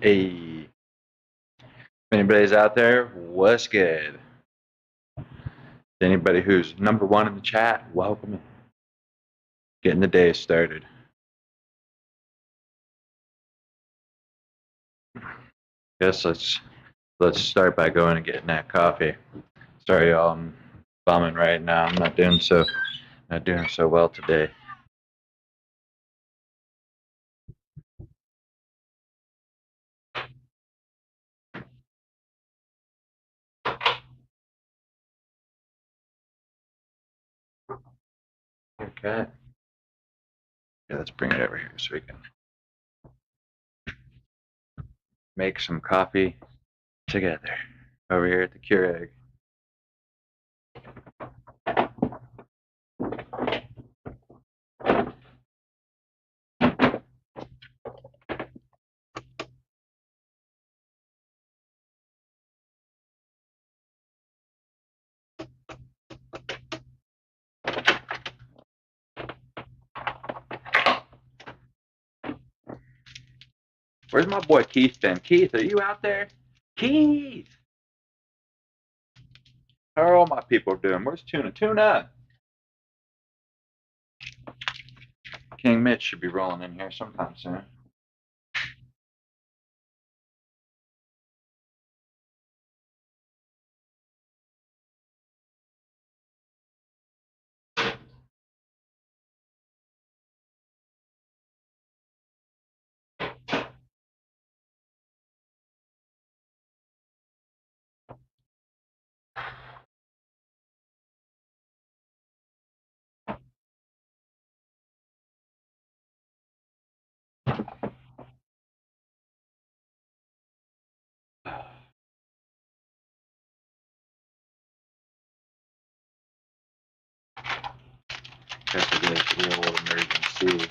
Hey, if anybody's out there, what's good? Anybody who's number one in the chat, welcome. Getting the day started. Guess let's start by going and getting that coffee. Sorry, y'all, I'm bumming right now. I'm not doing so well today. Okay. Yeah, let's bring it over here so we can make some coffee together over here at the Keurig. Where's my boy Keith been? Keith, are you out there? Keith! How are all my people doing? Where's Tuna? Tuna! King Mitch should be rolling in here sometime soon. Guess it is real emergency.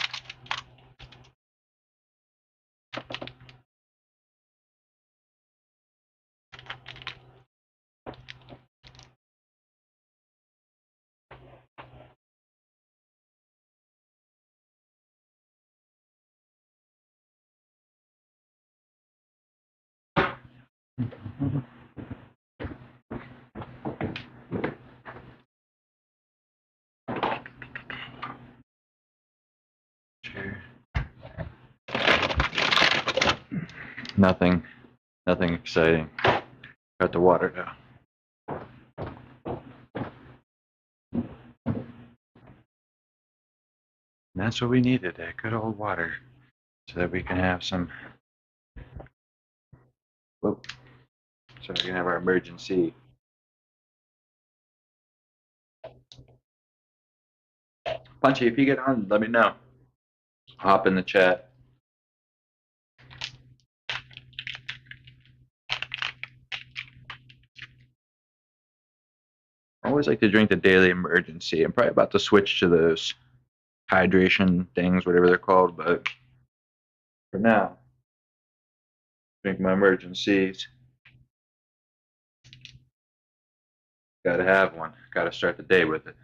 Nothing exciting. Got the water now. And that's what we needed, that good old water, so that we can have some. Whoop, so we can have our emergency. Punchy, if you get on, let me know. Hop in the chat. I always like to drink the daily emergency. I'm probably about to switch to those hydration things, whatever they're called, but for now, drink my emergencies. Gotta have one. Gotta start the day with it.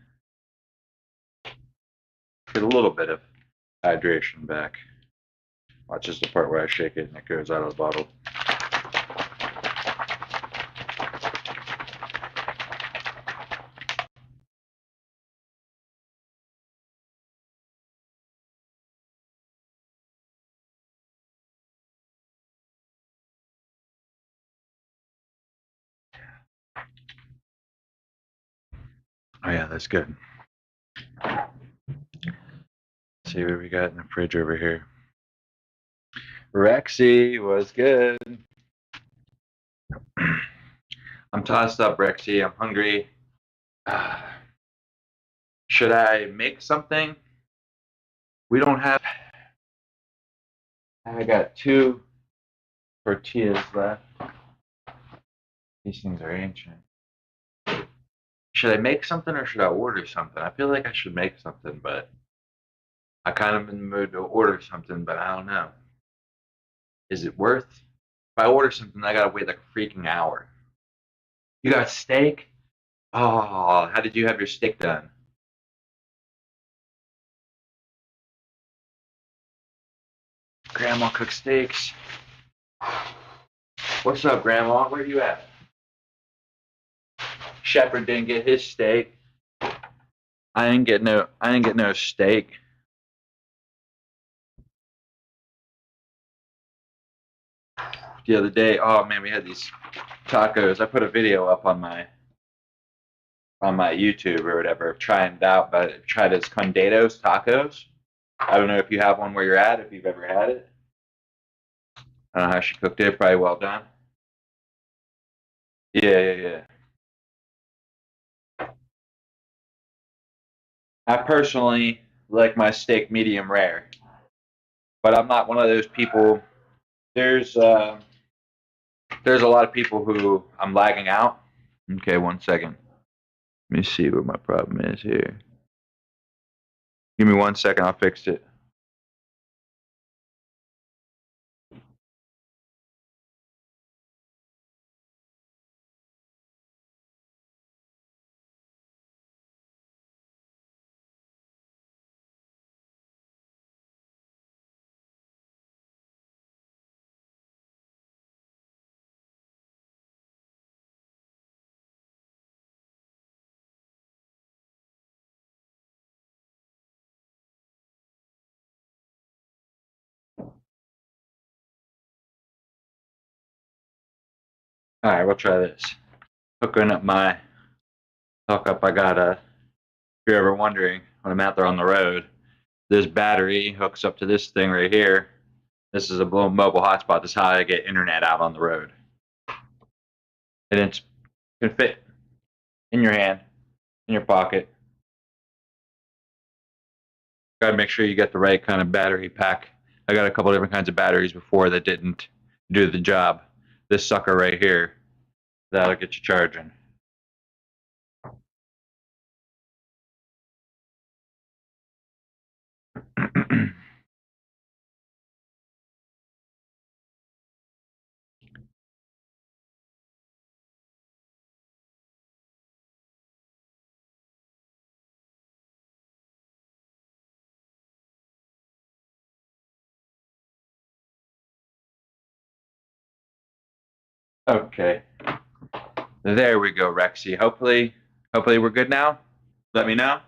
Get a little bit of hydration back. Watch this, the part where I shake it and it goes out of the bottle. Oh yeah, that's good. Let's see what we got in the fridge over here. Rexy was good. I'm tossed up, Rexy. I'm hungry. Should I make something? We don't have. I got 2 tortillas left. These things are ancient. Should I make something or should I order something? I feel like I should make something, but I kind of in the mood to order something, but I don't know. Is it worth? If I order something, I gotta wait like a freaking hour. You got steak? Oh, how did you have your steak done? Grandma cooks steaks. What's up, Grandma? Where you at? Shepherd didn't get his steak. I didn't get no steak. The other day. Oh man, we had these tacos. I put a video up on my YouTube or whatever of trying it out, but I tried his Condados tacos. I don't know if you have one where you're at, if you've ever had it. I don't know how she cooked it. Probably well done. Yeah. I personally like my steak medium rare, but I'm not one of those people. There's uh, there's a lot of people who I'm lagging out. Okay, 1 second. Let me see what my problem is here. Give me 1 second. I'll fix it. All right, we'll try this. Hooking up my hook up. I got a. If you're ever wondering, when I'm out there on the road, this battery hooks up to this thing right here. This is a mobile hotspot. This is how I get internet out on the road. And it can fit in your hand, in your pocket. Got to make sure you get the right kind of battery pack. I got a couple different kinds of batteries before that didn't do the job. This sucker right here, that'll get you charging. Okay. There we go, Rexy. Hopefully we're good now. Let me know.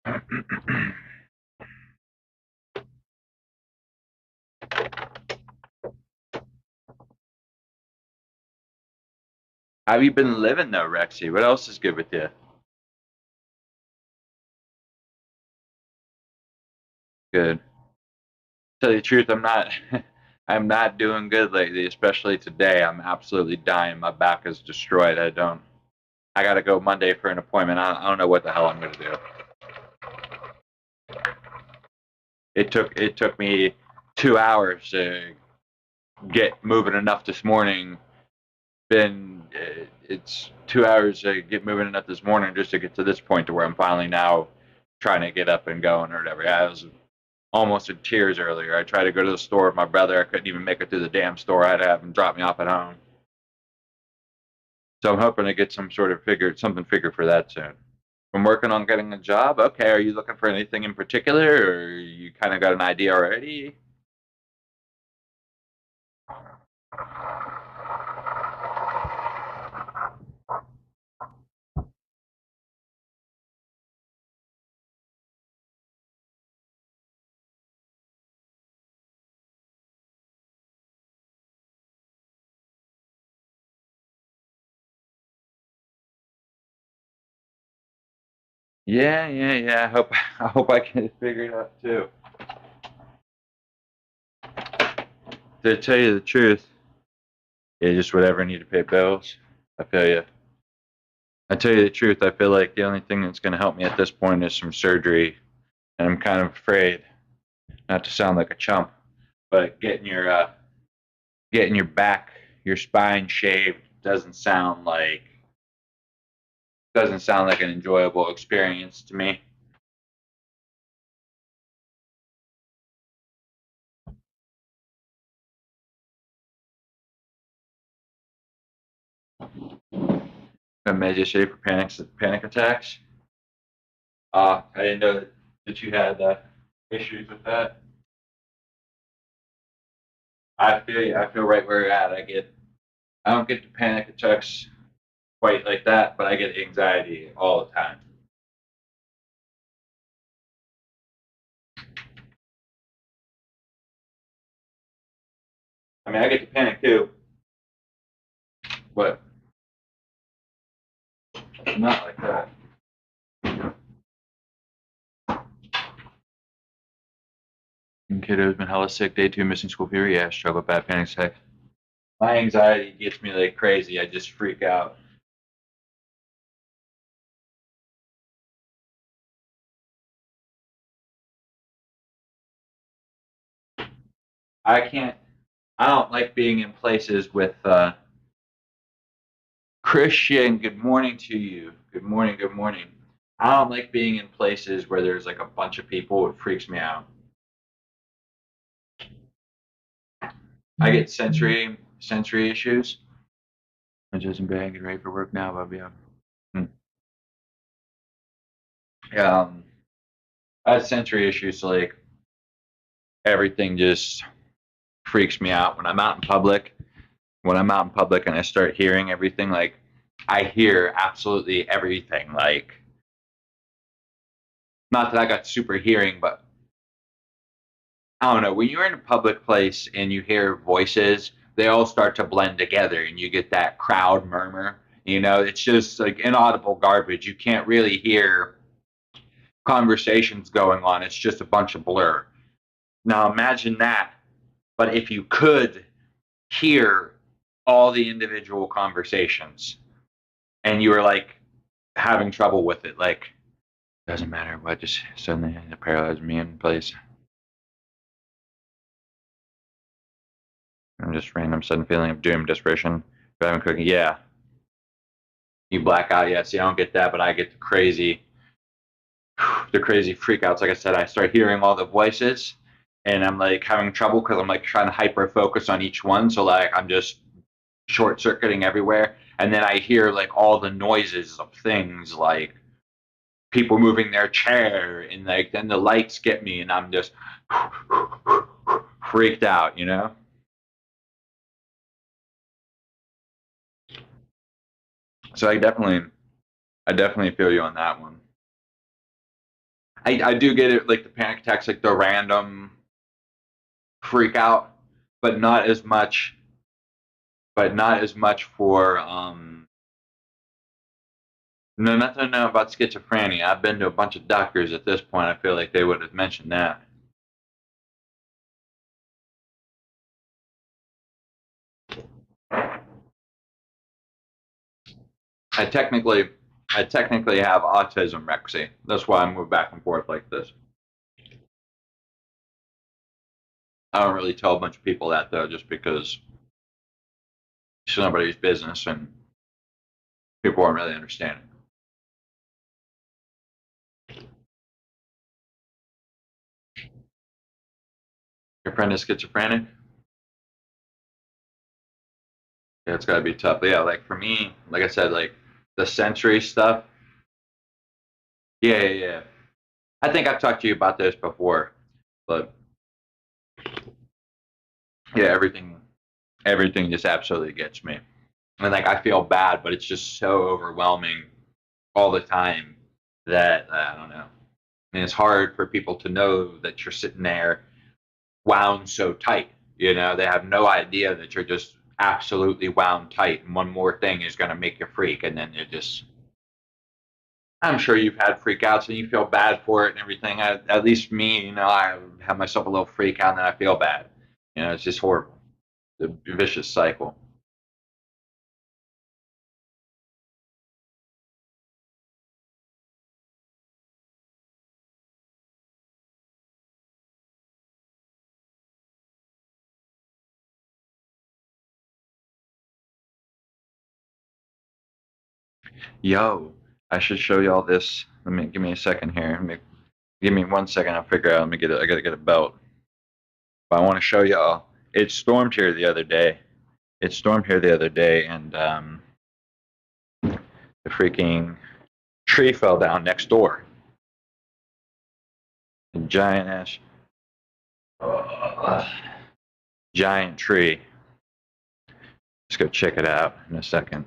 How have you been living though, Rexy? What else is good with you? Good. Tell you the truth, I'm not I'm not doing good lately, especially today. I'm absolutely dying. My back is destroyed. I gotta go Monday for an appointment. I don't know what the hell I'm gonna do. It took me 2 hours to get moving enough this morning. It's 2 hours to get moving enough this morning just to get to this point to where I'm finally now trying to get up and going or whatever. I was almost in tears earlier. I tried to go to the store with my brother. I couldn't even make it through the damn store. I had to have him drop me off at home. So I'm hoping to get something figured for that soon. I'm working on getting a job. Okay, are you looking for anything in particular, or you kind of got an idea already? Yeah. I hope I can figure it out too. To tell you the truth, yeah, just whatever I need to pay bills. I feel you. I tell you the truth, I feel like the only thing that's going to help me at this point is some surgery, and I'm kind of afraid not to sound like a chump, but getting your back, your spine shaved doesn't sound like an enjoyable experience to me. Medication for panic attacks. I didn't know that you had that. issues with that. I feel you. I feel right where you're at. I don't get the panic attacks quite like that, but I get anxiety all the time. I mean, I get the panic too, but not like that. Kiddo's been hella sick. Day 2 missing school fever. Yeah, struggle with bad panic attacks. My anxiety gets me like crazy. I just freak out. I can't. I don't like being in places with Christian. Good morning to you. Good morning. Good morning. I don't like being in places where there's like a bunch of people. It freaks me out. I get sensory issues. I'm just in bed, getting ready for work now, but yeah. Hmm. Yeah, I have sensory issues. So like everything just freaks me out when I'm out in public. When I'm out in public and I start hearing everything, like I hear absolutely everything. Like not that I got super hearing, but I don't know. When you're in a public place and you hear voices, they all start to blend together, and you get that crowd murmur. It's just like inaudible garbage. You can't really hear conversations going on. It's just a bunch of blur. Now imagine that, but if you could hear all the individual conversations and you were like having trouble with it, like doesn't matter what, just suddenly it paralyzed me in place. I'm just random sudden feeling of doom, desperation. But I'm cooking. Yeah, you black out. Yeah, see, I don't get that, but I get the crazy freakouts. Like I said, I start hearing all the voices, and I'm like having trouble because I'm like trying to hyper focus on each one. So like I'm just short circuiting everywhere, and then I hear like all the noises of things like people moving their chair, and like then the lights get me, and I'm just freaked out. So I definitely feel you on that one. I do get it, like the panic attacks, like the random freak out, but not as much. But not as much for no, nothing know about schizophrenia. I've been to a bunch of doctors at this point. I feel like they would have mentioned that. I technically, I technically have autism, Rexy. That's why I move back and forth like this. I don't really tell a bunch of people that though, just because it's nobody's business and people aren't really understanding. Your friend is schizophrenic. Yeah, it's got to be tough. But yeah, like for me, like I said, like the sensory stuff. Yeah, yeah, yeah. I think I've talked to you about this before, but yeah, everything just absolutely gets me. And like I feel bad, but it's just so overwhelming all the time that I don't know. I mean, it's hard for people to know that you're sitting there wound so tight. They have no idea that you're just absolutely wound tight, and one more thing is going to make you freak, and then you just. I'm sure you've had freakouts and you feel bad for it and everything. At least me, I have myself a little freak out and then I feel bad. It's just horrible. The vicious cycle. Yo, I should show y'all this. Give me a second here. Give me 1 second. I'll figure out. Let me get it. I gotta get a belt. But I want to show y'all. It stormed here the other day. It stormed here the other day, and the freaking tree fell down next door. A giant ass, giant tree. Let's go check it out in a second.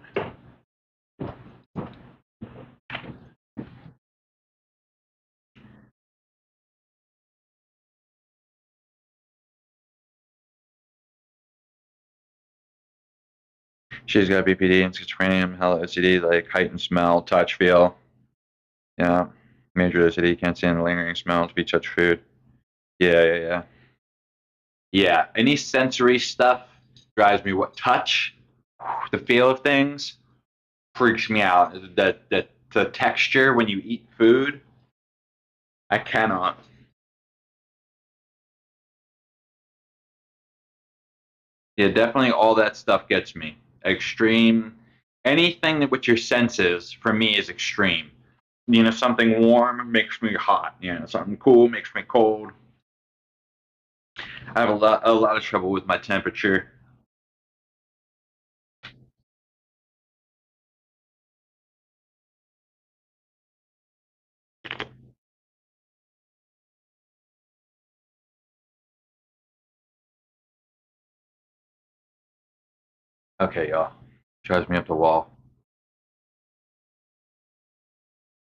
She's got BPD and schizophrenia, hell OCD, like heightened smell, touch, feel. Yeah. Major OCD, can't stand the lingering smell to be touch food. Yeah. Yeah. Any sensory stuff drives me. What touch, the feel of things freaks me out. That the texture when you eat food, I cannot. Yeah, definitely all that stuff gets me. Extreme. Anything that with your senses for me is extreme. Something warm makes me hot. Something cool makes me cold. I have a lot of trouble with my temperature. Okay, y'all. Drives me up the wall.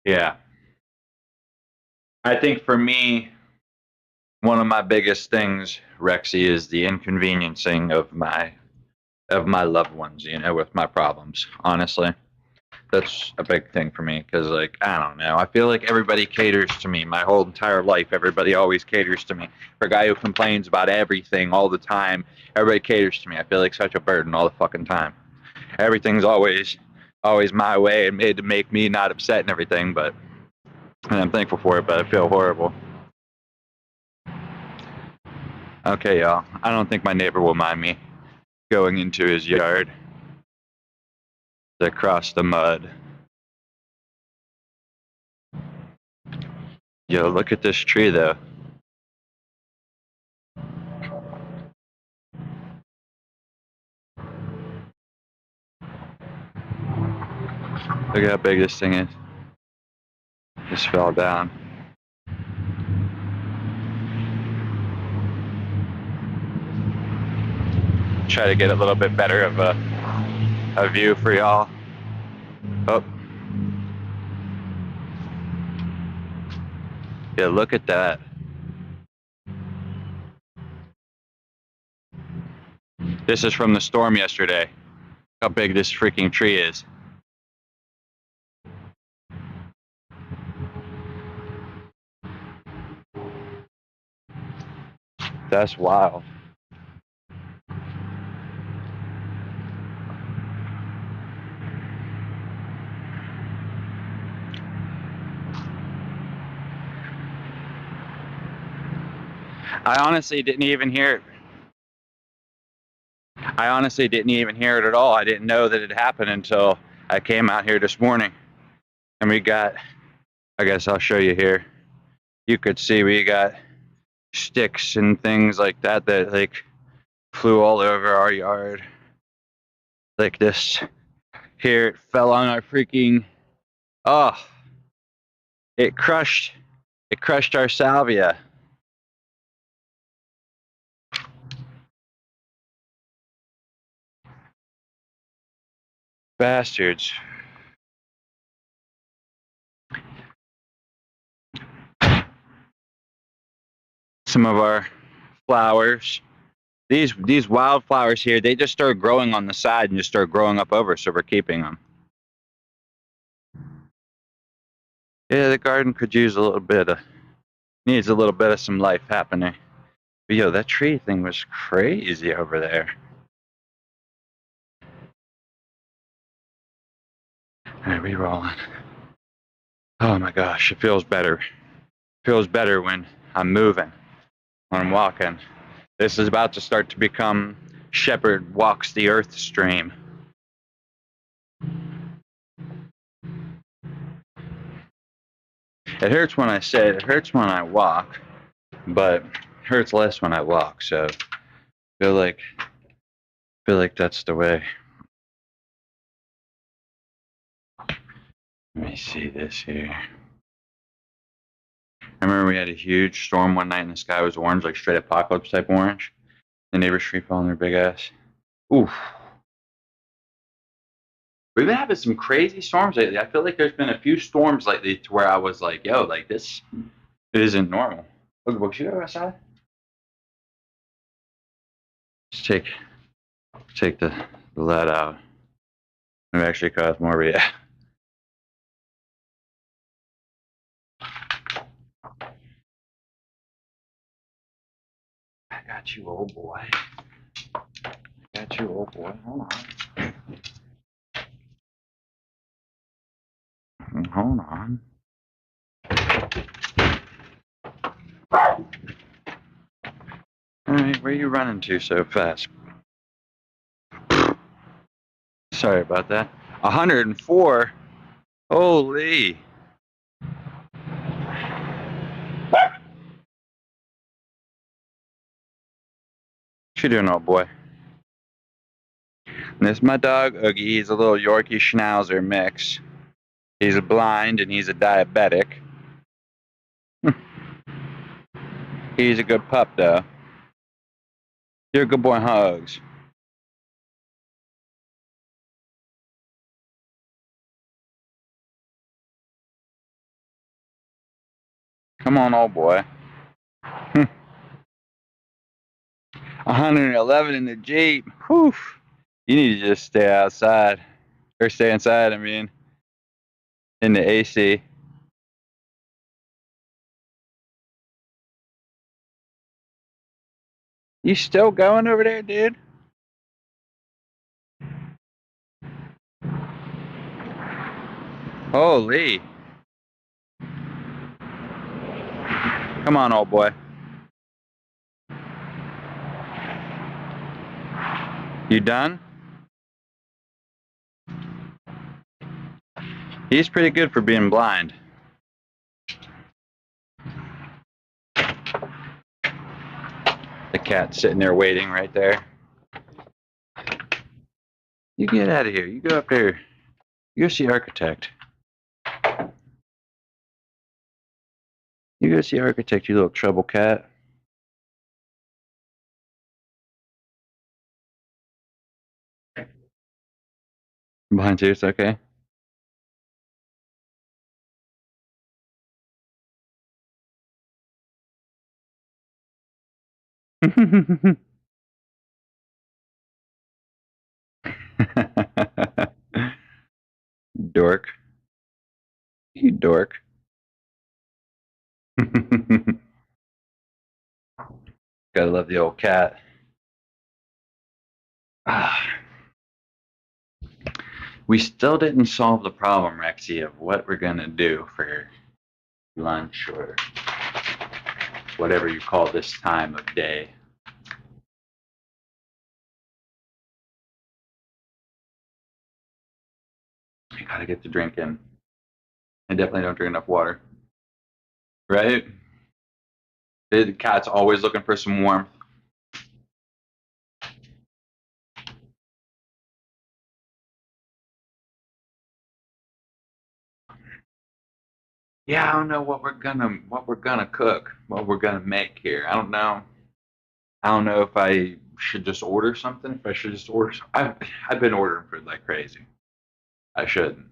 Yeah. I think for me, one of my biggest things, Rexy, is the inconveniencing of my loved ones, with my problems, honestly. That's a big thing for me because, like, I don't know. I feel like everybody caters to me my whole entire life. Everybody always caters to me. For a guy who complains about everything all the time, everybody caters to me. I feel like such a burden all the fucking time. Everything's always my way and made to make me not upset and everything. And I'm thankful for it, but I feel horrible. Okay, y'all. I don't think my neighbor will mind me going into his yard to cross the mud. Yo, look at this tree, though. Look how big this thing is. Just fell down. Try to get a little bit better of a view for y'all. Oh. Yeah, look at that. This is from the storm yesterday. How big this freaking tree is. That's wild. I honestly didn't even hear it. I honestly didn't even hear it at all. I didn't know that it happened until I came out here this morning. And we got, I guess I'll show you here. You could see we got sticks and things like that like flew all over our yard. Like this. Here it fell on our freaking, oh, it crushed our salvia. Bastards. Some of our flowers. These wildflowers here, they just start growing on the side and just start growing up over, so we're keeping them. Yeah, the garden could use needs a little bit of some life happening. But yo, that tree thing was crazy over there. All right, we rolling. Oh my gosh, it feels better. It feels better when I'm moving, when I'm walking. This is about to start to become Shepherd walks the earth stream. It hurts when I say it hurts when I walk, but it hurts less when I walk. So feel like that's the way. Let me see this here. I remember we had a huge storm one night and the sky was orange, like straight apocalypse type orange. The neighbor's tree fell on their big ass. Oof. We've been having some crazy storms lately. I feel like there's been a few storms lately to where I was like, yo, like this isn't normal. Look, should I go outside? Just take the lead out. It actually caused more, but yeah. I got you, old boy. I got you, old boy. Hold on. Hold on. All right, where are you running to so fast? Sorry about that. 104. Holy. What you doing, old boy? And this is my dog, Oogie. He's a little Yorkie Schnauzer mix. He's a blind and he's a diabetic. He's a good pup, though. You're a good boy, Hugs. Come on, old boy. 111 in the Jeep. Whew. You need to just stay outside. Or stay inside, I mean. In the AC. You still going over there, dude? Holy. Come on, old boy. You done? He's pretty good for being blind. The cat's sitting there waiting right there. You get out of here. You go up there. You go see Architect. You go see Architect, you little trouble cat. Blind too, it's okay. Dork. You dork. Gotta love the old cat. We still didn't solve the problem, Rexy, of what we're gonna do for lunch or whatever you call this time of day. You gotta get the drink in. I definitely don't drink enough water. Right? The cat's always looking for some warmth. Yeah, I don't know what we're gonna cook, what we're gonna make here. I don't know. I don't know if I should just order something. If I should just order. I've been ordering food like crazy. I shouldn't.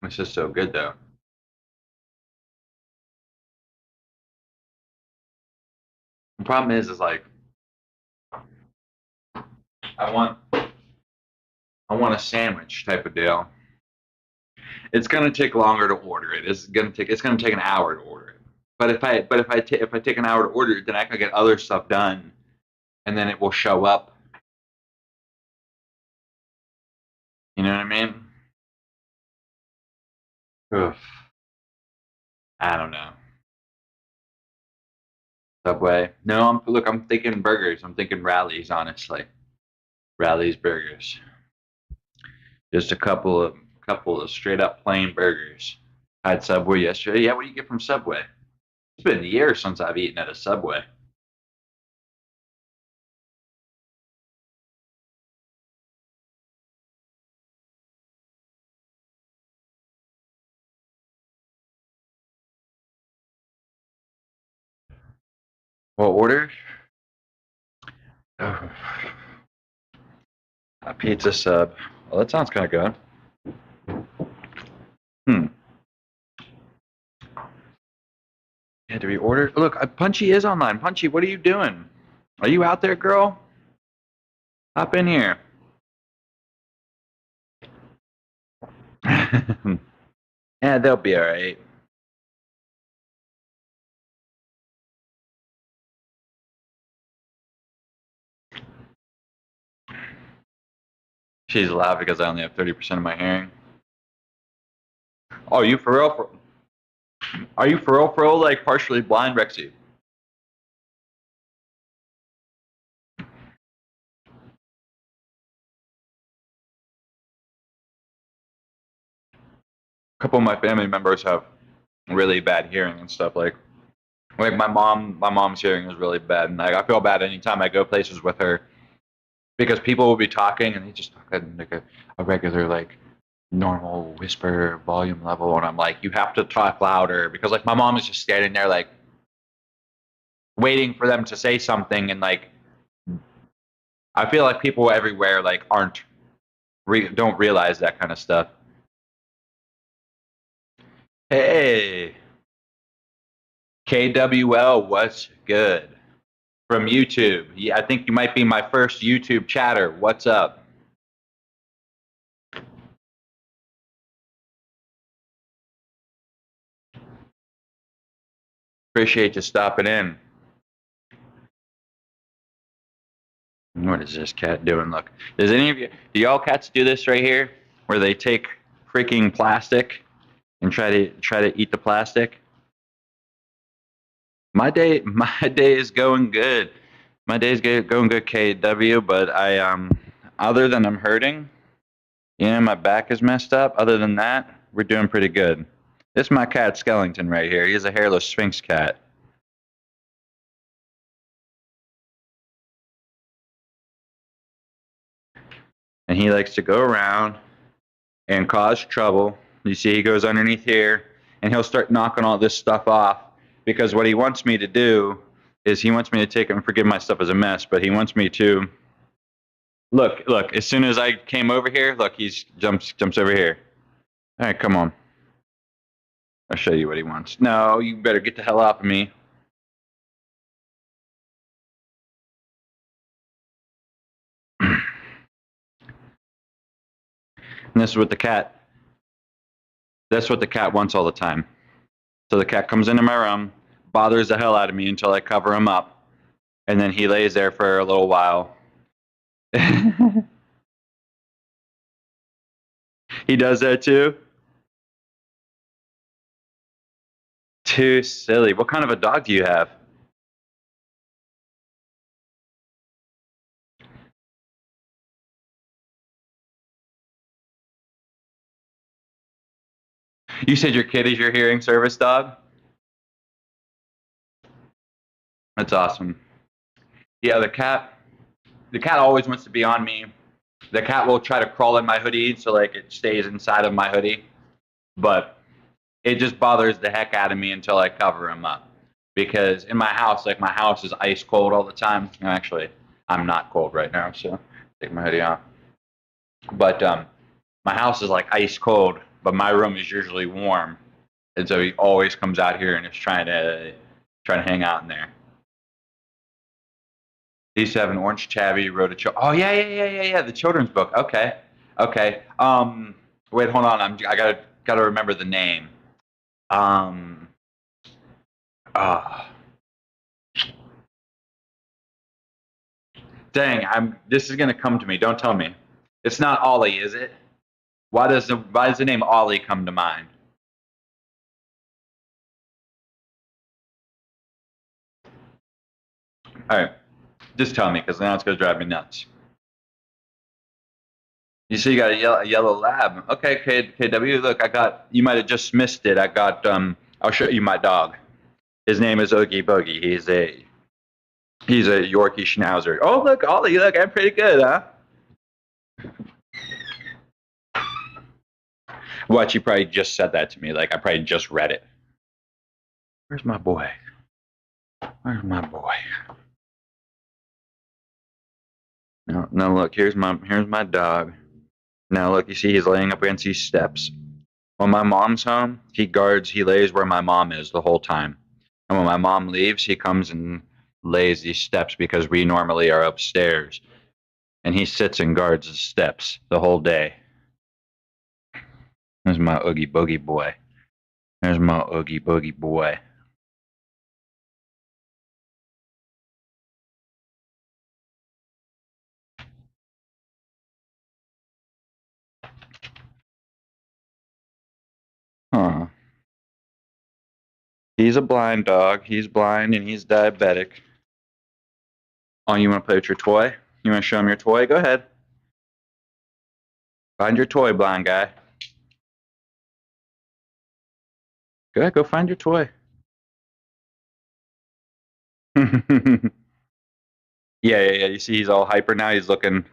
It's just so good though. The problem is like I want I want a sandwich type of deal. It's gonna take longer to order it. It's gonna take an hour to order it. But if I take an hour to order it, then I can get other stuff done, and then it will show up. You know what I mean? Oof. I don't know. Subway. No, I'm thinking burgers. I'm thinking Rallies, honestly. Rallies burgers. Just a couple of straight up plain burgers. I had Subway yesterday. Yeah, what do you get from Subway? It's been years since I've eaten at a Subway. What order? Oh, a pizza sub. Well, that sounds kind of good. Hmm. Yeah, do we order? Look, Punchy is online. Punchy, what are you doing? Are you out there, girl? Hop in here. Yeah, they'll be all right. She's loud because I only have 30% of my hearing. Oh, you for real? Are you for real, like partially blind, Rexy? A couple of my family members have really bad hearing and stuff. Like my mom's hearing is really bad, and like I feel bad anytime I go places with her because people will be talking and they just talk at like a regular like normal whisper volume level, and I'm like, you have to talk louder because like my mom is just standing there like waiting for them to say something, and like I feel like people everywhere like aren't don't realize that kind of stuff. Hey, KWL, what's good? From YouTube. Yeah, I think you might be my first YouTube chatter. What's up? Appreciate you stopping in. What is this cat doing? Look, does any of you, do y'all cats do this right here, where they take freaking plastic and try to eat the plastic? My day is going good. My day is going good, KW. But other than I'm hurting, my back is messed up. Other than that, we're doing pretty good. This is my cat Skellington right here. He's a hairless Sphinx cat. And he likes to go around and cause trouble. You see, he goes underneath here and he'll start knocking all this stuff off because what he wants me to do is he wants me to take it and forgive my stuff as a mess, but he wants me to look. As soon as I came over here, look, he jumps over here. All right, come on. I'll show you what he wants. No, you better get the hell off of me. And this is what the cat. That's what the cat wants all the time. So the cat comes into my room, bothers the hell out of me until I cover him up, and then he lays there for a little while. He does that too. Too silly. What kind of a dog do you have? You said your kid is your hearing service dog? That's awesome. Yeah, the cat always wants to be on me. The cat will try to crawl in my hoodie so like it stays inside of my hoodie, but it just bothers the heck out of me until I cover him up. Because in my house, like my house is ice cold all the time. Actually, I'm not cold right now, so take my hoodie off. But my house is like ice cold, but my room is usually warm, and so he always comes out here and is trying to hang out in there. He used to have an orange tabby. Wrote a oh yeah, the children's book. Okay, okay. Wait, hold on. I gotta remember the name. Um, uh, dang, This is gonna come to me. Don't tell me. It's not Ollie, is it? Why does the name Ollie come to mind? All right, just tell me, because now it's gonna drive me nuts. You see, you got a yellow lab. Okay, KW. Look, You might have just missed it. I'll show you my dog. His name is Oogie Boogie. He's a Yorkie Schnauzer. Oh, look, Ollie. Look, I'm pretty good, huh? What? You probably just said that to me. Like I probably just read it. Where's my boy? Where's my boy? No, no. Look, here's my dog. Now look, you see he's laying up against these steps. When my mom's home, he lays where my mom is the whole time. And when my mom leaves, he comes and lays these steps because we normally are upstairs. And he sits and guards the steps the whole day. There's my Oogie Boogie boy. There's my Oogie Boogie boy. Huh. He's a blind dog. He's blind and he's diabetic. Oh, you want to play with your toy? You want to show him your toy? Go ahead. Find your toy, blind guy. Go ahead, go find your toy. Yeah, yeah, yeah. You see, he's all hyper now. He's looking.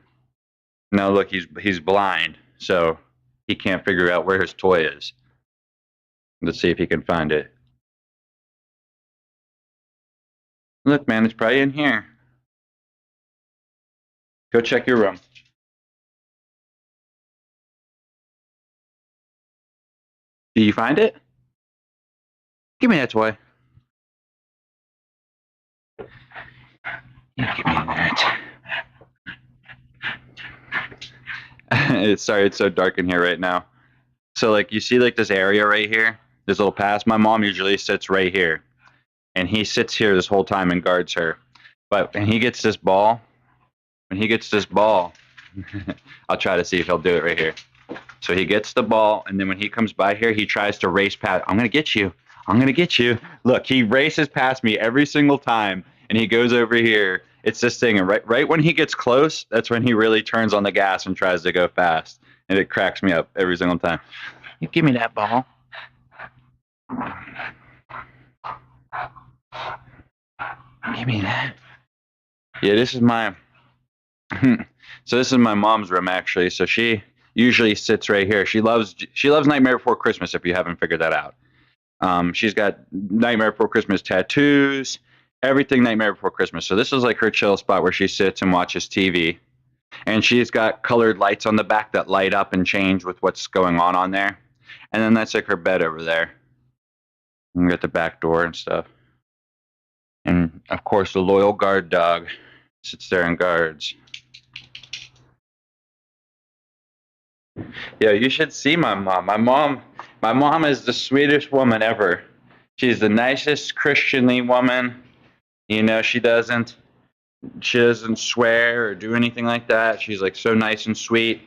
No, look, he's blind, so he can't figure out where his toy is. Let's see if he can find it. Look, man, it's probably in here. Go check your room. Do you find it? Give me that toy. Yeah, give me that. Sorry, it's so dark in here right now. So, like, you see, like, this area right here, this little pass. My mom usually sits right here, and he sits here this whole time and guards her. But when he gets this ball, I'll try to see if he'll do it right here. So he gets the ball, and then when he comes by here, he tries to race past. I'm gonna get you. I'm gonna get you. Look, he races past me every single time, and he goes over here. It's this thing, and right when he gets close, that's when he really turns on the gas and tries to go fast, and it cracks me up every single time. You give me that ball. Give me that. Yeah, this is my. So this is my mom's room actually. So she usually sits right here. She loves Nightmare Before Christmas. If you haven't figured that out, she's got Nightmare Before Christmas tattoos, everything Nightmare Before Christmas. So this is like her chill spot where she sits and watches TV. And she's got colored lights on the back that light up and change with what's going on there. And then that's like her bed over there. And we got the back door and stuff. And of course, the loyal guard dog sits there and guards. Yeah, you should see my mom. My mom is the sweetest woman ever. She's the nicest Christianly woman. You know, she doesn't swear or do anything like that. She's like so nice and sweet,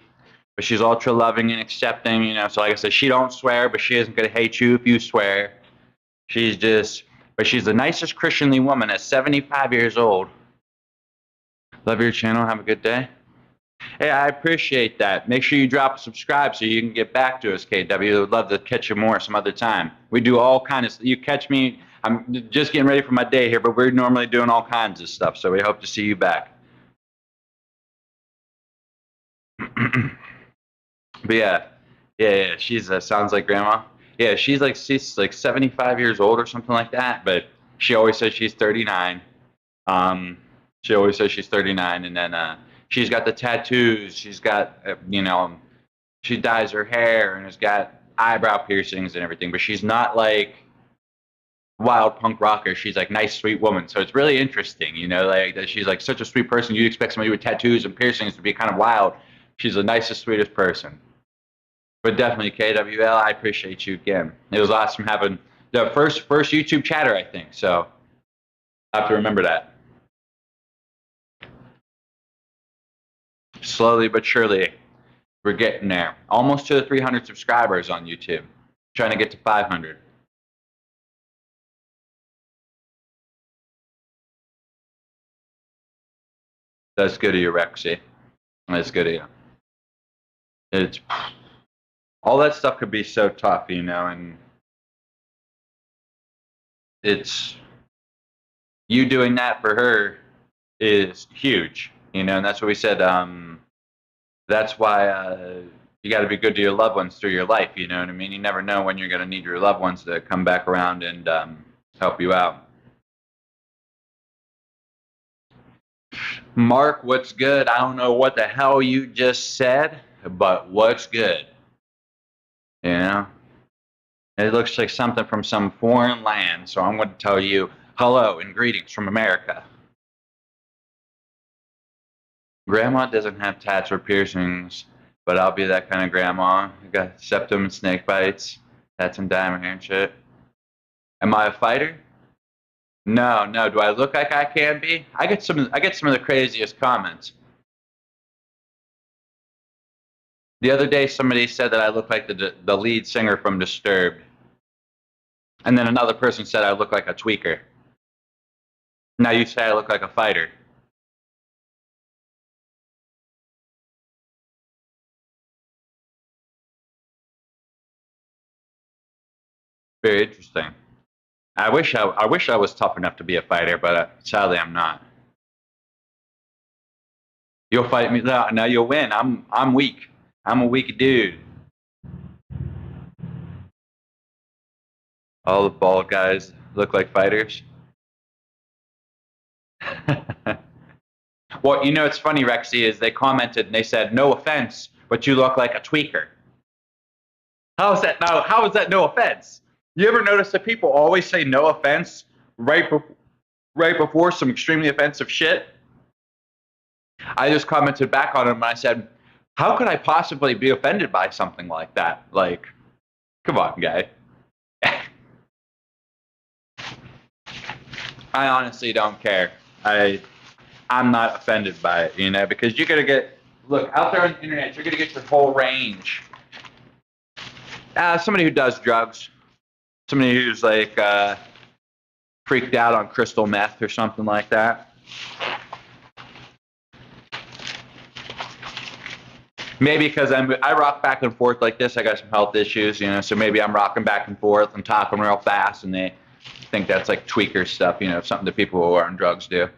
but she's ultra loving and accepting. You know, so like I said, she don't swear, but she isn't gonna hate you if you swear. But she's the nicest Christianly woman at 75 years old. Love your channel. Have a good day. Hey, I appreciate that. Make sure you drop a subscribe so you can get back to us, KW. Would love to catch you more some other time. We do all kinds of. You catch me. I'm just getting ready for my day here, but we're normally doing all kinds of stuff. So we hope to see you back. But yeah. She's sounds like grandma. Yeah, she's like 75 years old or something like that. But she always says she's 39. Um, she always says she's 39, and then she's got the tattoos. She's got she dyes her hair and has got eyebrow piercings and everything. But she's not like wild punk rocker. She's like nice, sweet woman. So it's really interesting, like that she's like such a sweet person. You'd expect somebody with tattoos and piercings to be kind of wild. She's the nicest, sweetest person. But definitely KWL, I appreciate you again. It was awesome having the first YouTube chatter, I think. So I have to remember that. Slowly but surely, we're getting there. Almost to the 300 subscribers on YouTube. Trying to get to 500. That's good of you, Rexy. That's good of you. It's all that stuff could be so tough, and it's you doing that for her is huge, and that's what we said. That's why you got to be good to your loved ones through your life. You know what I mean? You never know when you're going to need your loved ones to come back around and help you out. Mark, what's good? I don't know what the hell you just said, but what's good? You know? It looks like something from some foreign land, so I'm going to tell you hello and greetings from America. Grandma doesn't have tats or piercings, but I'll be that kind of grandma. I got septum and snake bites, tats and diamond hair and shit. Am I a fighter? No, no. Do I look like I can be? I get some of the craziest comments. The other day, somebody said that I look like the lead singer from Disturbed, and then another person said I look like a tweaker. Now you say I look like a fighter. Very interesting. I wish I was tough enough to be a fighter, but sadly I'm not. You'll fight me. No, no, you'll win. I'm weak. I'm a weak dude. All the bald guys look like fighters. Well, you know, it's funny, Rexy, is they commented and they said, "No offense, but you look like a tweaker." How is that? No, how is that no offense? You ever notice that people always say no offense right before some extremely offensive shit? I just commented back on him and I said, "How could I possibly be offended by something like that? Like, come on, guy." I honestly don't care. I'm not offended by it, you know, because you're gonna get look out there on the internet. You're gonna get your whole range. Somebody who does drugs, somebody who's like freaked out on crystal meth or something like that. Maybe because I rock back and forth like this. I got some health issues, you know, so maybe I'm rocking back and forth and talking real fast, and they think that's like tweaker stuff, you know, something that people who are on drugs do.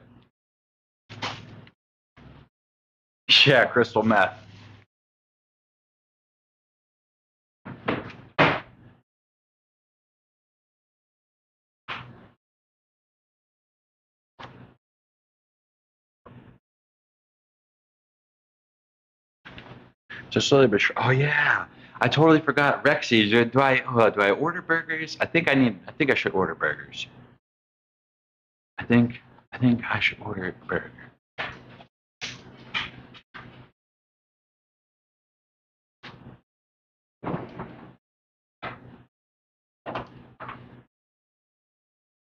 Yeah, crystal meth. Just slowly but sure. Oh yeah, I totally forgot. Rexy, do I order burgers? I think I should order burgers. I think I think I should order a burger.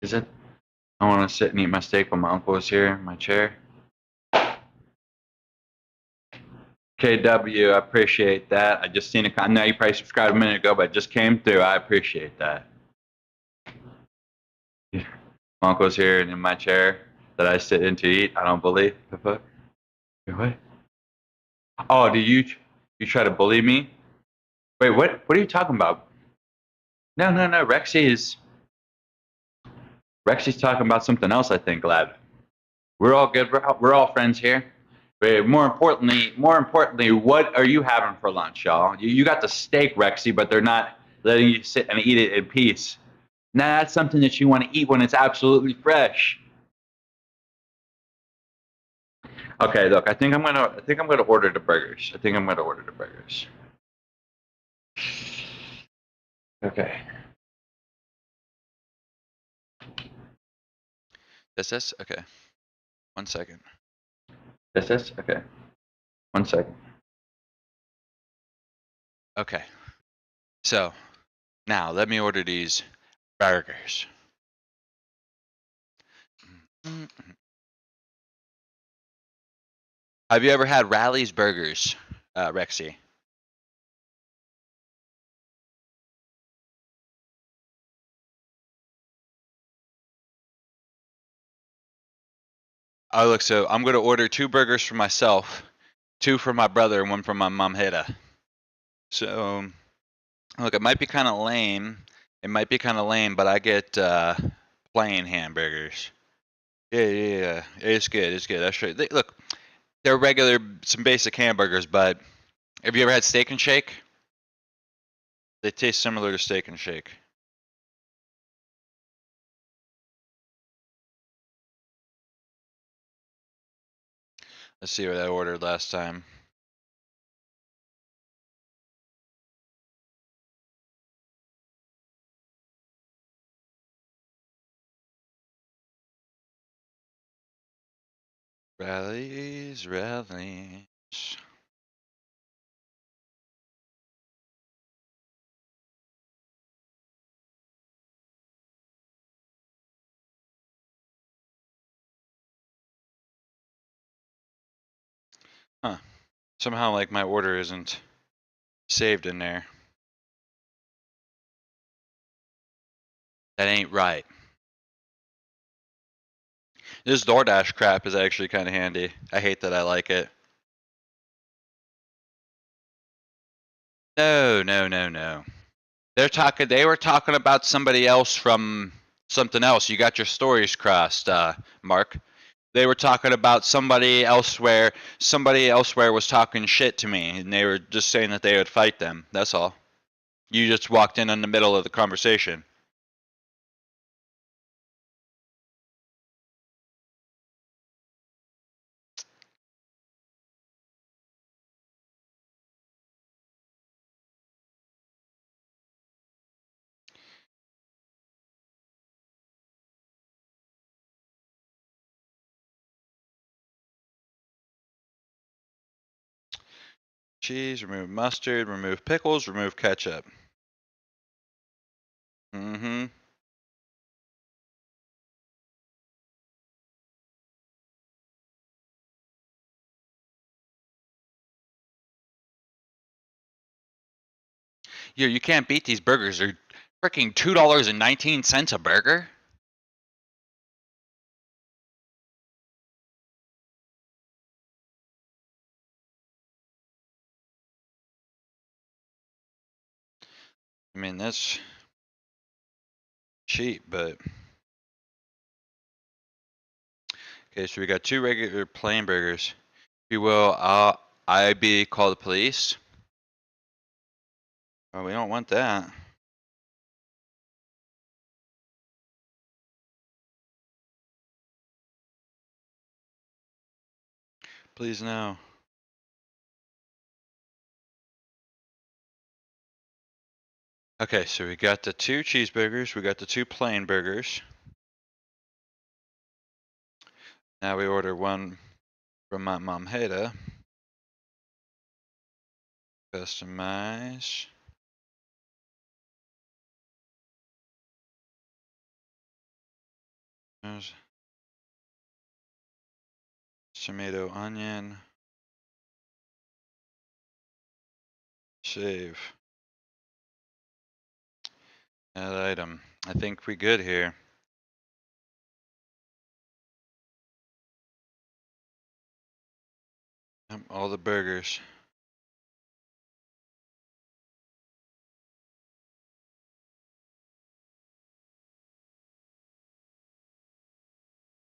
Is it? I want to sit and eat my steak while my uncle is here in my chair. KW, I appreciate that. I just seen a. I know you probably subscribed a minute ago, but it just came through. I appreciate that. My uncle's here and in my chair that I sit in to eat. I don't believe the fuck. What? Oh, do you try to bully me? Wait, what are you talking about? No, no, no. Rexy's talking about something else. I think, lad. We're all good. We're all friends here. But more importantly, what are you having for lunch, y'all? You got the steak, Rexy, but they're not letting you sit and eat it in peace. Now that's something that you want to eat when it's absolutely fresh. Okay, look, I think I'm gonna order the burgers. I think I'm gonna order the burgers. Okay. This okay. 1 second. This okay. 1 second. Okay. So now let me order these burgers. Have you ever had Rally's Burgers, Rexy? Oh, look, so I'm gonna order 2 burgers for myself, 2 for my brother, and 1 for my mom Hida. So, look, it might be kind of lame. It might be kind of lame, but I get plain hamburgers. Yeah, yeah, yeah. It's good. It's good. That's right. Look, they're regular, some basic hamburgers, but have you ever had Steak and Shake? They taste similar to Steak and Shake. Let's see what I ordered last time. Rallies, rallies. Huh. Somehow, like, my order isn't saved in there. That ain't right. This DoorDash crap is actually kind of handy. I hate that I like it. No, no, no, no. They were talking about somebody else from something else. You got your stories crossed, Mark. They were talking about somebody elsewhere. Somebody elsewhere was talking shit to me, and they were just saying that they would fight them. That's all. You just walked in the middle of the conversation. Cheese, remove mustard, remove pickles, remove ketchup. Mm-hmm. You can't beat these burgers. They're freaking $2.19 a burger. I mean, that's cheap, but okay. So we got two regular plain burgers. If you will, I be call the police. Oh, we don't want that. Please no. Okay, so we got the two cheeseburgers. We got the two plain burgers. Now we order one from my mom Heda. Customize. There's tomato, onion. Save. Add item. I think we good here. All the burgers.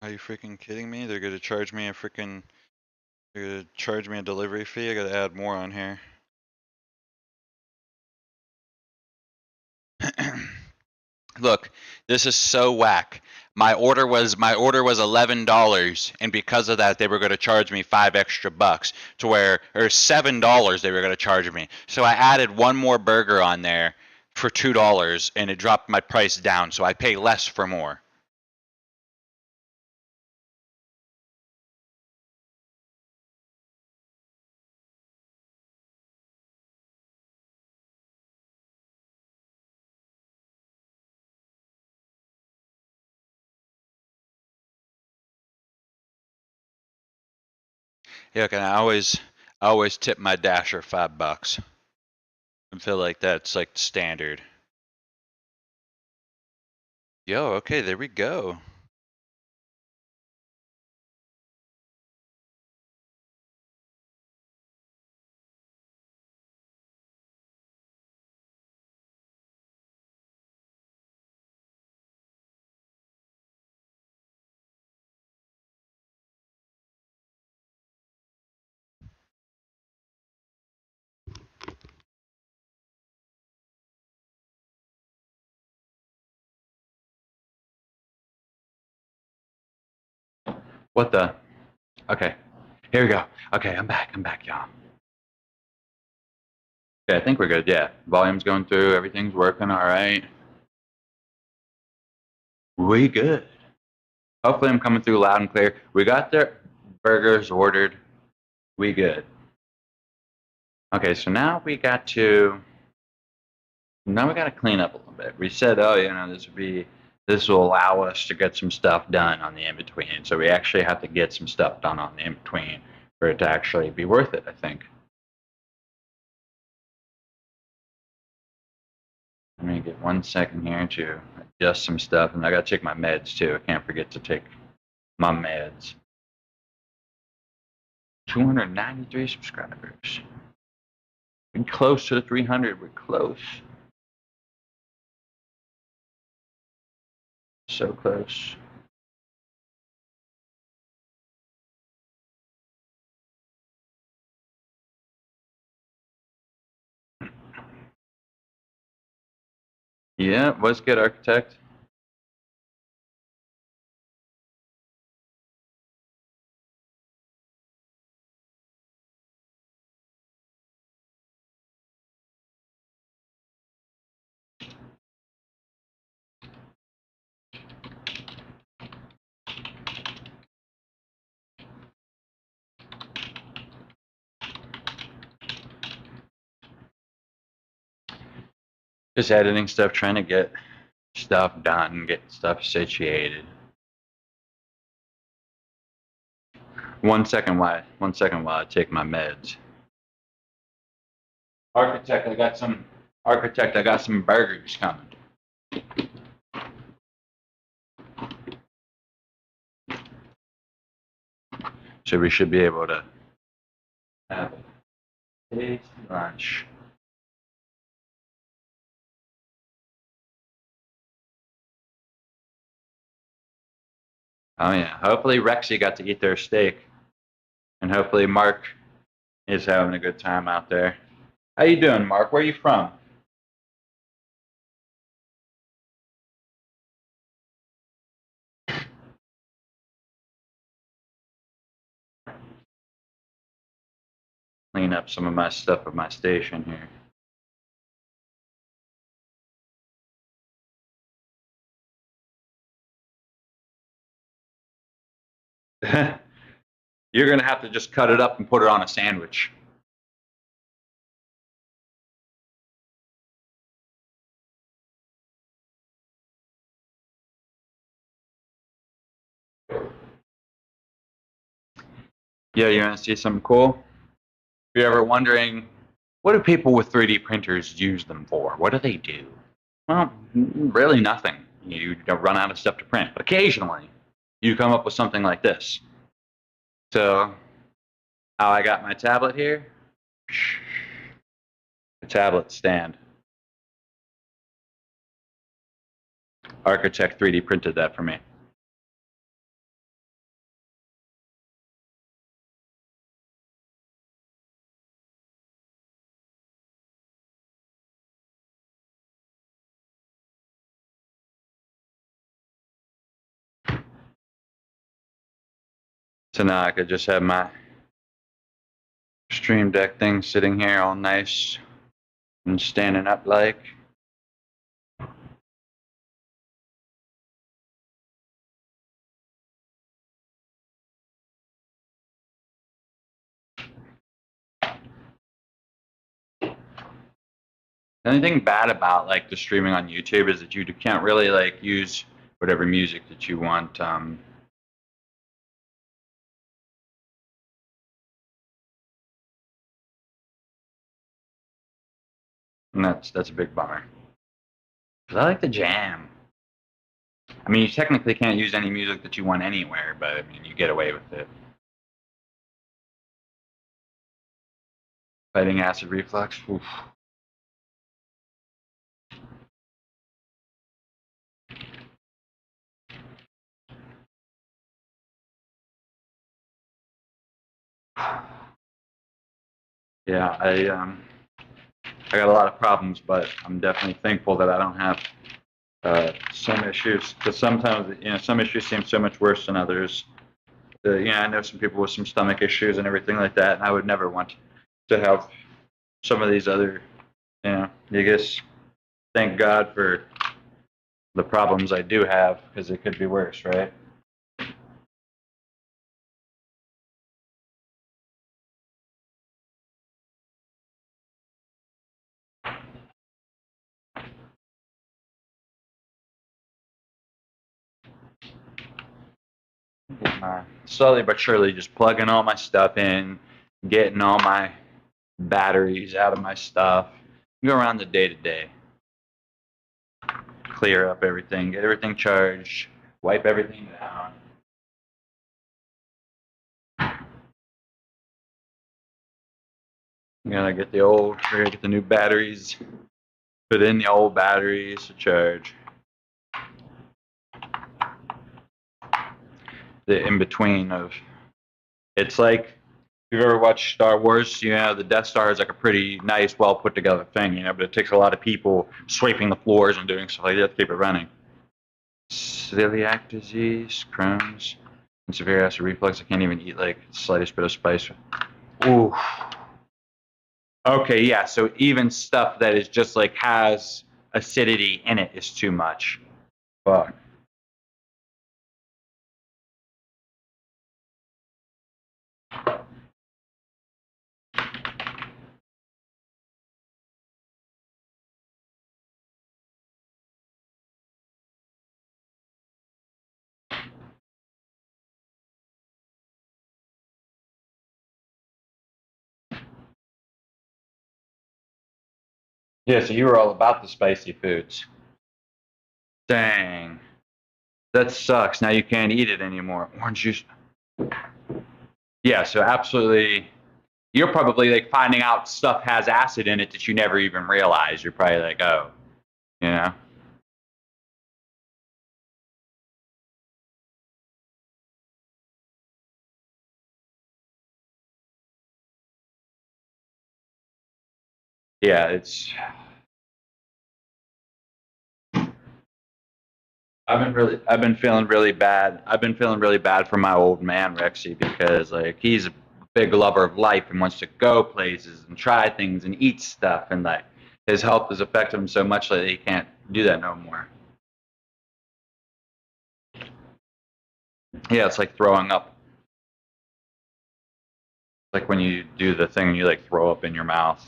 Are you freaking kidding me? They're gonna charge me a freaking. They're gonna charge me a delivery fee. I gotta add more on here. Look, this is so whack. My order was $11, and because of that, they were going to charge me $5 extra to where or $7 they were going to charge me. So I added one more burger on there for $2, and it dropped my price down. So I pay less for more. Yeah, and I always tip my dasher $5. I feel like that's like standard. Yo, okay, there we go. What the? Okay. Here we go. Okay, I'm back, y'all. Okay, I think we're good. Yeah, volume's going through. Everything's working all right. We good. Hopefully I'm coming through loud and clear. We got their burgers ordered. We good. Okay, so now we got to clean up a little bit. We said, oh, this will allow us to get some stuff done on the in between. So we actually have to get some stuff done on the in between for it to actually be worth it, I think. Let me get 1 second here to adjust some stuff, and I gotta take my meds too. I can't forget to take my meds. 293 subscribers. We're close to the 300. We're close. So close. Yeah, what's good, architect? Just editing stuff, trying to get stuff done, get stuff situated. 1 second while I take my meds. Architect, I got some burgers coming. So we should be able to have a tasty lunch. Oh yeah, hopefully Rexy got to eat their steak, and hopefully Mark is having a good time out there. How you doing, Mark? Where are you from? Clean up some of my stuff at my station here. You're gonna have to just cut it up and put it on a sandwich. Yeah, you want to see something cool? If you're ever wondering, what do people with 3D printers use them for? What do they do? Well, really nothing. You don't run out of stuff to print, but occasionally you come up with something like this. So, how I got my tablet here? The tablet stand. Architect 3D printed that for me. So now I could just have my Stream Deck thing sitting here all nice and standing up like. The only thing bad about like the streaming on YouTube is that you can't really like use whatever music that you want. And that's a big bummer. 'Cause I like to jam. I mean, you technically can't use any music that you want anywhere, but I mean, you get away with it. Fighting acid reflux. Oof. Yeah, I got a lot of problems, but I'm definitely thankful that I don't have some issues. Because sometimes, some issues seem so much worse than others. I know some people with some stomach issues and everything like that, and I would never want to have some of these other, I guess, thank God for the problems I do have, because it could be worse, right? Slowly but surely just plugging all my stuff in, getting all my batteries out of my stuff, go around the day to day, clear up everything, get everything charged, wipe everything down. Get we're gonna get the new batteries, put in the old batteries to charge. The in between of, it's like, if you've ever watched Star Wars, the Death Star is like a pretty nice, well put together thing, but it takes a lot of people sweeping the floors and doing stuff like that to keep it running. Celiac disease, Crohn's, and severe acid reflux. I can't even eat like the slightest bit of spice. Ooh. Okay, yeah. So even stuff that is just like has acidity in it is too much. Fuck. Yeah, so you were all about the spicy foods. Dang. That sucks. Now you can't eat it anymore. Orange juice. Yeah, so absolutely. You're probably like finding out stuff has acid in it that you never even realized. You're probably like, oh, you know? Yeah, I've been feeling really bad. I've been feeling really bad for my old man Rexy, because like he's a big lover of life and wants to go places and try things and eat stuff, and like his health has affected him so much that he can't do that no more. Yeah, it's like throwing up. Like when you do the thing and you like throw up in your mouth.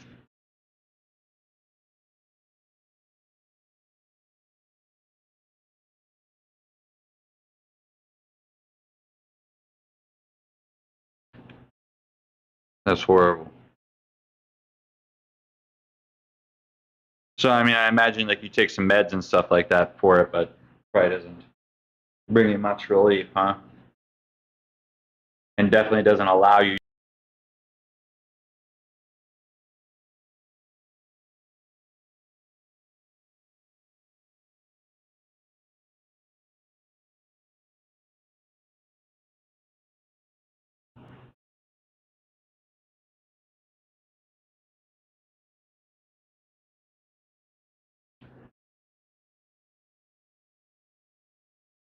That's horrible. So I mean, I imagine like you take some meds and stuff like that for it, but probably doesn't bring you much relief, huh? And definitely doesn't allow you.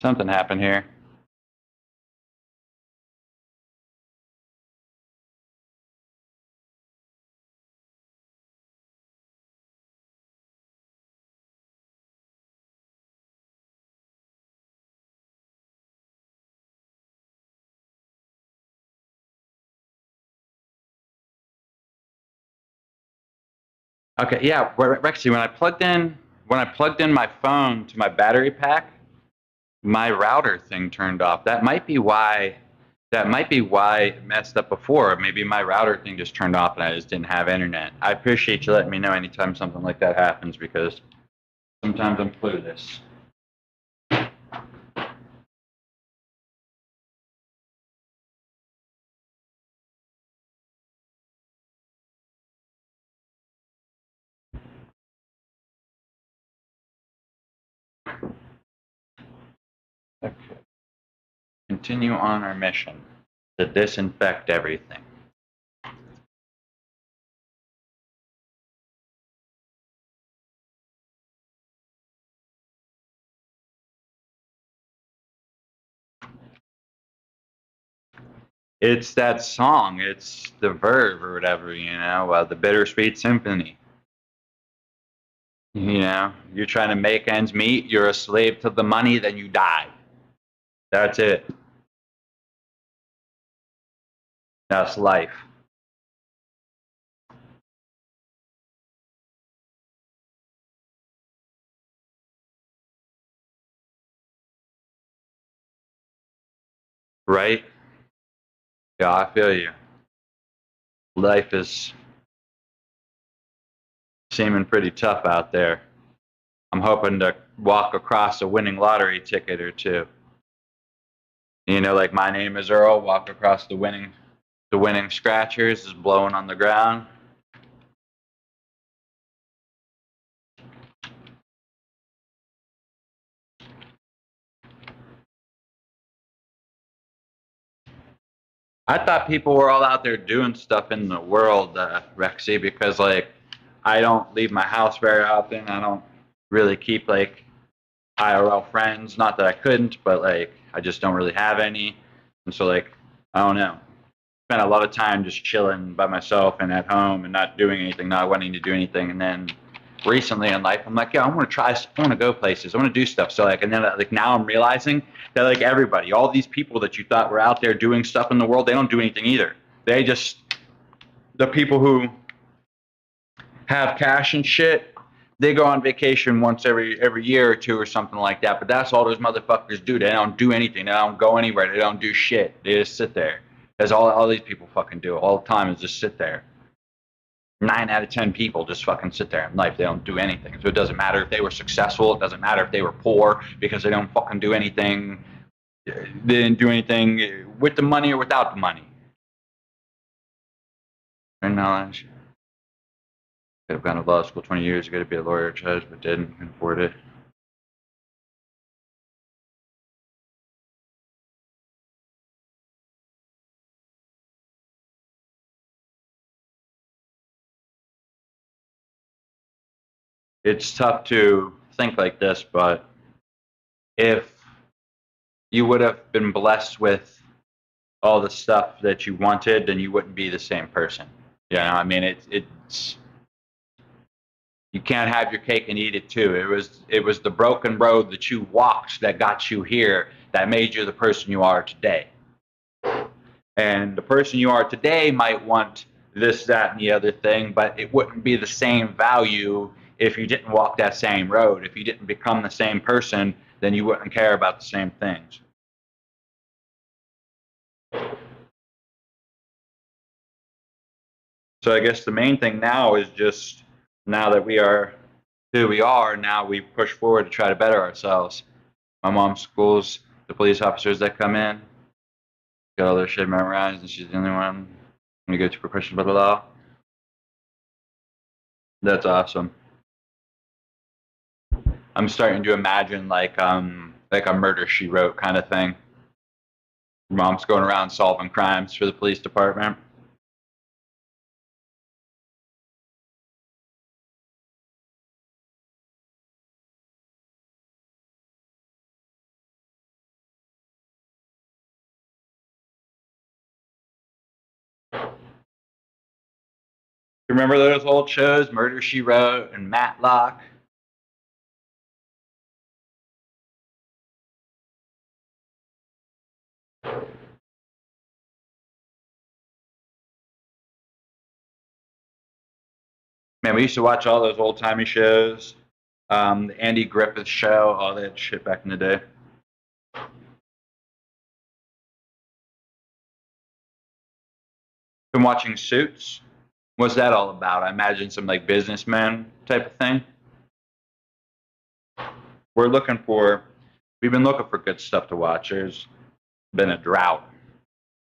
Something happened here. Okay, yeah, Rexy, when I plugged in my phone to my battery pack, my router thing turned off. That might be why it messed up before. Maybe my router thing just turned off and I just didn't have internet. I appreciate you letting me know anytime something like that happens, because sometimes I'm clueless. Okay. Continue on our mission to disinfect everything. It's that song. It's the verb or whatever, the bittersweet symphony. You're trying to make ends meet. You're a slave to the money, then you die. That's it. That's life. Right? Yeah, I feel you. Life is seeming pretty tough out there. I'm hoping to walk across a winning lottery ticket or two. Like my name is Earl, walk across the winning scratchers is blowing on the ground. I thought people were all out there doing stuff in the world, Rexy, because like I don't leave my house very often. I don't really keep like IRL friends. Not that I couldn't, but like I just don't really have any. And so like I don't know. Spent a lot of time just chilling by myself and at home and not doing anything, not wanting to do anything. And then recently in life, I'm like, yeah, I want to try. I want to go places. I want to do stuff. So like, and then like now I'm realizing that like everybody, all these people that you thought were out there doing stuff in the world, they don't do anything either. They just the people who have cash and shit, they go on vacation once every year or two or something like that. But that's all those motherfuckers do. They don't do anything. They don't go anywhere. They don't do shit. They just sit there. That's all these people fucking do all the time is just sit there. 9 out of 10 people just fucking sit there in life. They don't do anything. So it doesn't matter if they were successful. It doesn't matter if they were poor because they don't fucking do anything. They didn't do anything with the money or without the money. And knowledge. Could have gone to law school 20 years ago to be a lawyer or judge, but didn't. Couldn't afford it. It's tough to think like this, but if you would have been blessed with all the stuff that you wanted, then you wouldn't be the same person. I mean, it's you can't have your cake and eat it too. It was the broken road that you walked that got you here that made you the person you are today. And the person you are today might want this, that, and the other thing, but it wouldn't be the same value if you didn't walk that same road. If you didn't become the same person, then you wouldn't care about the same things. So I guess the main thing now is just now that we are who we are, now we push forward to try to better ourselves. My mom schools the police officers that come in, got all their shit memorized, and she's the only one. We go to professional blah blah blah. That's awesome. I'm starting to imagine like a murder she wrote kind of thing. Mom's going around solving crimes for the police department. You remember those old shows, Murder She Wrote and Matlock? Man, we used to watch all those old timey shows. The Andy Griffith Show, all that shit back in the day. Been watching Suits. What's that all about? I imagine some like businessman type of thing. We're looking for. We've been looking for good stuff to watch. There's been a drought.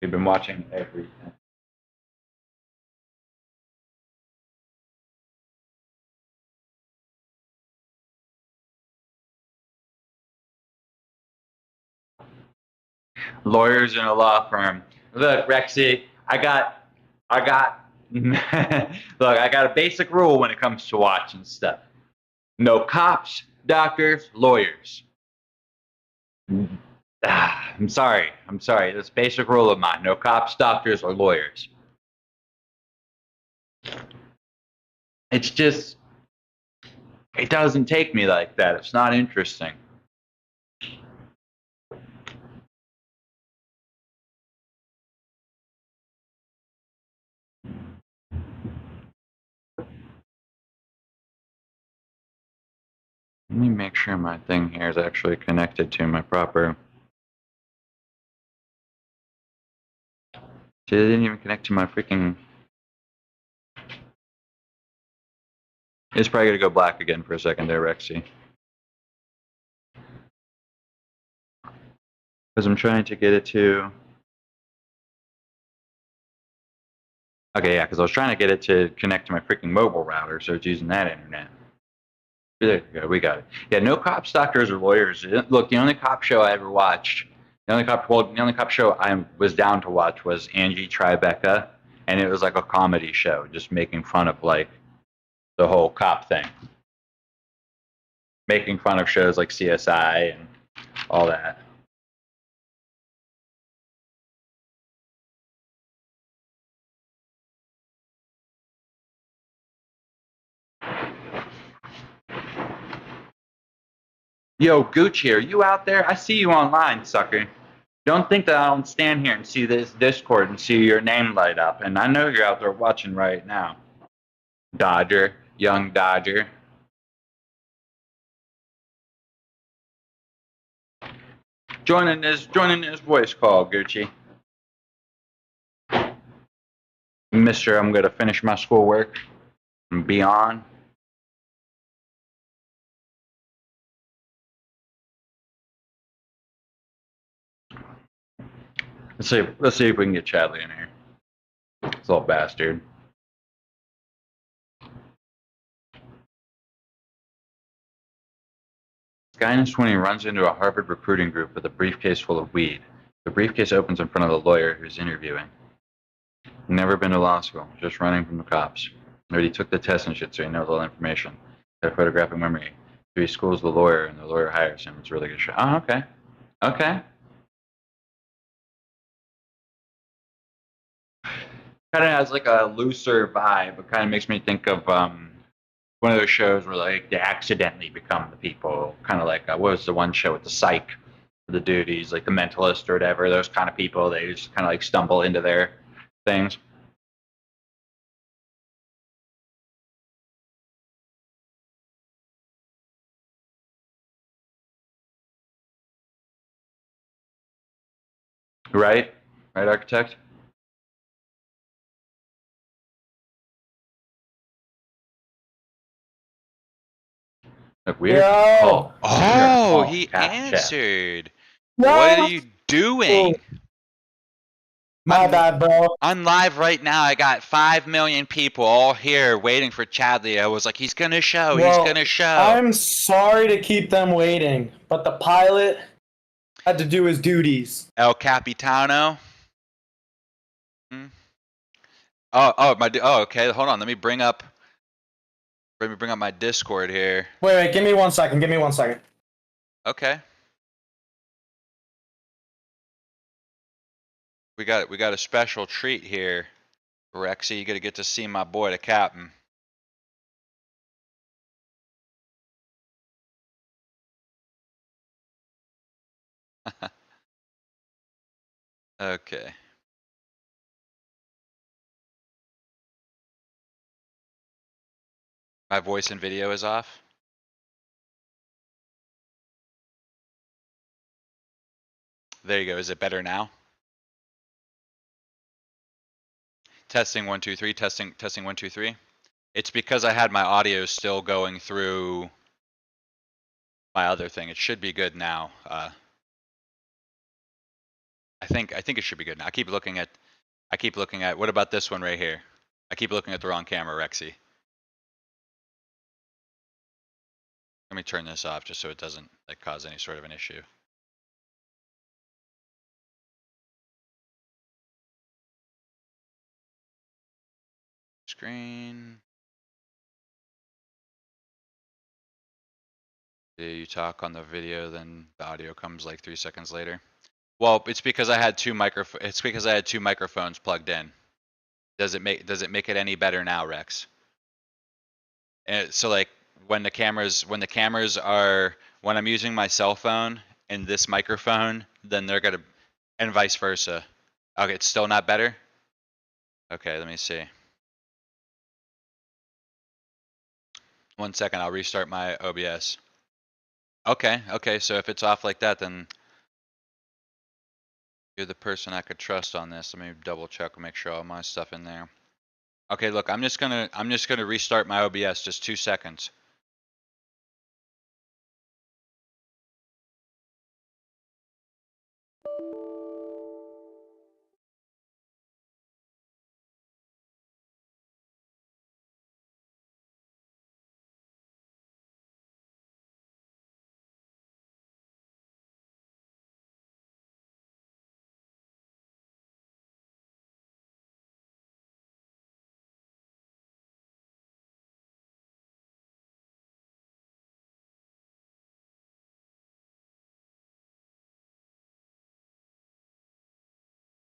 We've been watching everything. Lawyers in a law firm. Look, Rexy, I got. Look, I got a basic rule when it comes to watching stuff. No cops, doctors, lawyers. I'm sorry. I'm sorry. That's a basic rule of mine. No cops, doctors, or lawyers. It's just, it doesn't take me like that. It's not interesting. Let me make sure my thing here is actually connected to my proper. See, it didn't even connect to my freaking. It's probably gonna go black again for a second there, Rexy. Because I'm trying to get it to. Okay, yeah, because I was trying to get it to connect to my freaking mobile router, so it's using that internet. There we go, we got it. Yeah, no cops, doctors, or lawyers. Look, the only cop show I ever watched, the only cop show I was down to watch was Angie Tribeca, and it was like a comedy show, just making fun of like the whole cop thing, making fun of shows like CSI and all that. Yo, Gucci, are you out there? I see you online, sucker. Don't think that I don't stand here and see this Discord and see your name light up. And I know you're out there watching right now. Dodger, young Dodger. Joining this voice call, Gucci. Mister, I'm gonna finish my schoolwork and be on. Let's see if we can get Chadley in here. This little bastard. This guy in his 20s runs into a Harvard recruiting group with a briefcase full of weed. The briefcase opens in front of the lawyer who's interviewing. Never been to law school, just running from the cops. Already took the test and shit, so he knows all the information. Got a photographic memory. So he schools the lawyer, and the lawyer hires him. It's really good shit. Oh, okay. Okay. Kind of has like a looser vibe. It kind of makes me think of one of those shows where like they accidentally become the people. Kind of like what was the one show with the psych, the dude, he's like the mentalist or whatever. Those kind of people, they just kind of like stumble into their things. Right? Right, architect? Look, weird Yo, call. Oh, Call he cat chat. answered. What are yo, you doing? my I'm bad, bro. I'm live right now. I got 5 million people all here waiting for Chadley. I was like, he's gonna show. He's Well, gonna show. I'm sorry to keep them waiting, but the pilot had to do his duties. El Capitano. Hmm? Okay. Hold on. Let me bring up my Discord here. Wait, give me 1 second. Give me 1 second. Okay. We got a special treat here, Rexy. You gotta get to see my boy, the captain. Okay. My voice and video is off. There you go. Is it better now? Testing 1 2 3. Testing 1 2 3. It's because I had my audio still going through my other thing. It should be good now. I think it should be good now. I keep looking at. What about this one right here? I keep looking at the wrong camera, Rexy. Let me turn this off just so it doesn't like cause any sort of an issue. Screen. You talk on the video, then the audio comes like 3 seconds later. Well, it's because I had two microphones plugged in. Does it make it any better now, Rex? And so like when I'm using my cell phone and this microphone, then they're gonna, and vice versa. Okay, it's still not better? Okay, let me see. 1 second, I'll restart my OBS. Okay, so if it's off like that, then you're the person I could trust on this. Let me double check and make sure all my stuff in there. Okay, look, I'm just gonna restart my OBS, just 2 seconds.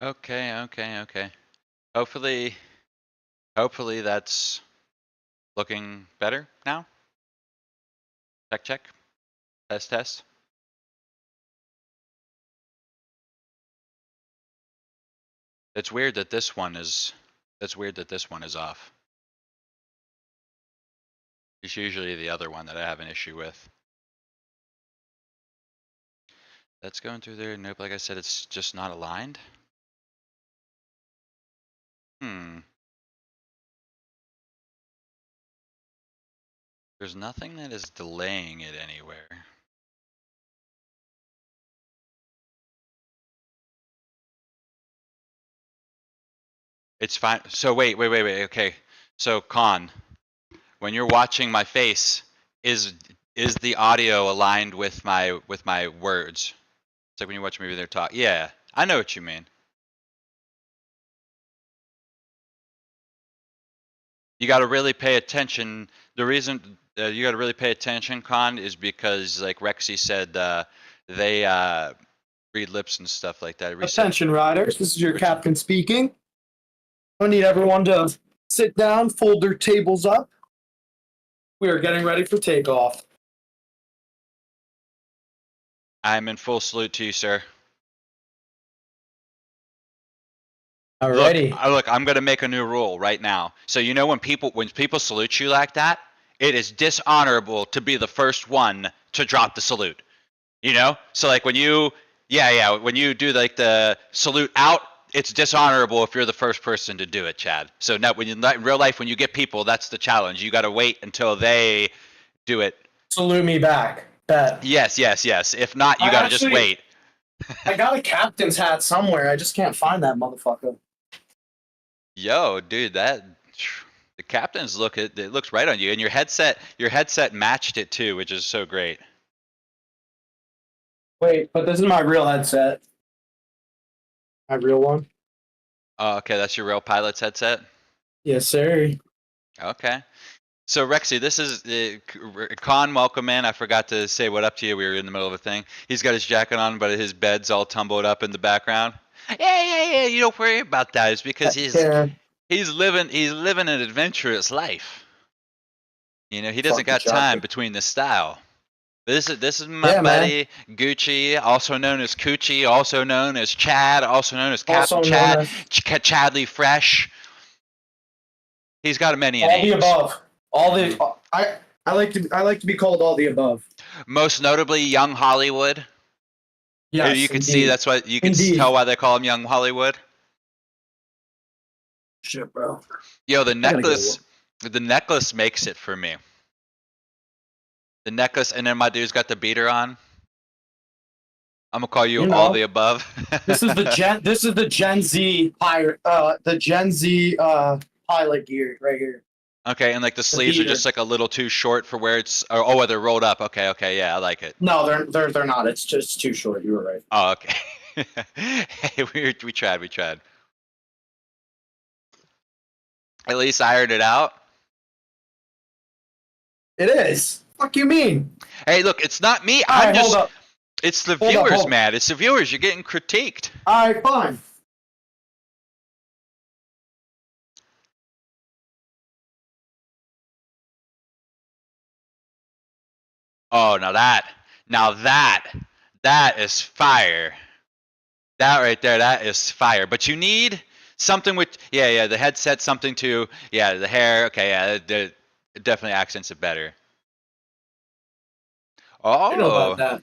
Okay. Hopefully that's looking better now. Check. Test. It's weird that this one is off. It's usually the other one that I have an issue with. That's going through there. Nope, like I said, it's just not aligned. There's nothing that is delaying it anywhere. It's fine. So wait. Okay. So Con, when you're watching my face, is the audio aligned with my words? It's like when you watch me they're talk. Yeah, I know what you mean. You got to really pay attention. The reason you got to really pay attention, Con, is because like Rexy said, they read lips and stuff like that. Attention, riders. This is your captain speaking. I need everyone to sit down, fold their tables up. We are getting ready for takeoff. I'm in full salute to you, sir. Alrighty. Look, I'm gonna make a new rule right now. So you know when people salute you like that, it is dishonorable to be the first one to drop the salute. You know? So like when you when you do like the salute out, it's dishonorable if you're the first person to do it, Chad. So now in real life, when you get people, that's the challenge. You got to wait until they do it. Salute me back. Bet. Yes. If not, you got to just wait. I got a captain's hat somewhere. I just can't find that motherfucker. Yo, dude, the captain's it looks right on you, and your headset matched it too, which is so great. Wait, but this is my real headset. My real one. Oh, okay, that's your real pilot's headset? Yes, sir. Okay. So Rexy, this is Con, welcome in. I forgot to say what up to you. We were in the middle of a thing. He's got his jacket on, but his bed's all tumbled up in the background. Yeah. You don't worry about that. It's because he's living an adventurous life. You know, he doesn't got time between the style. This is my buddy Gucci, also known as Coochie, also known as Chad, also known as Captain Chad, Chadley Fresh. He's got many names. All the above. All the I like to be called all the above. Most notably, Young Hollywood. Yes, you can see that's why you can tell why they call him Young Hollywood. Shit, bro. Yo, the necklace makes it for me. The necklace, and then my dude's got the beater on. I'm gonna call you all the above. This is the Gen Z pirate, the Gen Z pilot gear right here. Okay, and like the sleeves are just like a little too short for where it's. Oh, they're rolled up. Okay, yeah, I like it. No, they're not. It's just too short. You were right. Oh, okay. Hey, we tried. At least I ironed it out. It is. Fuck you mean? Hey, look, it's not me. Hold up. It's the Hold up, viewers, hold- man. It's the viewers. You're getting critiqued. All right, fine. Oh, that is fire. That right there, that is fire. But you need something with, yeah, the headset, something to, yeah, the hair. Okay, yeah, it definitely accents it better. What you know about Oh, that?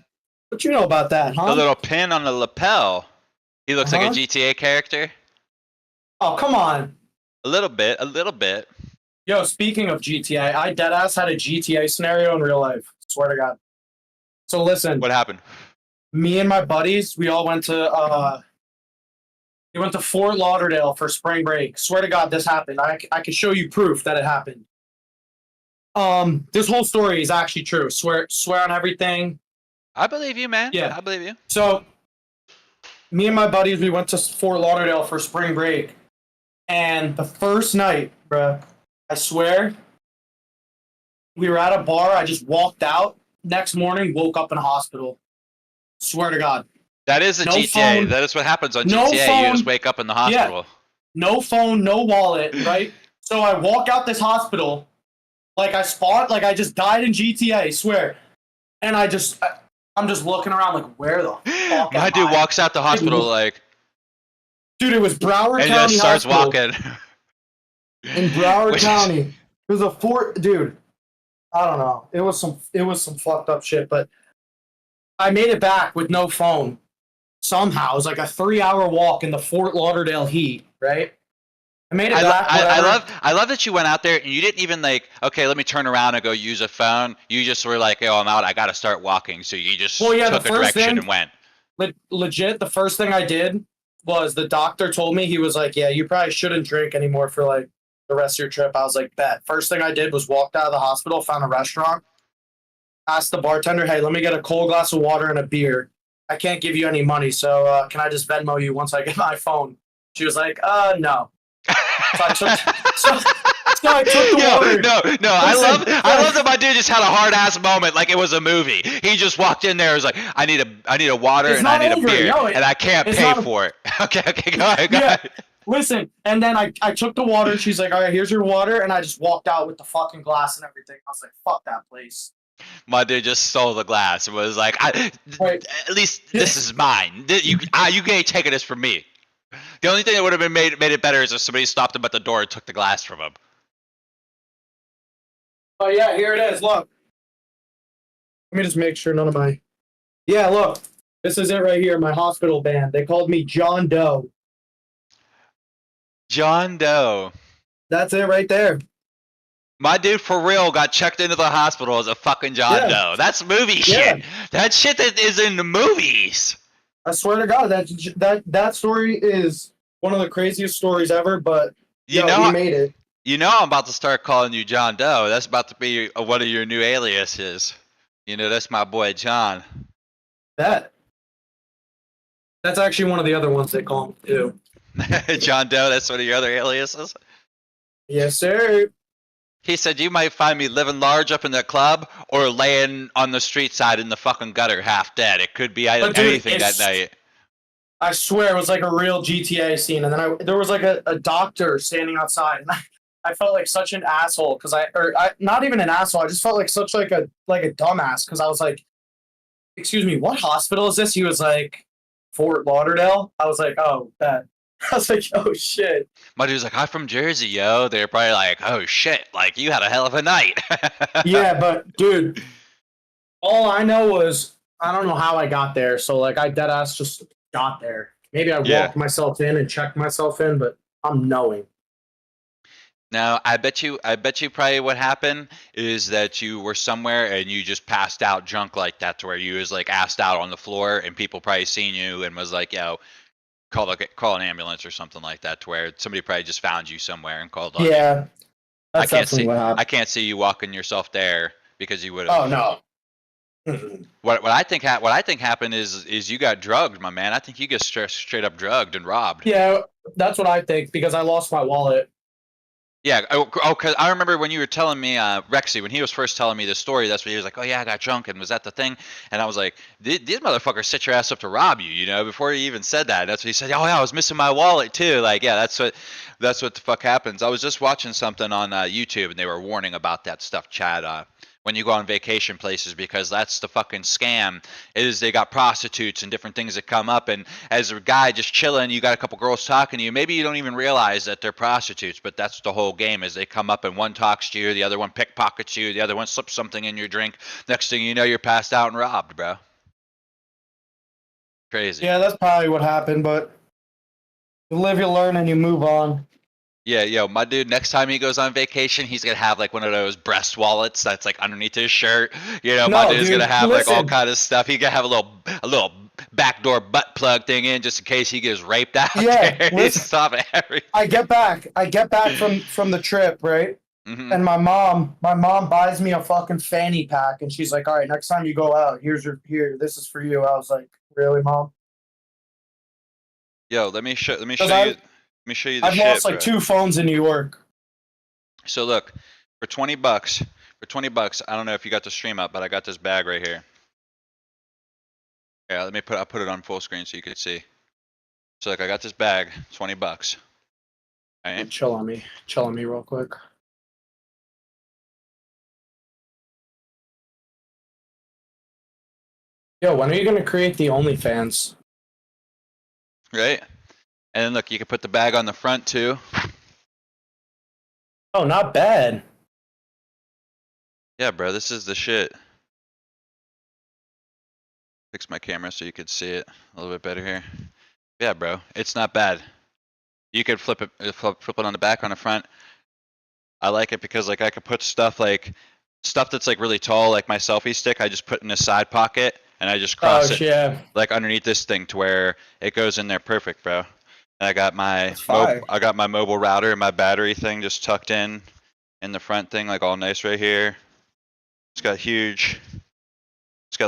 What you know about that, the huh? little pin on the lapel. He looks like a Uh-huh. GTA character. Oh, come on. A little bit, a little bit. Yo, speaking of GTA, I deadass had a GTA scenario in real life. Swear to God. So listen, What happened? me and my buddies, we went to Fort Lauderdale for spring break. Swear to God, this happened. I can show you proof that it happened. This whole story is actually true. Swear on everything. I believe you, man. Yeah. I believe you. So, me and my buddies, we went to Fort Lauderdale for spring break, and the first night, bruh, I swear, we were at a bar. I just walked out. Next morning, woke up in a hospital. Swear to God. That is a No GTA. phone. That is what happens on No GTA. You just phone. wake up in the hospital. No phone, no wallet, right? So I walk out this hospital, like I just died in GTA, swear. And I'm just looking around like, where the fuck My am dude I? walks out the hospital like, Dude, it was Broward and County just starts Hospital. walking. In Broward Which is- County. It was a dude. I don't know. It was some fucked up shit, but I made it back with no phone. Somehow. It was like a 3-hour walk in the Fort Lauderdale heat, right? I made it back. I love that you went out there and you didn't even like, okay, let me turn around and go use a phone. You just were like, oh, I'm out. I got to start walking. So you just took a direction and went. Legit, the first thing I did was the doctor told me, he was like, yeah, you probably shouldn't drink anymore for like the rest of your trip. I was like, bet. First thing I did was walked out of the hospital, found a restaurant, asked the bartender, hey, let me get a cold glass of water and a beer. I can't give you any money, so can I just Venmo you once I get my phone? She was like, no. So I took the water. No. I love that my dude just had a hard ass moment like it was a movie. He just walked in there and was like, I need a water and I need a beer and I can't pay for it. Okay, go ahead. Listen, and then I took the water. She's like, all right, here's your water, and I just walked out with the fucking glass and everything. I was like, fuck that place. My dude just stole the glass and was like, at least this is mine. You can't take this from me. The only thing that would have been made it better is if somebody stopped him at the door and took the glass from him. Oh yeah, here it is. Look. Let me just make sure none of my. Yeah, look. This is it right here. My hospital band. They called me John Doe. John Doe. That's it right there. My dude for real got checked into the hospital as a fucking John Doe. That's movie shit. That shit that is in the movies. I swear to God, that story is one of the craziest stories ever. But we made it. You know, I'm about to start calling you John Doe. That's about to be one of your new aliases. You know, that's my boy John. That's actually one of the other ones they call him too. John Doe. That's one of your other aliases. Yes, sir. He said you might find me living large up in the club or laying on the street side in the fucking gutter half dead. It could be anything that night. I swear it was like a real GTA scene. And then there was like a doctor standing outside. And I felt like such an asshole because not even an asshole. I just felt like such like a dumbass because I was like, excuse me, what hospital is this? He was like, Fort Lauderdale. I was like, oh, that. I was like, oh shit. My dude's like, I'm from Jersey, yo. They're probably like, oh shit, like you had a hell of a night. Yeah, but dude, all I know was I don't know how I got there. So like I deadass just got there. Maybe I walked myself in and checked myself in, but I'm knowing. Now, I bet you probably what happened is that you were somewhere and you just passed out drunk like that to where you was like assed out on the floor and people probably seen you and was like, yo, call an ambulance or something like that to where somebody probably just found you somewhere and called on you. Yeah. That's what happened. I can't see you walking yourself there because you would have. Oh no. What I think happened is you got drugged, my man. I think you get straight up drugged and robbed. Yeah, that's what I think because I lost my wallet. Yeah. Cause I remember when you were telling me, Rexy, when he was first telling me the story, that's when he was like, "Oh yeah, I got drunk, and was that the thing?" And I was like, "These motherfuckers set your ass up to rob you," before he even said that. That's what he said. "Oh yeah, I was missing my wallet too." Like, yeah, that's what the fuck happens. I was just watching something on YouTube, and they were warning about that stuff, Chad. When you go on vacation places, because that's the fucking scam. Is they got prostitutes and different things that come up, and as a guy just chilling, you got a couple girls talking to you. Maybe you don't even realize that they're prostitutes, but that's the whole game. Is they come up and one talks to you, the other one pickpockets you, the other one slips something in your drink. Next thing you know, you're passed out and robbed, bro. Crazy. Yeah, that's probably what happened, but you live, you learn, and you move on. Yeah, yo, my dude, next time he goes on vacation, he's gonna have like one of those breast wallets that's like underneath his shirt. My No, dude's gonna dude, have like all listen. kind of stuff. He gonna have a little backdoor butt plug thing in just in case he gets raped out Yeah, there. He's listen. stop everything. I get back from the trip, right? Hmm. And my mom buys me a fucking fanny pack, and she's like, "All right, next time you go out, this is for you." I was like, "Really, mom?" Yo, let me show Because you. Let me show you the I've lost shit, like bro. 2 phones in New York. So look, for 20 bucks, I don't know if you got the stream up, but I got this bag right here. Yeah, I'll put it on full screen so you can see. So look, I got this bag, 20 bucks. All right. Chill on me real quick. Yo, when are you gonna create the OnlyFans? Right? And then look, you can put the bag on the front too. Oh, not bad. Yeah, bro, this is the shit. Fix my camera so you can see it a little bit better here. Yeah, bro, it's not bad. You could flip it on the back, on the front. I like it because like I could put stuff that's like really tall, like my selfie stick. I just put in a side pocket and I just cross Oh it yeah, like underneath this thing to where it goes in there perfect, bro. And that's fire. I got my mobile router and my battery thing just tucked in the front thing, like all nice right here. It's got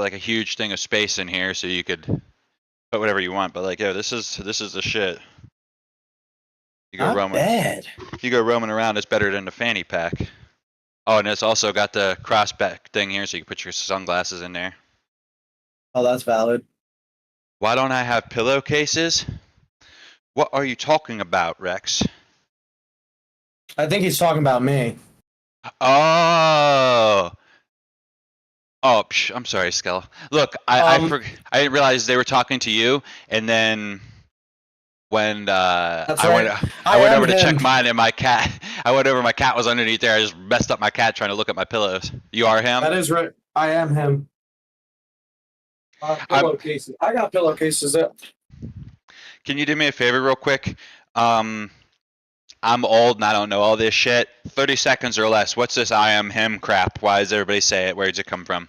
like a huge thing of space in here, so you could put whatever you want. But like, yo, this is the shit. You go Not roaming, bad. you go roaming around. It's better than the fanny pack. Oh, and it's also got the crossback thing here, so you can put your sunglasses in there. Oh, that's valid. Why don't I have pillowcases? What are you talking about, Rex? I think he's talking about me. Oh. Oh, I'm sorry, Skell. Look, Um, I didn't realize they were talking to you, and then when that's right. I I went am over to him. check mine, and my cat, I went over, my cat was underneath there. I just messed up my cat trying to look at my pillows. You are him? That is right. I am him. I, Pillowcases. I got pillowcases. can you do me a favor real quick? Um, I'm old and I don't know all this shit. 30 seconds or less. What's this I am him crap? Why does everybody say it? Where does it come from?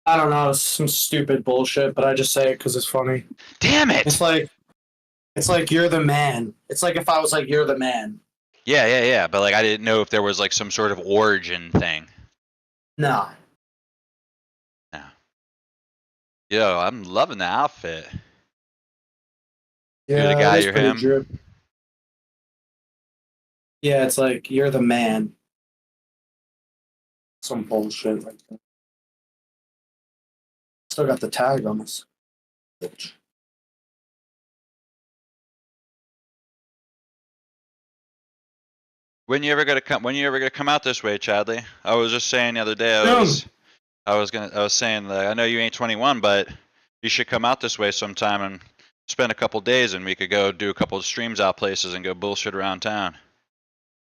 I don't know. It's some stupid bullshit, but I just say it because it's funny. Damn it! It's like you're the man. It's like if I was like you're the man. Yeah. But like, I didn't know if there was like some sort of origin thing. No. No. Yo, I'm loving the outfit. You're the Yeah, it guy, is you're pretty him. drip. Yeah, it's like you're the man. Some bullshit like that. Still got the tag on this. Bitch. When you ever gonna come out this way, Chadley? I was just saying the other day, Soon. I was saying that I know you ain't 21, but you should come out this way sometime and spend a couple days, and we could go do a couple of streams out places and go bullshit around town.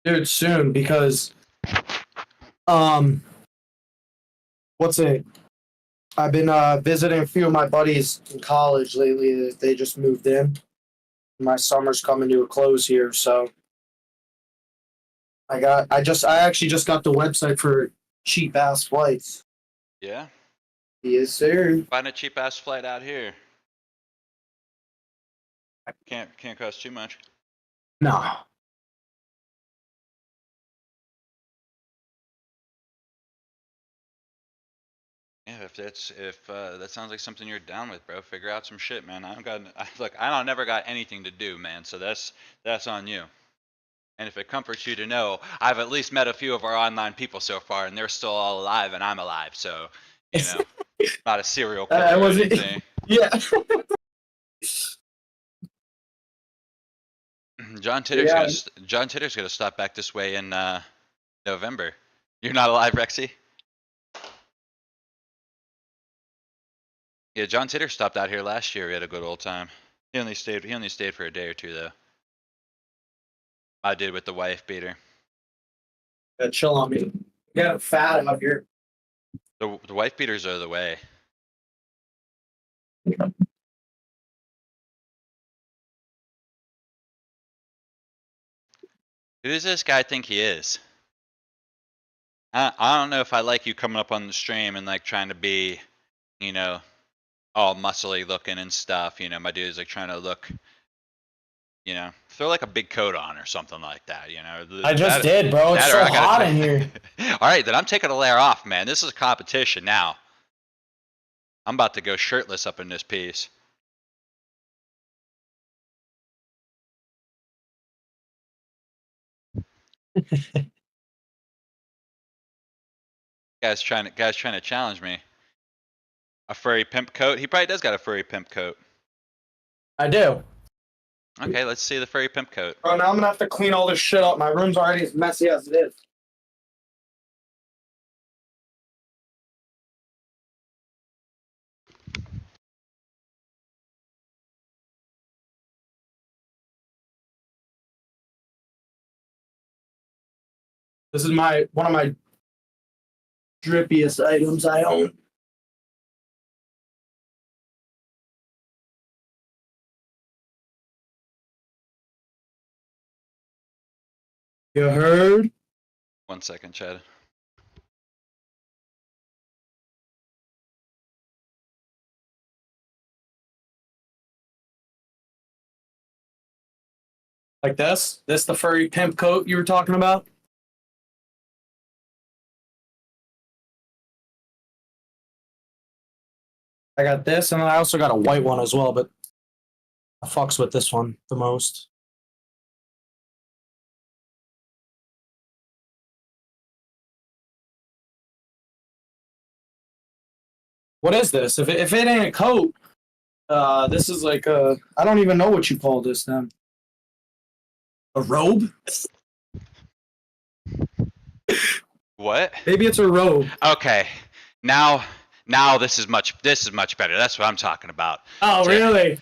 Dude, soon because um what's it? I've been visiting a few of my buddies in college lately. They just moved in. My summer's coming to a close here, so I actually just got the website for cheap ass flights. Yeah. Yes, sir. Find a cheap ass flight out here. Can't cost too much. No. Yeah, if that sounds like something you're down with, bro, figure out some shit, man. Look, I don't never got anything to do, man. So that's on you. And if it comforts you to know, I've at least met a few of our online people so far, and they're still all alive, and I'm alive. So, not a serial killer I or wasn't. anything. Yeah. John Titter's Yeah. gonna stop back this way in November. You're not alive, Rexy? Yeah, John Titter stopped out here last year. We had a good old time. He only stayed for a day or two though. I did with the wife beater. Yeah, chill on me. Yeah, fat out here. The wife beaters are the way. Who does this guy think he is? I don't know if I like you coming up on the stream and like trying to be, all muscly looking and stuff. My dude's like trying to look, throw like a big coat on or something like that. I just did, bro. It's so hot in here. All right, then I'm taking a layer off, man. This is a competition now. I'm about to go shirtless up in this piece. Guy's trying to challenge me. A furry pimp coat? He probably does got a furry pimp coat. I do. Okay, let's see the furry pimp coat. Bro, now I'm gonna have to clean all this shit up. My room's already as messy as it is. This is one of my drippiest items I own. You heard? 1 second, Chad. Like this? This the furry pimp coat you were talking about? I got this, and I also got a white one as well, but I fucks with this one the most. What is this? If it ain't a coat, this is like a, I don't even know what you call this then. A robe? What? Maybe it's a robe. Okay. Now this is much better. That's what I'm talking about. Oh, really?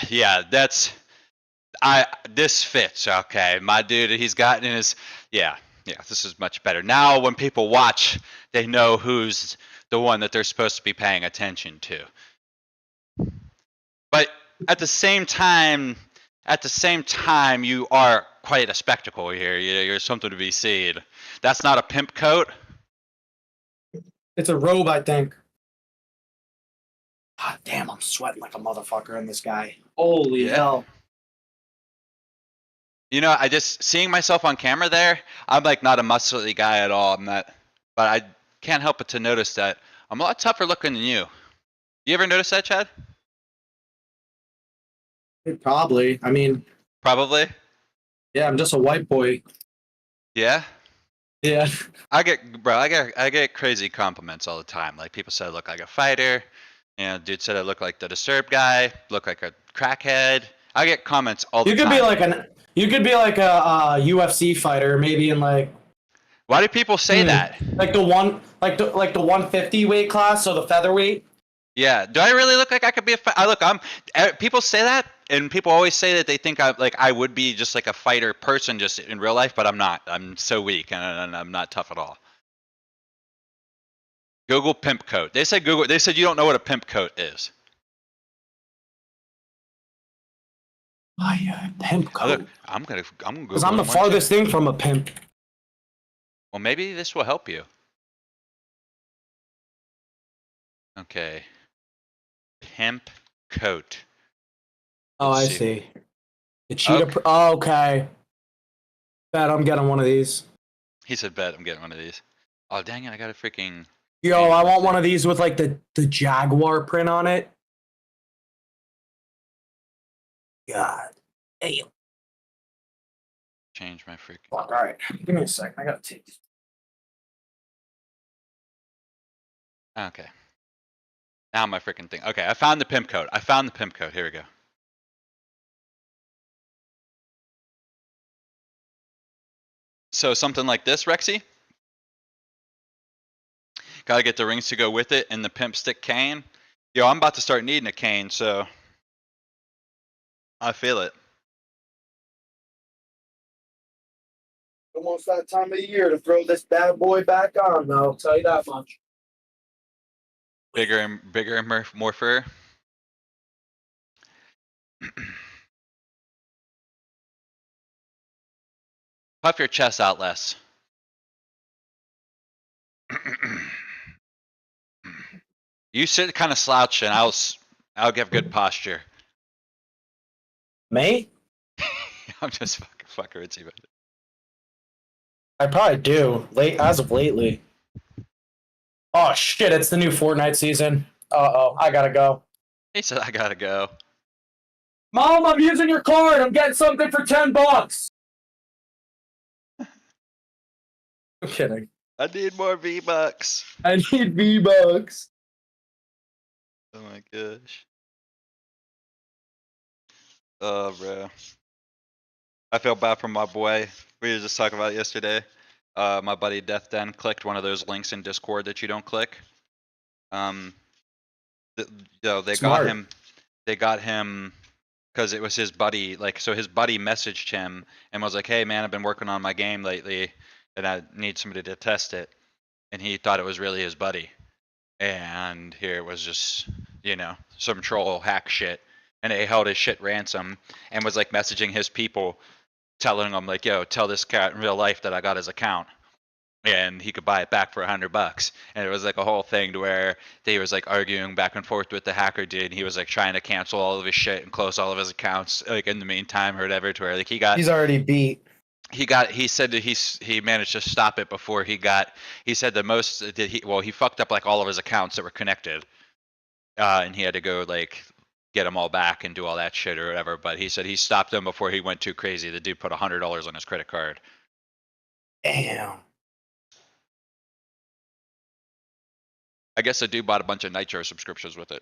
Yeah, this fits, okay. My dude, he's got in his this is much better. Now when people watch, they know who's the one that they're supposed to be paying attention to. But at the same time, you are quite a spectacle here. You're something to be seen. That's not a pimp coat. It's a robe, I think. God damn, I'm sweating like a motherfucker in this guy. Holy hell. I just seeing myself on camera there, I'm like not a muscly guy at all. I'm not, but I can't help but to notice that I'm a lot tougher looking than you. You ever notice that, Chad? Probably. I mean, Probably. yeah, I'm just a white boy. Yeah. Yeah. I get crazy compliments all the time. Like people say I look like a fighter. Dude said I look like the Disturbed guy, look like a crackhead. I get comments all the time. You could be like a UFC fighter, maybe in like. Why do people say that? Like the 150 weight class, so the featherweight. Yeah. Do I really look like I could be a fighter? Look, people say that, and people always say that they think I would be just like a fighter person just in real life, but I'm not. I'm so weak, and I'm not tough at all. Google pimp coat. They said you don't know what a pimp coat is. Pimp coat. I'm gonna Google. Because I'm the farthest thing from a pimp. Well, maybe this will help you. Okay. Pimp coat. Oh, I see. The cheetah. Okay. Okay. Bet I'm getting one of these. He said, "Bet I'm getting one of these." Oh dang it! I got a freaking. Yo, I want one of these with like the jaguar print on it. God damn. change my freaking. Fuck, all right. Give me a second. I gotta take this. Okay. Now my freaking thing. Okay, I found the pimp code. Here we go. So something like this, Rexy. Gotta get the rings to go with it and the pimp stick cane. Yo, I'm about to start needing a cane, so I feel it. Almost that time of year to throw this bad boy back on, though. I'll tell you that much. Bigger and more fur. Puff your chest out less. You sit kind of slouching. I'll give good posture. Me? I'm just fucking with you. I probably do. As of lately. Oh shit! It's the new Fortnite season. I gotta go. He said I gotta go. Mom, I'm using your card. I'm getting something for $10. I'm kidding. I need more V-Bucks. I need V-Bucks. Oh my gosh. Oh, bro. I feel bad for my boy. We were just talking about it yesterday. My buddy Death Den clicked one of those links in Discord that you don't click. They Smart. got him. They got him because it was his buddy. So his buddy messaged him and was like, "Hey man, I've been working on my game lately, and I need somebody to test it." And he thought it was really his buddy, and here it was just some troll hack shit. And they held his shit ransom and was like messaging his people, telling them like, "Yo, tell this cat in real life that I got his account." And he could buy it back for $100. And it was like a whole thing to where they was like arguing back and forth with the hacker dude. And he was like trying to cancel all of his shit and close all of his accounts like in the meantime or whatever, to where like he's already beat. He said that he managed to stop it before he said the most that he fucked up like all of his accounts that were connected. And he had to go like get them all back and do all that shit or whatever. But he said he stopped them before he went too crazy. The dude put $100 on his credit card. Damn. I guess the dude bought a bunch of Nitro subscriptions with it.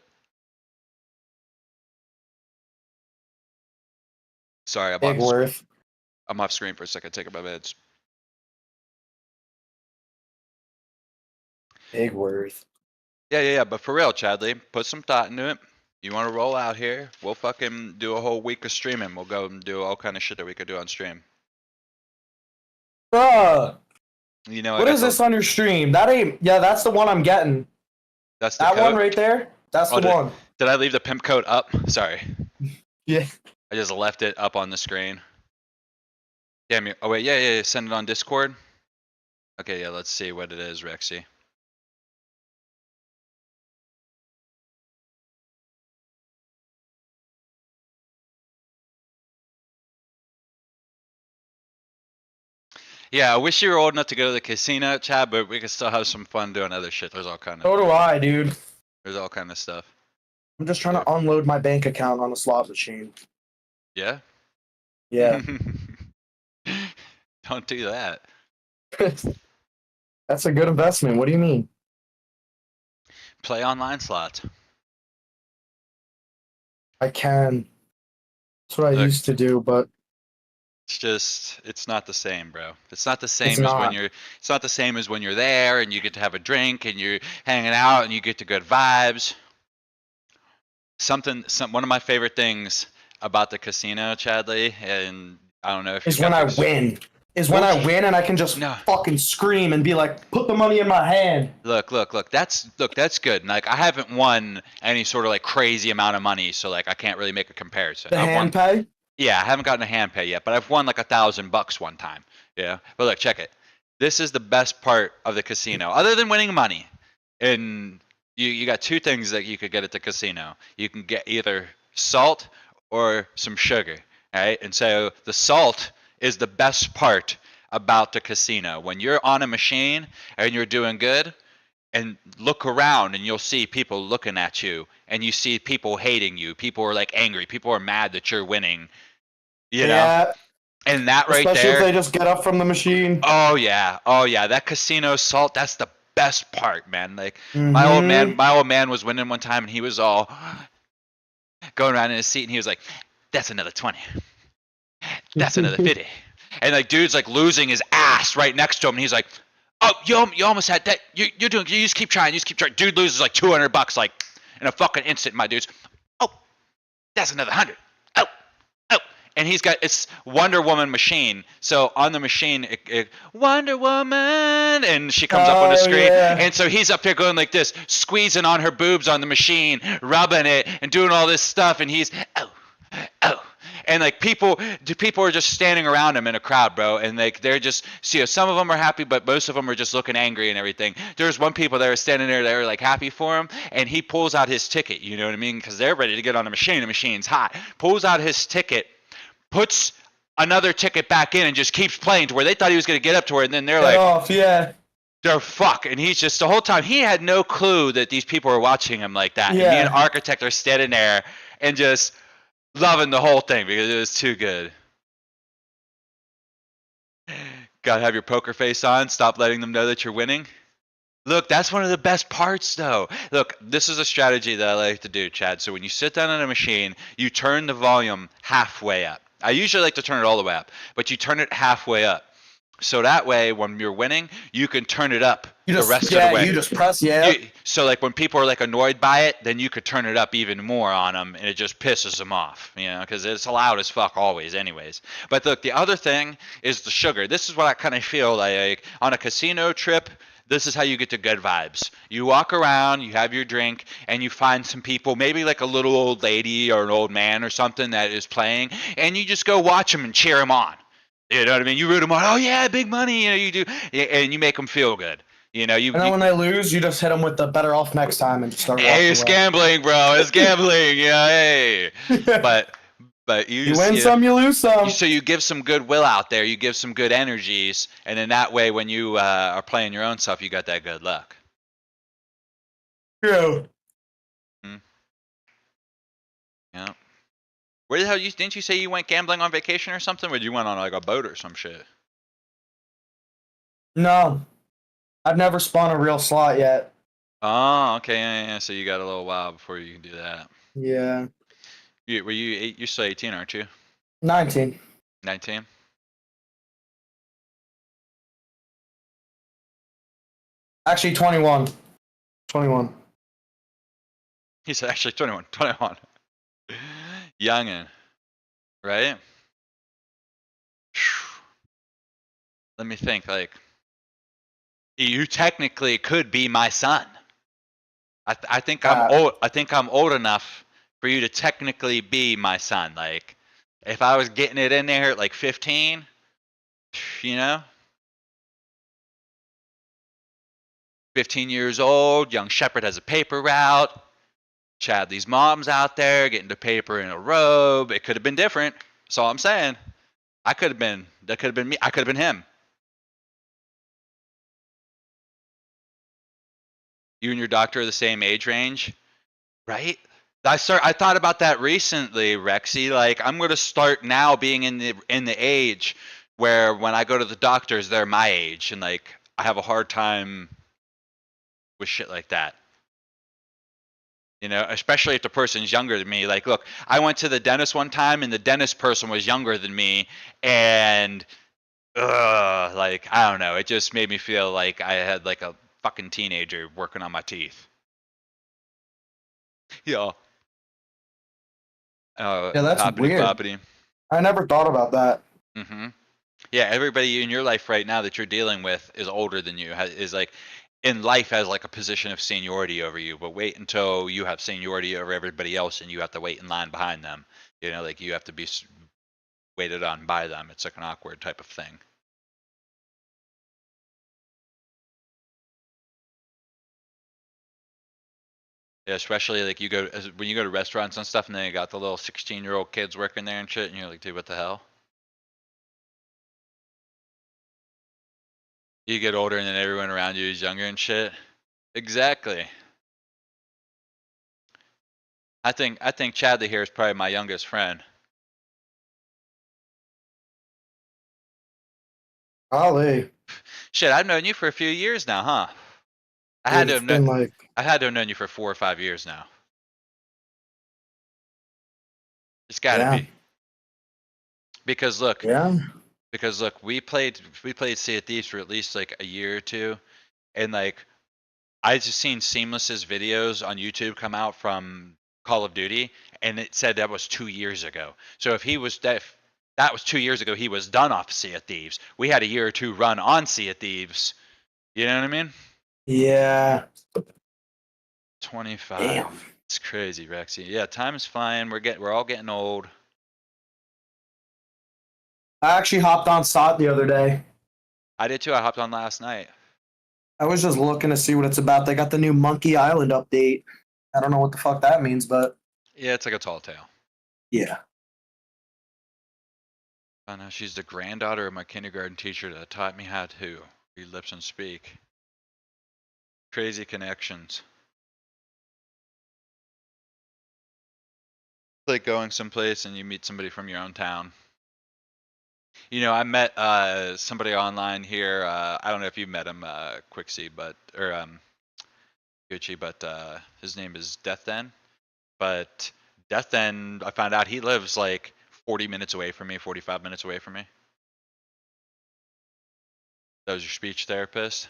Sorry, I'm off screen for a second, taking my meds. Big worth. Yeah. But for real, Chadley, put some thought into it. You want to roll out here? We'll fucking do a whole week of streaming. We'll go and do all kind of shit that we could do on stream. Bruh. What is this on your stream? That ain't. Yeah, that's the one I'm getting. That's the that code? one right there. That's the one. Did I leave the pimp code up? Sorry. Yeah. I just left it up on the screen. Damn you. Oh wait, yeah. Send it on Discord. Okay, yeah. Let's see what it is, Rexy. Yeah, I wish you were old enough to go to the casino, Chad, but we could still have some fun doing other shit. There's all kind of. So do I, dude. There's all kind of stuff. I'm just trying to unload my bank account on a slot machine. Yeah? Yeah. Don't do that. That's a good investment. What do you mean? Play online slots. I can. That's what I used to do, but it's not the same, bro. It's not the same it's not the same as when you're there and you get to have a drink and you're hanging out and you get to good vibes. One of my favorite things about the casino, Chadley, and I don't know if is when I win. When I win and I can just fucking scream and be like, put the money in my hand. Look. That's good. Like I haven't won any sort of like crazy amount of money, so like I can't really make a comparison. The hand pay? Yeah, I haven't gotten a hand pay yet, but I've won like $1,000 one time. Yeah, but look, check it. This is the best part of the casino, other than winning money. And you got two things that you could get at the casino. You can get either salt or some sugar, right? And so the salt is the best part about the casino. When you're on a machine and you're doing good, and look around and you'll see people looking at you, and you see people hating you. People are like angry. People are mad that you're winning. You know? And that right Especially if there. they just get up from the machine. Oh yeah, that casino salt. That's the best part, man. Like Mm-hmm. my old man was winning one time, and he was all going around in his seat, and he was like, "That's another 20. That's another 50." And like dude's like losing his ass right next to him, and he's like, "Oh, you almost had that. You're doing. You just keep trying. You just keep trying." Dude loses like $200 like in a fucking instant. My dude's, "Oh, that's another 100. Oh, oh." And he's got it's Wonder Woman machine. So on the machine, Wonder Woman, and she comes up on the Oh screen, yeah. and so he's up there going like this, squeezing on her boobs on the machine, rubbing it, and doing all this stuff, and he's oh. And like people are just standing around him in a crowd, bro, and like they're just some of them are happy, but most of them are just looking angry and everything. There's one people that are standing there that are like happy for him, and he pulls out his ticket, you know what I mean? Because they're ready to get on the machine. The machine's hot. Pulls out his ticket, puts another ticket back in, and just keeps playing to where they thought he was going to get up to where, and then they're Get like, off, yeah. they're fuck. And he's just the whole time he had no clue that these people were watching him like that. And me and Yeah. Architect are standing there and just loving the whole thing because it was too good. Gotta have your poker face on. Stop letting them know that you're winning. Look, that's one of the best parts, though. Look, this is a strategy that I like to do, Chad. So when you sit down on a machine, you turn the volume halfway up. I usually like to turn it all the way up, but you turn it halfway up. So that way, when you're winning, you can turn it up the rest of the way. You just press, yeah. So like when people are like annoyed by it, then you could turn it up even more on them, and it just pisses them off, because it's loud as fuck always, anyways. But look, the other thing is the sugar. This is what I kind of feel like on a casino trip. This is how you get the good vibes. You walk around, you have your drink, and you find some people, maybe like a little old lady or an old man or something that is playing, and you just go watch them and cheer them on. You know what I mean? You root them on. Oh yeah, big money. You do, and you make them feel good. And then when they lose, you just hit them with the better off next time and just start walking Hey, it's away. gambling, bro. It's gambling. Yeah, hey. But you win some, you lose some. So you give some goodwill out there. You give some good energies, and then that way, when you are playing your own stuff, you got that good luck. Yeah. Yeah. Where the hell didn't you say you went gambling on vacation or something? Or you went on like a boat or some shit? No, I've never spun a real slot yet. Oh, okay, yeah. So you got a little while before you can do that. Yeah. You're still 18, aren't you? 19. 19. Actually, 21. 21. He's actually 21. 21. Youngin', right? Let me think. Like, you technically could be my son. I think I'm old. I think I'm old enough for you to technically be my son. Like, if I was getting it in there at like 15, 15 years old, young Shepherd has a paper route. Chadley's mom's out there getting the paper in a robe. It could have been different. That's all I'm saying. That could have been me. I could have been him. You and your doctor are the same age range, right? I thought about that recently, Rexy. Like, I'm gonna start now being in the age where when I go to the doctors, they're my age, and like I have a hard time with shit like that. Especially if the person's younger than me. Like, look, I went to the dentist one time, and the dentist person was younger than me, and like, I don't know. It just made me feel like I had like a fucking teenager working on my teeth. Yeah. Yeah, that's Poppity weird. poppity. I never thought about that. Mm-hmm. Yeah, everybody in your life right now that you're dealing with is older than you. Is like in life has like a position of seniority over you. But wait until you have seniority over everybody else, and you have to wait in line behind them. Like you have to be waited on by them. It's like an awkward type of thing. Yeah, especially like when you go to restaurants and stuff, and then you got the little 16-year-old kids working there and shit, and you're like, dude, what the hell? You get older, and then everyone around you is younger and shit. Exactly. I think Chadley here is probably my youngest friend. Golly. Shit, I've known you for a few years now, huh? I had Dude, to it's have been known. like, I had to have known you for 4 or 5 years now. It's got to yeah, be because look, yeah. we played Sea of Thieves for at least like a year or two, and like I just seen Seamless's videos on YouTube come out from Call of Duty, and it said that was 2 years ago. So if that was 2 years ago, he was done off Sea of Thieves. We had a year or two run on Sea of Thieves. You know what I mean? Yeah. 25. Damn. It's crazy, Rexy. Yeah, time is flying. We're all getting old. I actually hopped on SOT the other day. I did too. I hopped on last night. I was just looking to see what it's about. They got the new Monkey Island update. I don't know what the fuck that means, but Yeah, it's like a tall tale. yeah. I know she's the granddaughter of my kindergarten teacher that taught me how to read lips and speak. Crazy connections. It's like going someplace and you meet somebody from your own town. You know, I met somebody online here. I don't know if you met him, Quixie, Gucci, but his name is Death Den. But Death Den, I found out he lives like 40 minutes away from me, 45 minutes away from me. That was your speech therapist.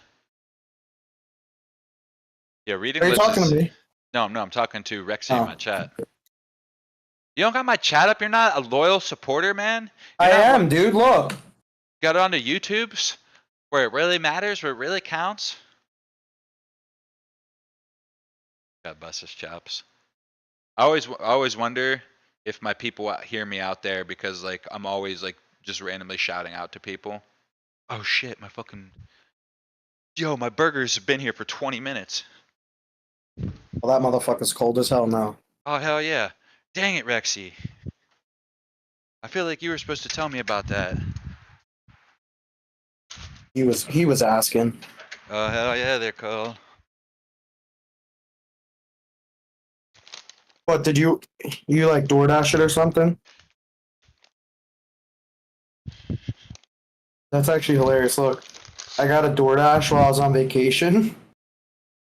Yeah, reading Are you lips talking is. to me? No, I'm talking to Rexy in my Oh. chat. You don't got my chat up? You're not a loyal supporter, man? I You're not am, dude. Look. got it onto YouTube's where it really matters, where it really counts? God bust his chops. I always wonder if my people hear me out there because like I'm always like just randomly shouting out to people. Oh shit, my burgers have been here for 20 minutes. Well, that motherfucker's cold as hell now. Oh hell yeah. Dang it, Rexy. I feel like you were supposed to tell me about that. He was asking. Oh hell yeah, they're cold. What did you like DoorDash it or something? That's actually hilarious. Look, I got a DoorDash while I was on vacation,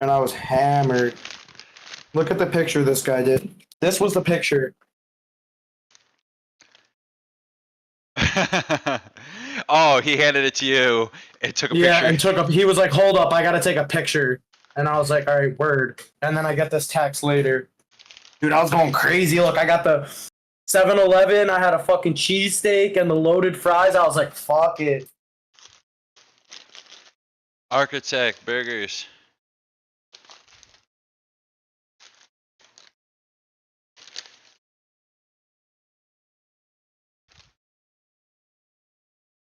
and I was hammered. Look at the picture this guy did. This was the picture. Oh, he handed it to you. It took a Yeah, picture. and took a. He was like, "Hold up, I gotta take a picture," and I was like, "All right, word." And then I get this text later. Dude, I was going crazy. Look, I got the 7-Eleven. I had a fucking cheesesteak and the loaded fries. I was like, "Fuck it." Architect burgers.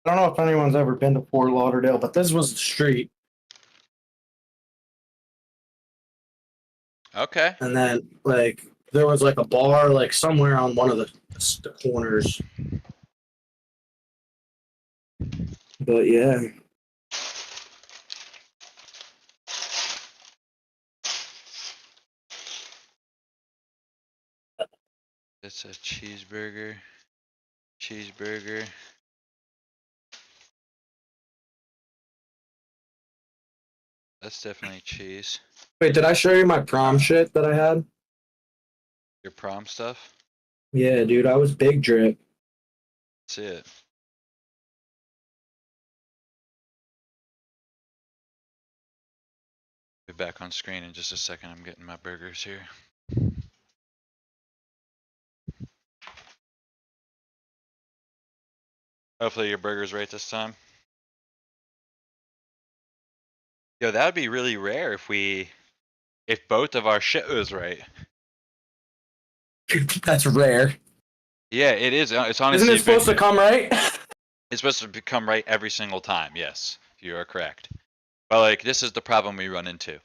I don't know if anyone's ever been to Fort Lauderdale, but this was the street. Okay. And then like there was like a bar like somewhere on one of the corners. But yeah, It's a cheeseburger. Cheeseburger. That's definitely cheese. wait, did I show you my prom shit that I had? Your prom stuff? Yeah, dude, I was big drip. That's it. Be back on screen in just a second. I'm getting my burgers here. Hopefully your burger's right this time. Yo, that would be really rare if both of our shit was right. That's rare. Yeah, it is. It's honestly. Isn't it supposed to come right? It's supposed to become right every single time. Yes, you are correct. But like, this is the problem we run into,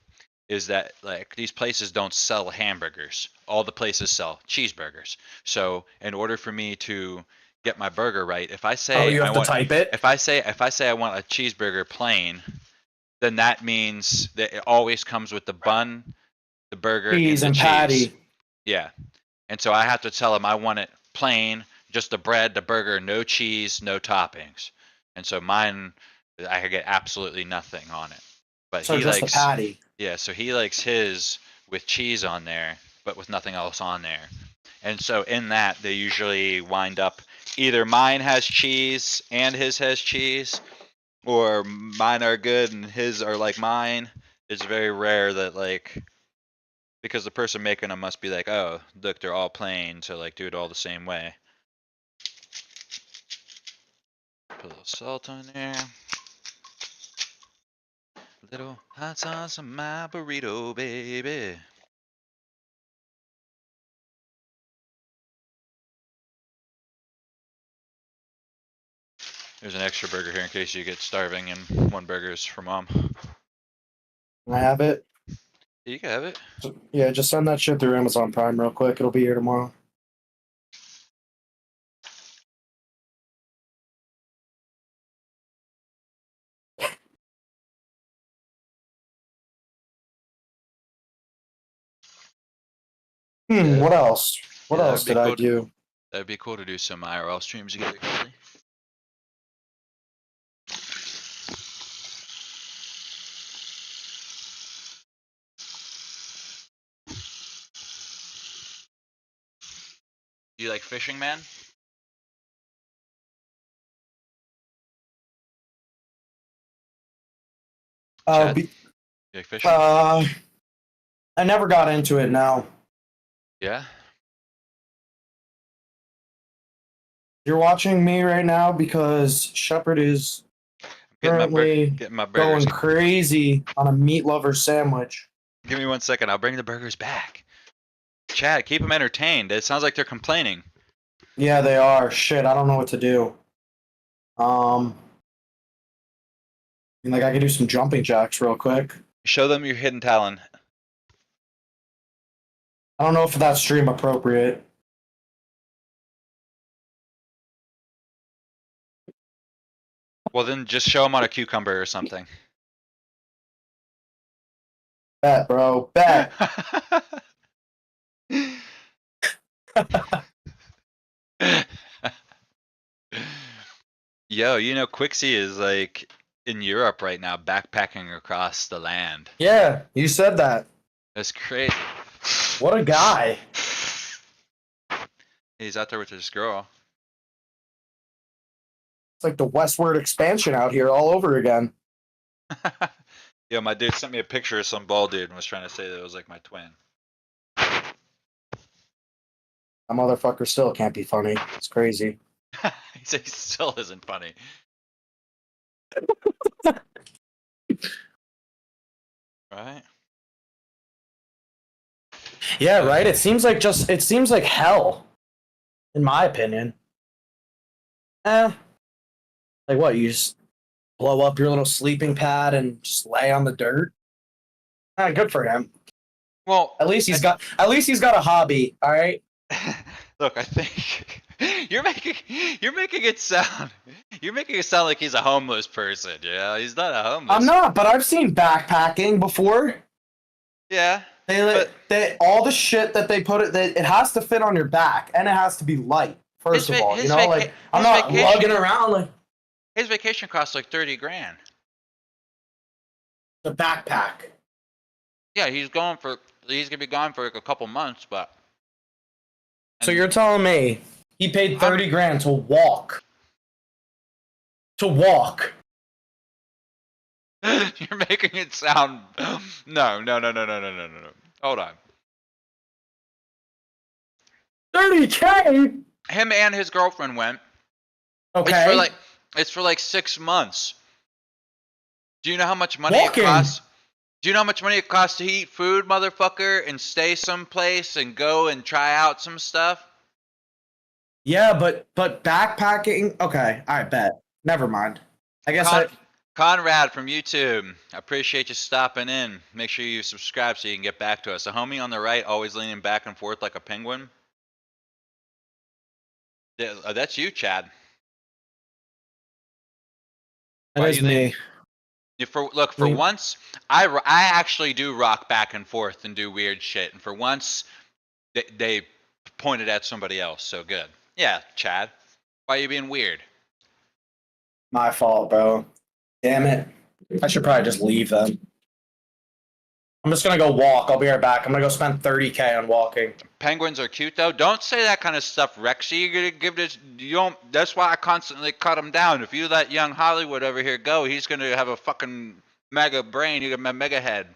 is that like these places don't sell hamburgers. All the places sell cheeseburgers. So in order for me to get my burger right, if I say Oh, you I have to want, type it. if I say I want a cheeseburger plain, then that means that it always comes with the bun, the burger, Cheese and and the cheese. patty. Yeah. And so I have to tell them I want it plain, just the bread, the burger, no cheese, no toppings. And so mine I could get absolutely nothing on it. But So he just the likes, patty. yeah, so he likes his with cheese on there, but with nothing else on there. And so in that, they usually wind up either mine has cheese and his has cheese, or mine are good and his are like mine. It's very rare that like, because the person making them must be like, oh, look, they're all plain, so like do it all the same way. Put a little salt on there. Little hot sauce on my burrito, baby. There's an extra burger here in case you get starving, and one burger is for mom. Can I have it? You can have it. Yeah, just send that shit through Amazon Prime real quick. It'll be here tomorrow. Yeah. What else? What Yeah, else did I do? That'd be cool to do some IRL streams together, Kelly. Do you like fishing, man? Chad, Be, you like fishing? I never got into it now. Yeah. You're watching me right now because Shepard is currently Getting my burgers. going crazy on a meat lover sandwich. Give me 1 second. I'll bring the burgers back. Chad, keep them entertained. It sounds like they're complaining. Yeah, they are. Shit, I don't know what to do. Like I could do some jumping jacks real quick. Show them your hidden talent. I don't know if that's stream appropriate. Well, then just show them on a cucumber or something. Bet, bro. Bet. Yo, you know Quixie is like in Europe right now, backpacking across the land. Yeah, you said that. That's crazy. What a guy. He's out there with his girl. It's like the westward expansion out here all over again. Yo, my dude sent me a picture of some bald dude and was trying to say that it was like my twin. That motherfucker still can't be funny. It's crazy. He said he still isn't funny. Right? Yeah, right? It seems like hell, in my opinion. Like what, you just blow up your little sleeping pad and just lay on the dirt? Good for him. Well, At least he's got a hobby, all right? look, I think you're making it sound like he's a homeless person. Yeah, he's not a homeless. I'm not, but I've seen backpacking before. Yeah. They all the shit that they put it has to fit on your back and it has to be light. First of all, like I'm not lugging around like his vacation costs like 30 grand. The backpack. Yeah, he's gonna be gone for like a couple months, but. So you're telling me he paid 30 grand to walk? To walk. You're making it sound. No. Hold on. 30K? Him and his girlfriend went. Okay. It's for like 6 months. Do you know how much money Walking. it costs? Do you know how much money it costs to eat food, motherfucker, and stay someplace and go and try out some stuff? Yeah, but backpacking. Okay, all right, bet. Never mind. I guess Conrad from YouTube, I appreciate you stopping in. Make sure you subscribe so you can get back to us. The homie on the right, always leaning back and forth like a penguin. Yeah, that's you, Chad. that is me. For once, I actually do rock back and forth and do weird shit. And for once, they pointed at somebody else. So good. Yeah, Chad. Why are you being weird? My fault, bro. Damn it. I should probably just leave then. I'm just gonna go walk. I'll be right back. I'm gonna go spend 30K on walking. Penguins are cute though. Don't say that kind of stuff, Rexy. You're gonna give this. You don't. That's why I constantly cut him down. If you let young Hollywood over here go, he's gonna have a fucking mega brain. You got a mega head.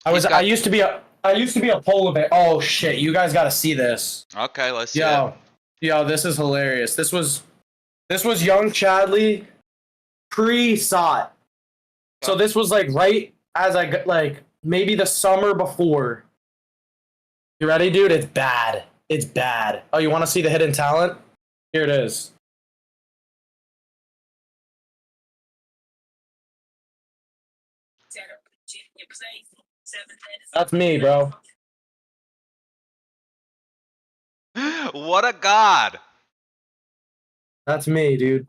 I used to be a polar bear. Oh shit! You guys got to see this. Okay, let's see it. Yo, this is hilarious. This was young Chadley pre-SOT. So this was like right as I got like maybe the summer before. You ready, dude? It's bad. It's bad. Oh, you want to see the hidden talent? Here it is. That's me, bro. What a god. That's me, dude.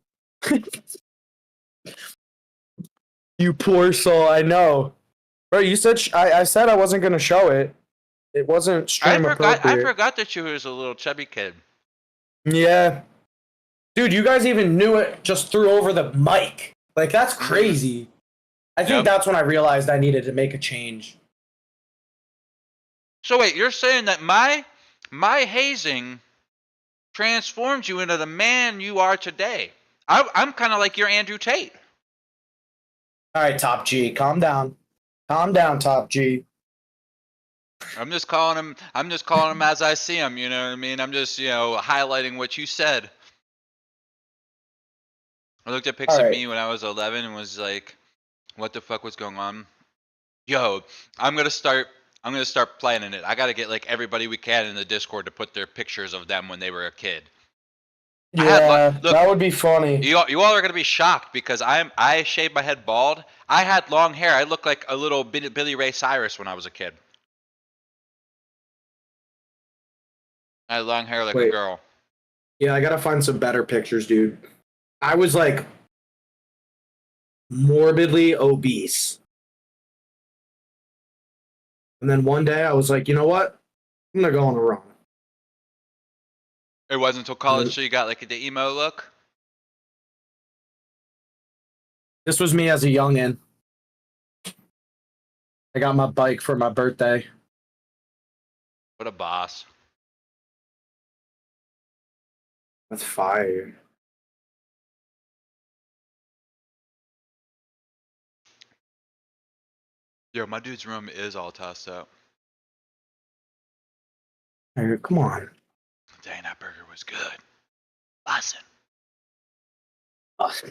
You poor soul. I know, bro. You said I said I wasn't gonna show it. It wasn't stream appropriate. I forgot that you was a little chubby kid. Yeah, dude. You guys even knew it just threw over the mic. Like that's crazy. I think that's when I realized I needed to make a change. So wait, you're saying that my hazing transformed you into the man you are today? I'm kind of like your Andrew Tate. All right, Top G, calm down. Calm down, Top G. I'm just calling him as I see him. You know what I mean? I'm just highlighting what you said. I looked at pics of me when I was 11 and was like, "What the fuck was going on?" Yo, I'm gonna start planning it. I gotta get like everybody we can in the Discord to put their pictures of them when they were a kid. Yeah, that would be funny. You all are gonna be shocked because I shaved my head bald. I had long hair. I looked like a little Billy Ray Cyrus when I was a kid. I had long hair like a girl. Yeah, I gotta find some better pictures, dude. I was like morbidly obese. And then one day I was like, you know what? I'm gonna go on a run. It wasn't until college so you got like the emo look? This was me as a youngin'. I got my bike for my birthday. What a boss. That's fire. Yo, my dude's room is all tossed up. Hey, come on. Dang, that burger was good. Bussin'. What?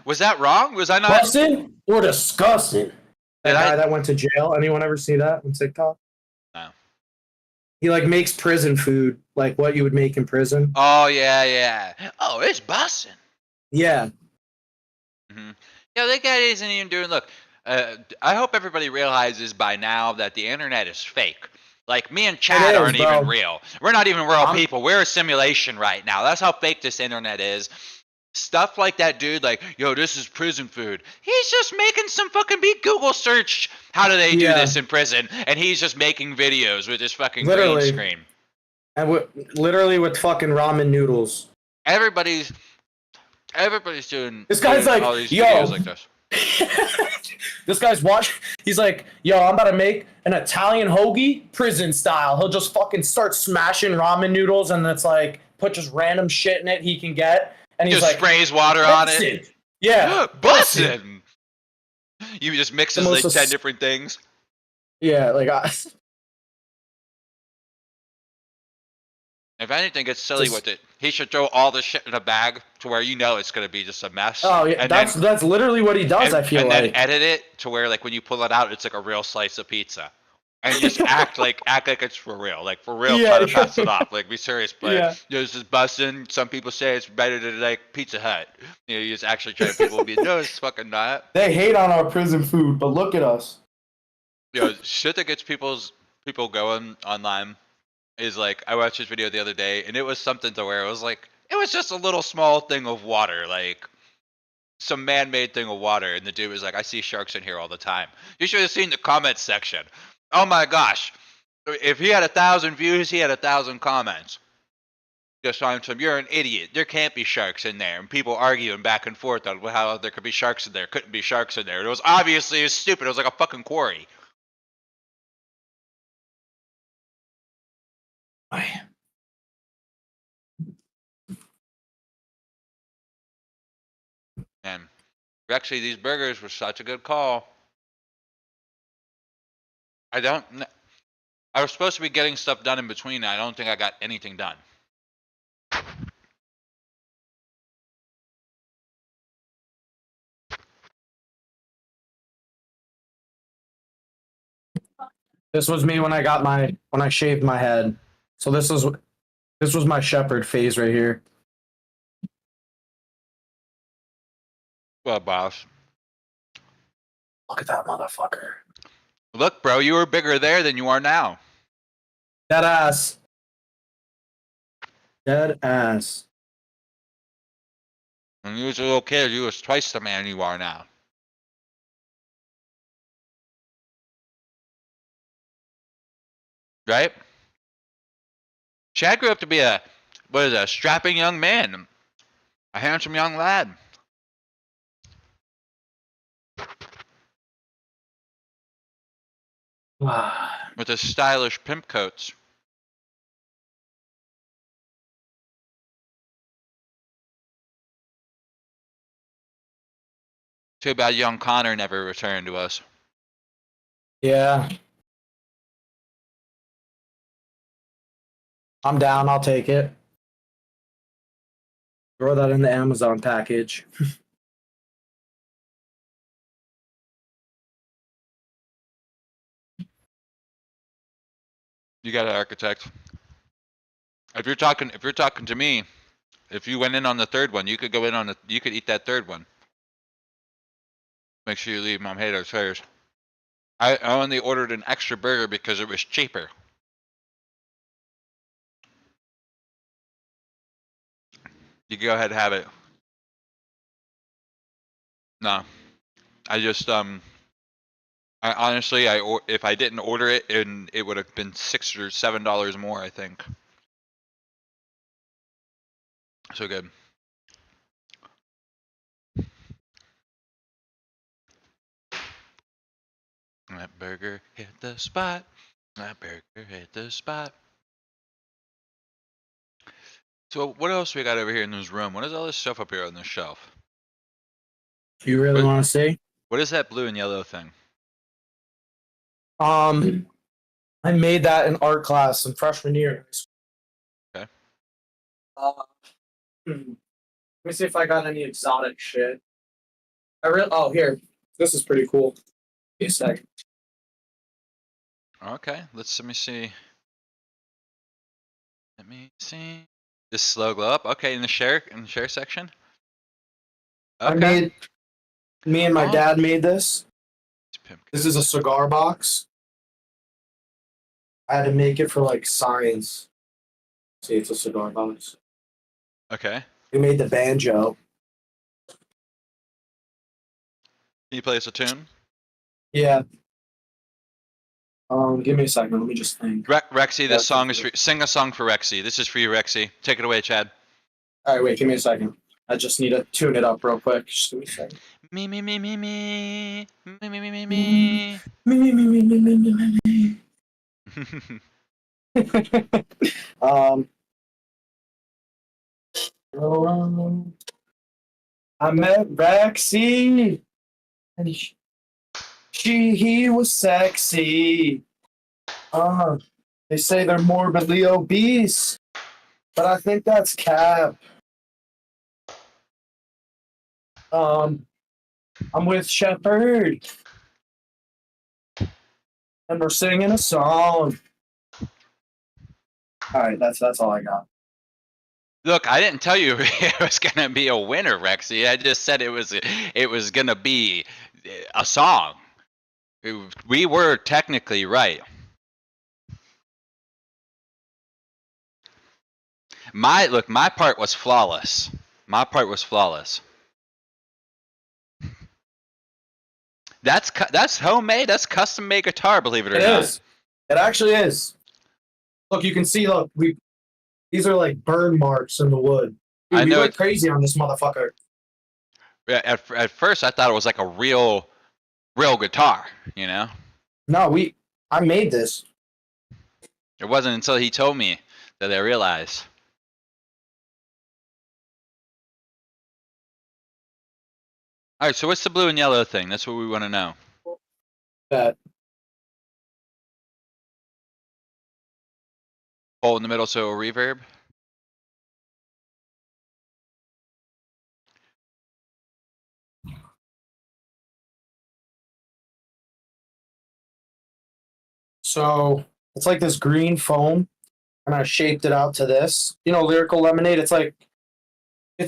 Was that wrong? Was I not? Bussin' or disgusting? That guy that went to jail. Anyone ever see that on TikTok? No. He like makes prison food, like what you would make in prison. Oh yeah. Oh, it's bussin'. Yeah. Mm-hmm. Yeah, that guy isn't even doing. Look, I hope everybody realizes by now that the internet is fake. Like me and Chad aren't even real. We're not even real people. We're a simulation right now. That's how fake this internet is. Stuff like that dude, like, yo, this is prison food. He's just making some fucking Google search. How do they do this in prison? And he's just making videos with his fucking green screen. And literally with fucking ramen noodles. Everybody's doing. This guy's like, all these yo. videos like this. This guy's watching. He's like, yo, I'm about to make an Italian hoagie prison style. He'll just fucking start smashing ramen noodles, and it's like put just random shit in it he can get. And he's just like, sprays water on it. Yeah. Bussin'. You just mixes like 10 different things. Yeah, like if anything, it's silly with it. He should throw all the shit in a bag to where it's gonna be just a mess. Oh yeah, and that's literally what he does. I feel like. And then edit it to where like when you pull it out, it's like a real slice of pizza. And just act like it's for real, like for real. Try to pass it off, like be serious. But this is busting. Some people say it's better than like Pizza Hut. You just actually try to people be no, it's fucking not. They hate on our prison food, but look at us. Shit that gets people going online is like I watched this video the other day, and it was something to where it was like it was just a little small thing of water, like some man-made thing of water, and the dude was like, "I see sharks in here all the time." You should have seen the comment section. Oh my gosh. If he had 1,000 views, he had 1,000 comments. just on some, you're an idiot. There can't be sharks in there. And people arguing back and forth on how there could be sharks in there. Couldn't be sharks in there. It was obviously stupid. It was like a fucking quarry. And actually, these burgers were such a good call. I was supposed to be getting stuff done in between. I don't think I got anything done. This was me when I shaved my head. So this was my shepherd phase right here. Well, boss. Look at that motherfucker. Look, bro, you were bigger there than you are now. Dead ass. Dead ass. When you was a little kid, you was twice the man you are now. Right? Chad grew up to be a strapping young man. A handsome young lad. With his stylish pimp coats. Too bad young Connor never returned to us. Yeah. I'm down. I'll take it. Throw that in the Amazon package. You got an architect. If you're talking to me, if you went in on the third one, you could go in on you could eat that third one. Make sure you leave Mom Hater's hers. I only ordered an extra burger because it was cheaper. You go ahead and have it. No, I just I honestly if I didn't order it, and it would have been $6 or $7 more, I think. So good. That burger hit the spot. That burger hit the spot. So what else we got over here in this room? What is all this stuff up here on this shelf? You really want to see? What is that blue and yellow thing? I made that in art class in freshman year. Okay. Let me see if I got any exotic shit. Oh, here. This is pretty cool. Give me a sec. Okay, let me see. Let me see. Just slow glow up. Okay, in the share section. Okay. Me and my dad made this. This is a cigar box. I had to make it for like science. See, it's a cigar box. Okay. We made the banjo. Can you play us a tune? Yeah. Give me a second. Let me just think. Rexy, this song is for, sing a song for Rexy. This is for you, Rexy. Take it away, Chad. All right, wait. Give me a second. I just need to tune it up real quick. Just give me a second. Me. Me, me, me, me, me, me. I met Rexy, and he was sexy. They say they're morbidly obese, but I think that's cap. I'm with Shepherd, and we're singing a song. All right, that's all I got. Look, I didn't tell you it was gonna be a winner, Rexy. I just said it was gonna be a song. We were technically right. My part was flawless. My part was flawless. That's homemade. That's custom made guitar. Believe it or not. It is. It actually is. Look, you can see. Look, These are like burn marks in the wood. Dude, I we know went it. crazy on this motherfucker. At first, I thought it was like a real guitar. You know, No, I made this. it wasn't until he told me that I realized. All right, so what's the blue and yellow thing? That's what we want to know. That Hole in the middle, so a reverb. so it's like this green foam, and I shaped it out to this. You know, Lyrical Lemonade. It's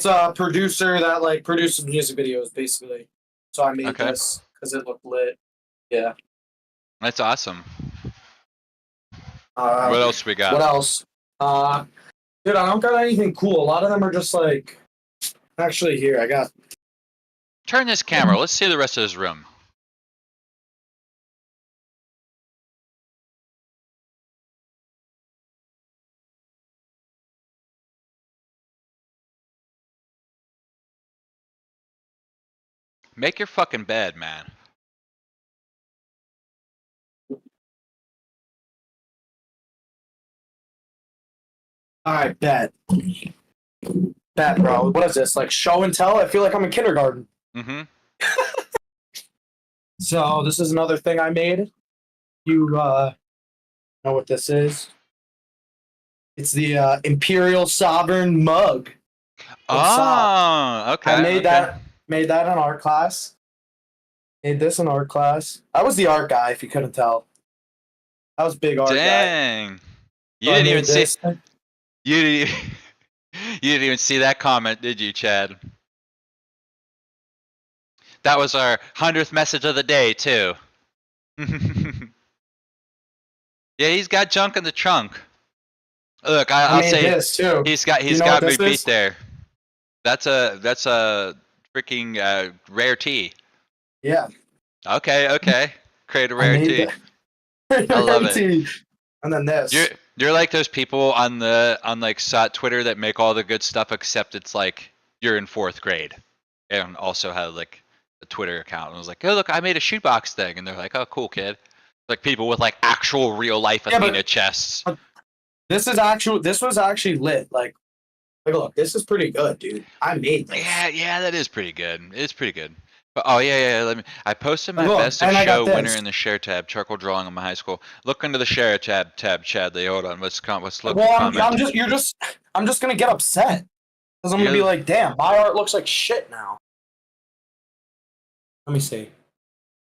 a producer that like produces music videos basically. So I made Okay, this because it looked lit. Yeah. that's awesome. Uh, What else we what got? else? Uh, dude, I don't got anything cool. A lot of them are just like. Actually, here I got. Turn this camera. Let's see the rest of this room. Make your fucking bed, man. All right, bet, bro. What is this? Like show and tell? I feel like I'm in kindergarten. Mm-hmm. So this is another thing I made. You know what this is? It's the Imperial Sovereign mug. Oh, I okay, okay. made that in art class. Made this in art class. I was the art guy, if you couldn't tell. I was a big art guy. Dang. You So I didn't even made see. this. You didn't. You didn't even see that comment, did you, Chad? That was our 100th message of the day, too. Yeah, he's got junk in the trunk. Look, I I'll made say this too. he's You know what got me this beat is? there. That's a freaking rare tea. Yeah, Okay, okay. Create a I rare made tea. that. I love it. And then You're this. you're like those people on like Twitter that make all the good stuff except it's like you're in 4th grade and also have like a Twitter account and was like, oh look, I made a shoebox thing, and they're like, oh cool kid. Like people with like actual real life Yeah, Athena chests. but this was actually lit. Like look, this is pretty good, dude. I made this. Yeah, that is pretty good. It's pretty good. But oh yeah. I posted And my look, best of and I got show winner this. in the share tab, charcoal drawing on my high school. Look into the share tab, Chadley. Hold on. Let's look Well, comment. I'm just gonna get upset because I'm gonna be You're, like, damn, my art looks like shit now. Let me see.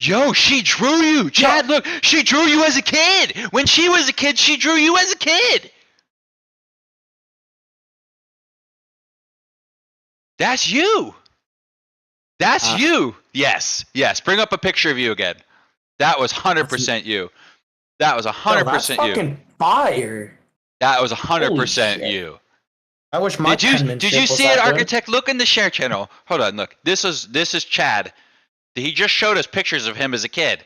Yo, she drew you, Chad. Look, she drew you as a kid. When she was a kid, she drew you as a kid. That's you. That's you. Yes. Bring up a picture of you again. That was 100% you. That was Yo, that's 100% you. fucking fire. That was Holy 100% shit. you. I wish my Did you penmanship was see it, that good. Architect? Look in the share channel. Hold on, look. This is Chad. He just showed us pictures of him as a kid.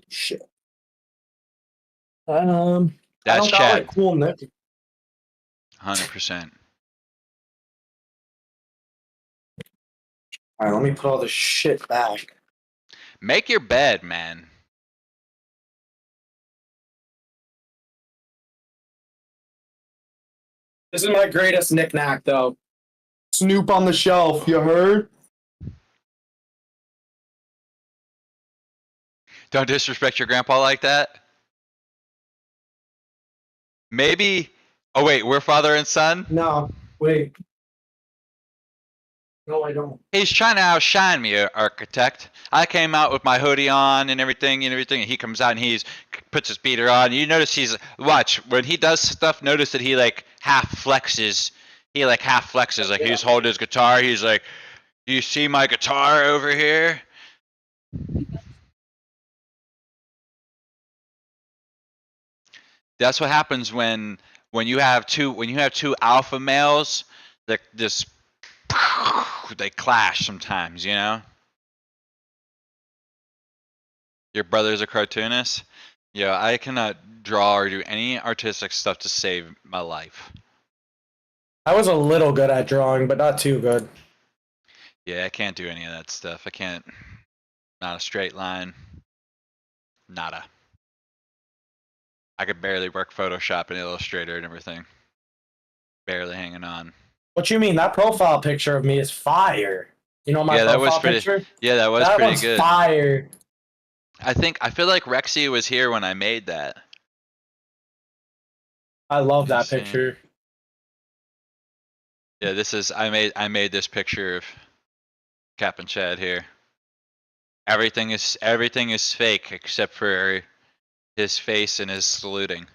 Shit. I That's don't got like Chad. cool nick. 100%. All right, let me put all this shit back. Make your bed, man. This is my greatest knickknack, though. Snoop on the shelf. You heard? Don't disrespect your grandpa like that. Maybe. Oh wait, we're father and son. No, wait. No, I don't. He's trying to outshine me, Architect. I came out with my hoodie on and everything, and he comes out and he's puts his beater on. You notice he's watch when he does stuff. Notice that he like half flexes. He like half flexes, like he's holding his guitar. He's like, "Do you see my guitar over here?" That's what happens when you have two alpha males that just they clash sometimes, you know. Your brother's a cartoonist. Yeah, I cannot draw or do any artistic stuff to save my life. I was a little good at drawing, but not too good. Yeah, I can't do any of that stuff. I can't. Not a straight line. Nada. I could barely work Photoshop and Illustrator and everything. Barely hanging on. What you mean? That profile picture of me is fire. You know my Yeah, that was profile pretty. picture? Yeah, that was That pretty one's good. fire. I feel like Rexy was here when I made that. I love Let's that see. picture. Yeah, this is I made this picture of Cap and Chad here. Everything is fake except for his face and his saluting.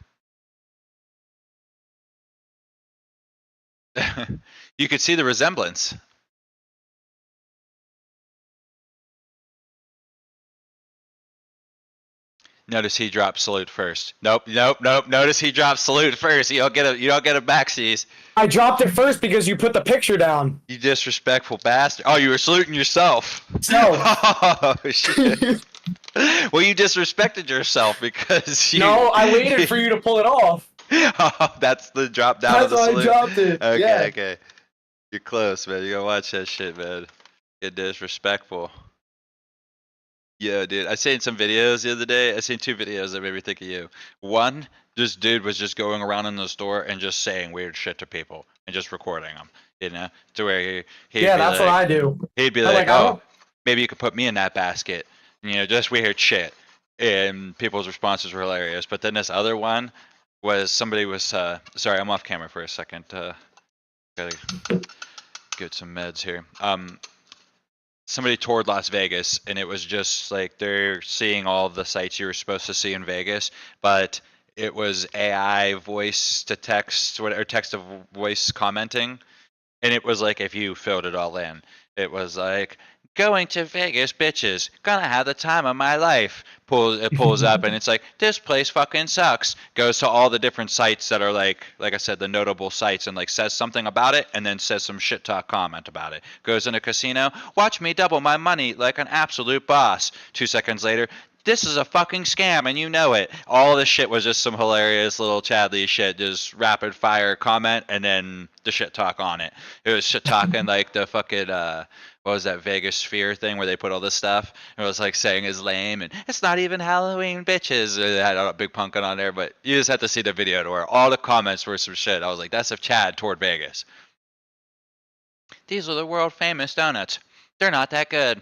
You could see the resemblance. Notice he dropped salute first. Nope. Notice he dropped salute first. You don't get a backsies. I dropped it first because you put the picture down. You disrespectful bastard. Oh, you were saluting yourself. No. Oh shit. Well, you disrespected yourself because you. No, I waited for you to pull it off. Oh, that's the drop down of That's the why salute. I dropped it. Okay, Yeah. okay. You're close, man. You gotta watch that shit, man. Get disrespectful. Yeah, dude. I seen some videos the other day. I seen 2 videos that made me think of you. One, this dude was just going around in the store and just saying weird shit to people and just recording them. You know, to where he'd Yeah, be that's like, what I do. he'd be I like, I oh, don't. maybe you could put me in that basket. You know, just weird shit. And people's responses were hilarious. But then this other one was somebody was sorry, I'm off camera for a second. Gotta get some meds here. Somebody toured Las Vegas and it was just like they're seeing all the sites you were supposed to see in Vegas, but it was AI voice to text or text to voice commenting. And it was like if you filled it all in, it was like going to Vegas, bitches, gonna have the time of my life. It pulls up and it's like this place fucking sucks. Goes to all the different sites that are like I said, the notable sites and like says something about it and then says some shit talk comment about it. Goes in a casino, watch me double my money like an absolute boss. 2 seconds later, this is a fucking scam and you know it. All this shit was just some hilarious little Chadley shit, just rapid fire comment and then the shit talk on it. It was shit talking like the fucking what was that Vegas Sphere thing where they put all this stuff? It was like saying is lame and it's not even Halloween, bitches. They had a big pumpkin on there, but you just have to see the video to where all the comments were some shit. I was like, that's if Chad toured Vegas. These are the world famous donuts. They're not that good.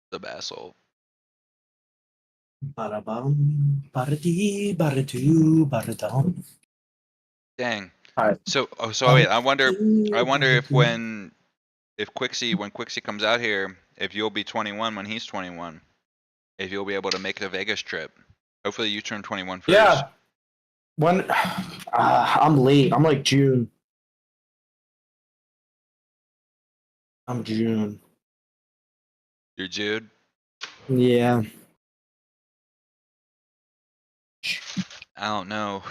The asshole. Ba-da-bum, ba-da-dee, ba-da-doo, ba-da-dum. Dang. All right. So wait, I wonder if when Quixie comes out here, if you'll be 21 when he's 21, if you'll be able to make the Vegas trip. Hopefully you turn 21 first. Yeah. When I'm late. I'm like June. I'm June. You're Jude. Yeah. I don't know.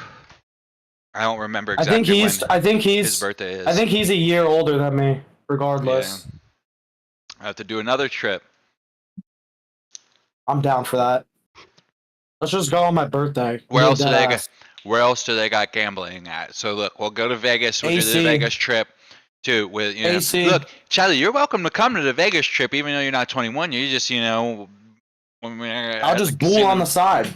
I don't remember I think exactly he's. when I think his he's. birthday is. I think he's a year older than me. Regardless, I have to do another trip. I'm down for that. Let's just go on my birthday. Where else do they got? Where else do they got gambling at? So look, we'll go to Vegas. We'll do the AC. Vegas trip. Too with you know. AC. Look, Charlie, you're welcome to come to the Vegas trip, even though you're not 21. You just I'll just bull on the side.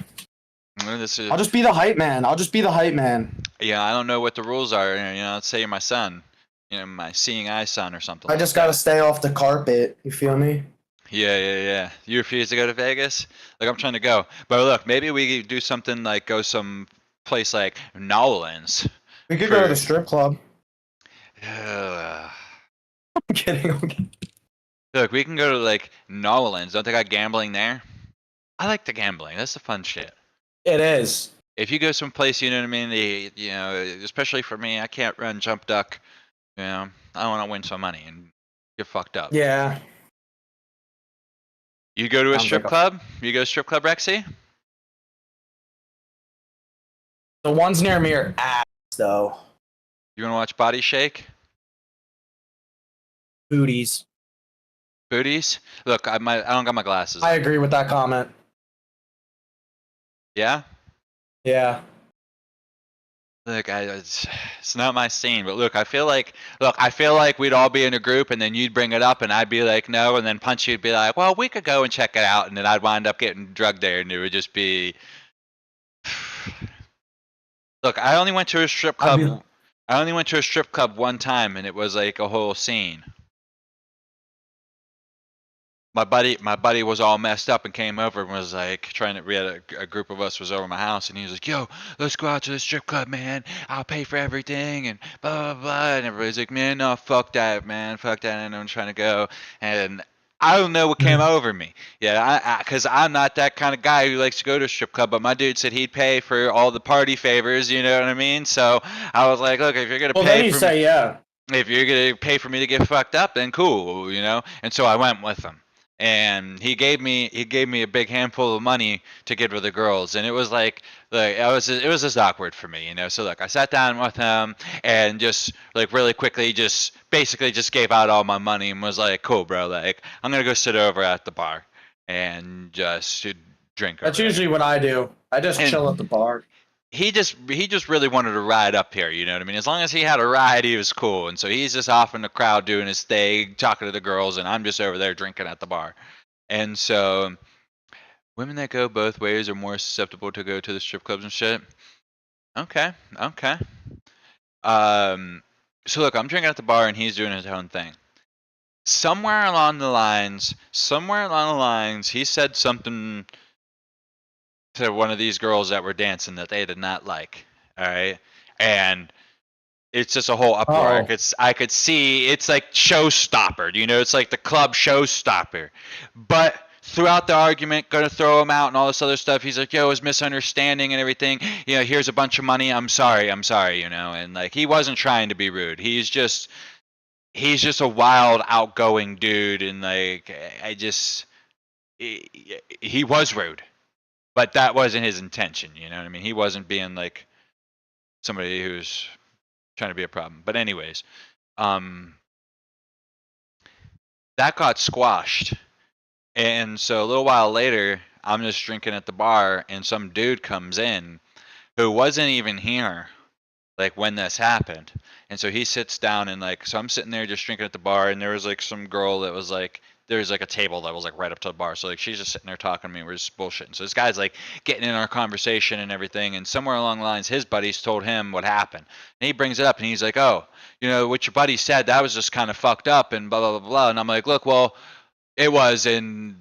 This is, I'll just be the hype man. I'll just be the hype man. yeah, I don't know what the rules are. You know, let's say you're my son, you know, my seeing eye son or something. I just gotta stay off the carpet. You feel me? Yeah. You refuse to go to Vegas? Like I'm trying to go, but look, maybe we do something like go some place like Nolans. We could go to the strip club. I'm kidding. Look, we can go to like Nolans. Don't they got gambling there? I like the gambling. That's the fun shit. It is. If you go someplace, you know what I mean. You know, especially for me, I can't run jump duck. You know, I want to win some money and get fucked up. Yeah. You go to a Sounds strip like club? You go to strip club, Rexy? The ones near me are ass though. You want to watch Body Shake? Booties. Booties. Look, I don't got my glasses. I agree with that comment. Yeah. Yeah. Look, it's not my scene, but look, I feel like we'd all be in a group, and then you'd bring it up, and I'd be like, no, and then Punchy would be like, well, we could go and check it out, and then I'd wind up getting drugged there, and it would just be. Look, I only went to a strip club. I only went to a strip club one time, and it was like a whole scene. My buddy was all messed up and came over and was like we had a group of us was over my house, and he was like, yo, let's go out to the strip club, man. I'll pay for everything and blah, blah, blah. And everybody's like, man, no, fuck that, man. Fuck that. And I'm trying to go. And I don't know what came over me. Yeah, because I'm not that kind of guy who likes to go to a strip club, but my dude said he'd pay for all the party favors, you know what I mean? So I was like, look, if you're going to pay for me, yeah. if you're going to pay for me to get fucked up, then cool, you know? And so I went with him. And he gave me a big handful of money to give to the girls, and it was like it was just awkward for me, you know. So look, I sat down with him and just like really quickly just basically just gave out all my money and was like, cool, bro, like I'm gonna go sit over at the bar and just drink. That's usually what I do. I just chill at the bar. He just really wanted to ride up here, you know what I mean? As long as he had a ride, he was cool. And so he's just off in the crowd doing his thing, talking to the girls, and I'm just over there drinking at the bar. And so women that go both ways are more susceptible to go to the strip clubs and shit. Okay. So look, I'm drinking at the bar and he's doing his own thing. Somewhere along the lines, he said something to one of these girls that were dancing that they did not like. All right. And it's just a whole uproar. I could see it's like showstopper, you know, it's like the club showstopper. But throughout the argument, gonna throw him out and all this other stuff, he's like, yo, it was misunderstanding and everything. You know, here's a bunch of money. I'm sorry, you know, and like he wasn't trying to be rude. He's just a wild, outgoing dude, and like he was rude. But that wasn't his intention, you know what I mean? He wasn't being like somebody who's trying to be a problem. But anyways, that got squashed. And so a little while later, I'm just drinking at the bar and some dude comes in who wasn't even here like when this happened. And so he sits down and like, so I'm sitting there just drinking at the bar, and there was like some girl that was like, there's like a table that was like right up to the bar. So like she's just sitting there talking to me. We're just bullshitting. So this guy's like getting in our conversation and everything. And somewhere along the lines, his buddies told him what happened. And he brings it up and he's like, oh, you know, what your buddy said, that was just kind of fucked up and blah, blah, blah, blah. And I'm like, look, well, it was,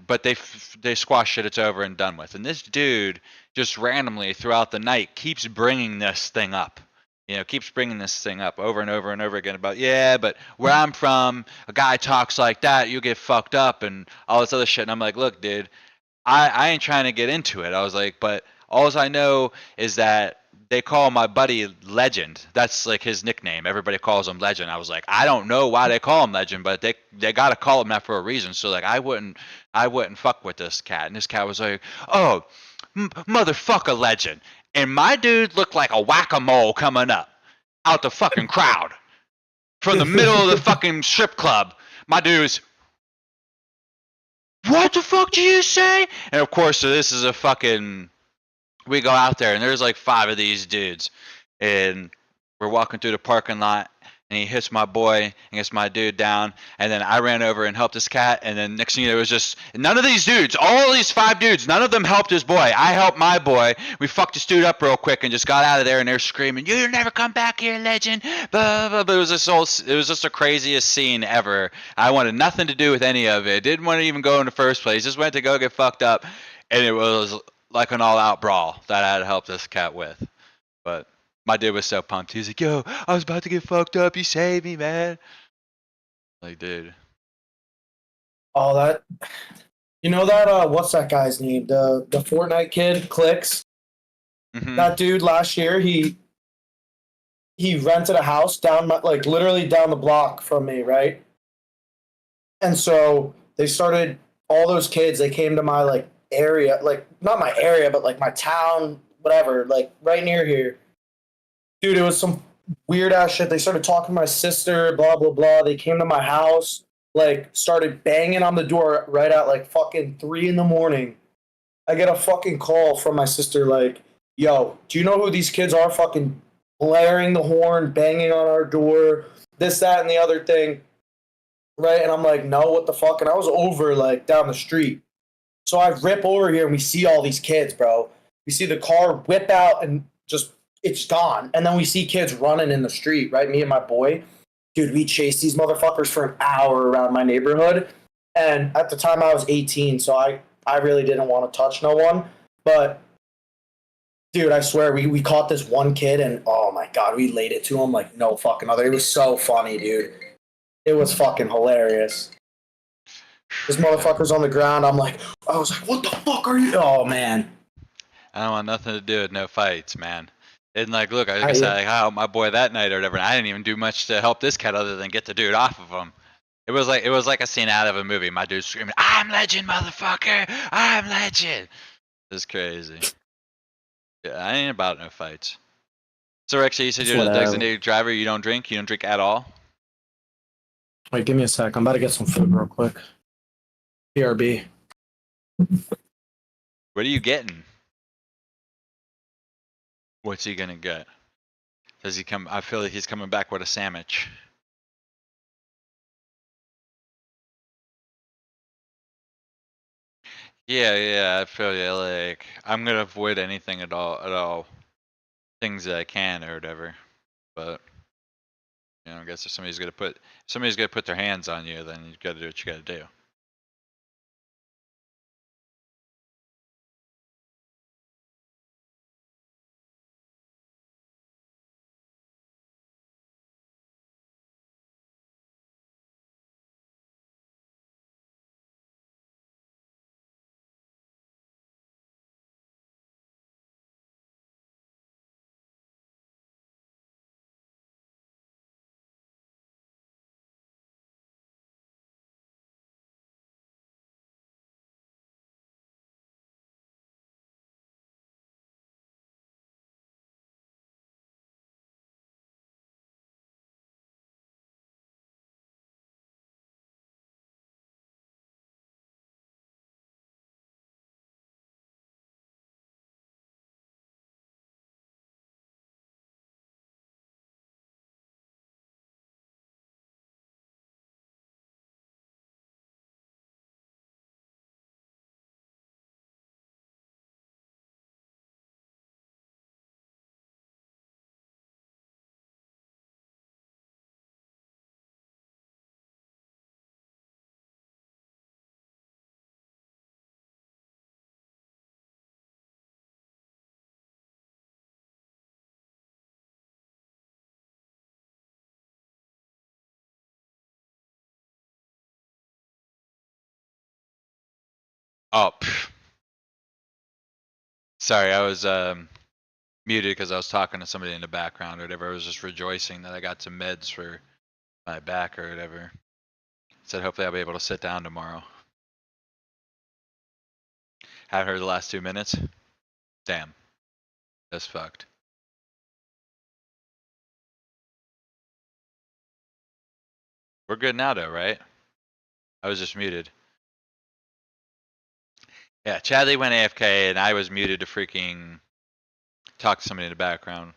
but they squashed it. It's over and done with. And this dude just randomly throughout the night keeps bringing this thing up. You know, keeps bringing this thing up over and over and over again about, yeah, but where I'm from, a guy talks like that, you get fucked up and all this other shit. And I'm like, look, dude, I ain't trying to get into it. I was like, but all I know is that they call my buddy Legend. That's like his nickname. Everybody calls him Legend. I was like, I don't know why they call him Legend, but they got to call him that for a reason. So like, I wouldn't fuck with this cat. And this cat was like, oh, motherfucker Legend. And my dude looked like a whack-a-mole coming up out the fucking crowd from the middle of the fucking strip club. My dude's, what the fuck did you say? And of course, so this is a fucking, we go out there and there's like 5 of these dudes. And we're walking through the parking lot. And he hits my boy and gets my dude down. And then I ran over and helped this cat. And then next thing you know, it was just none of these dudes, all these 5 dudes, none of them helped his boy. I helped my boy. We fucked this dude up real quick and just got out of there. And they're screaming, "You'll never come back here, Legend!" Blah, blah, blah. It was just the craziest scene ever. I wanted nothing to do with any of it. Didn't want to even go in the first place. Just went to go get fucked up. And it was like an all-out brawl that I had to help this cat with. But my dude was so pumped. He was like, yo, I was about to get fucked up. You saved me, man. Like, dude. Oh, that. You know that, what's that guy's name? The Fortnite kid, Clicks? Mm-hmm. That dude last year, he rented a house down, like, literally down the block from me, right? And so they started, all those kids, they came to my, like, area, like, not my area, but, like, my town, whatever, like, right near here. Dude, it was some weird ass shit. They started talking to my sister, blah, blah, blah. They came to my house. like started banging on the door right at like fucking 3 a.m. I get a fucking call from my sister like, yo, do you know who these kids are fucking blaring the horn, banging on our door, this, that, and the other thing. Right? And I'm like, no, what the fuck? And I was over like down the street. So I rip over here and we see all these kids, bro. We see the car whip out and just it's gone. And then we see kids running in the street, right? Me and my boy. Dude, we chased these motherfuckers for an hour around my neighborhood. And at the time I was 18, so I really didn't want to touch no one. But dude, I swear we caught this one kid and oh my god, we laid it to him like no fucking other. It was so funny, dude. It was fucking hilarious. This motherfucker's on the ground. I was like, what the fuck are you? Oh man. I don't want nothing to do with no fights, man. And like, look, like I said, like, I helped my boy that night or whatever, and I didn't even do much to help this cat other than get the dude off of him. It was like a scene out of a movie. My dude screaming, "I'm legend, motherfucker! I'm legend!" It's crazy. Yeah, I ain't about no fights. So Rexy, you said you're the designated driver. You don't drink. You don't drink at all. Wait, give me a sec. I'm about to get some food real quick. BRB. What are you getting? What's he gonna get? Does he come? I feel like he's coming back with a sandwich. Yeah, I feel you. Like I'm gonna avoid anything at all, things that I can or whatever. But I guess if somebody's gonna put their hands on you, then you gotta do what you gotta do. Oh, sorry, I was muted because I was talking to somebody in the background or whatever. I was just rejoicing that I got some meds for my back or whatever. Said hopefully I'll be able to sit down tomorrow. Haven't heard the last 2 minutes. Damn, that's fucked. We're good now though, right? I was just muted. Yeah, Chadley went AFK and I was muted to freaking talk to somebody in the background.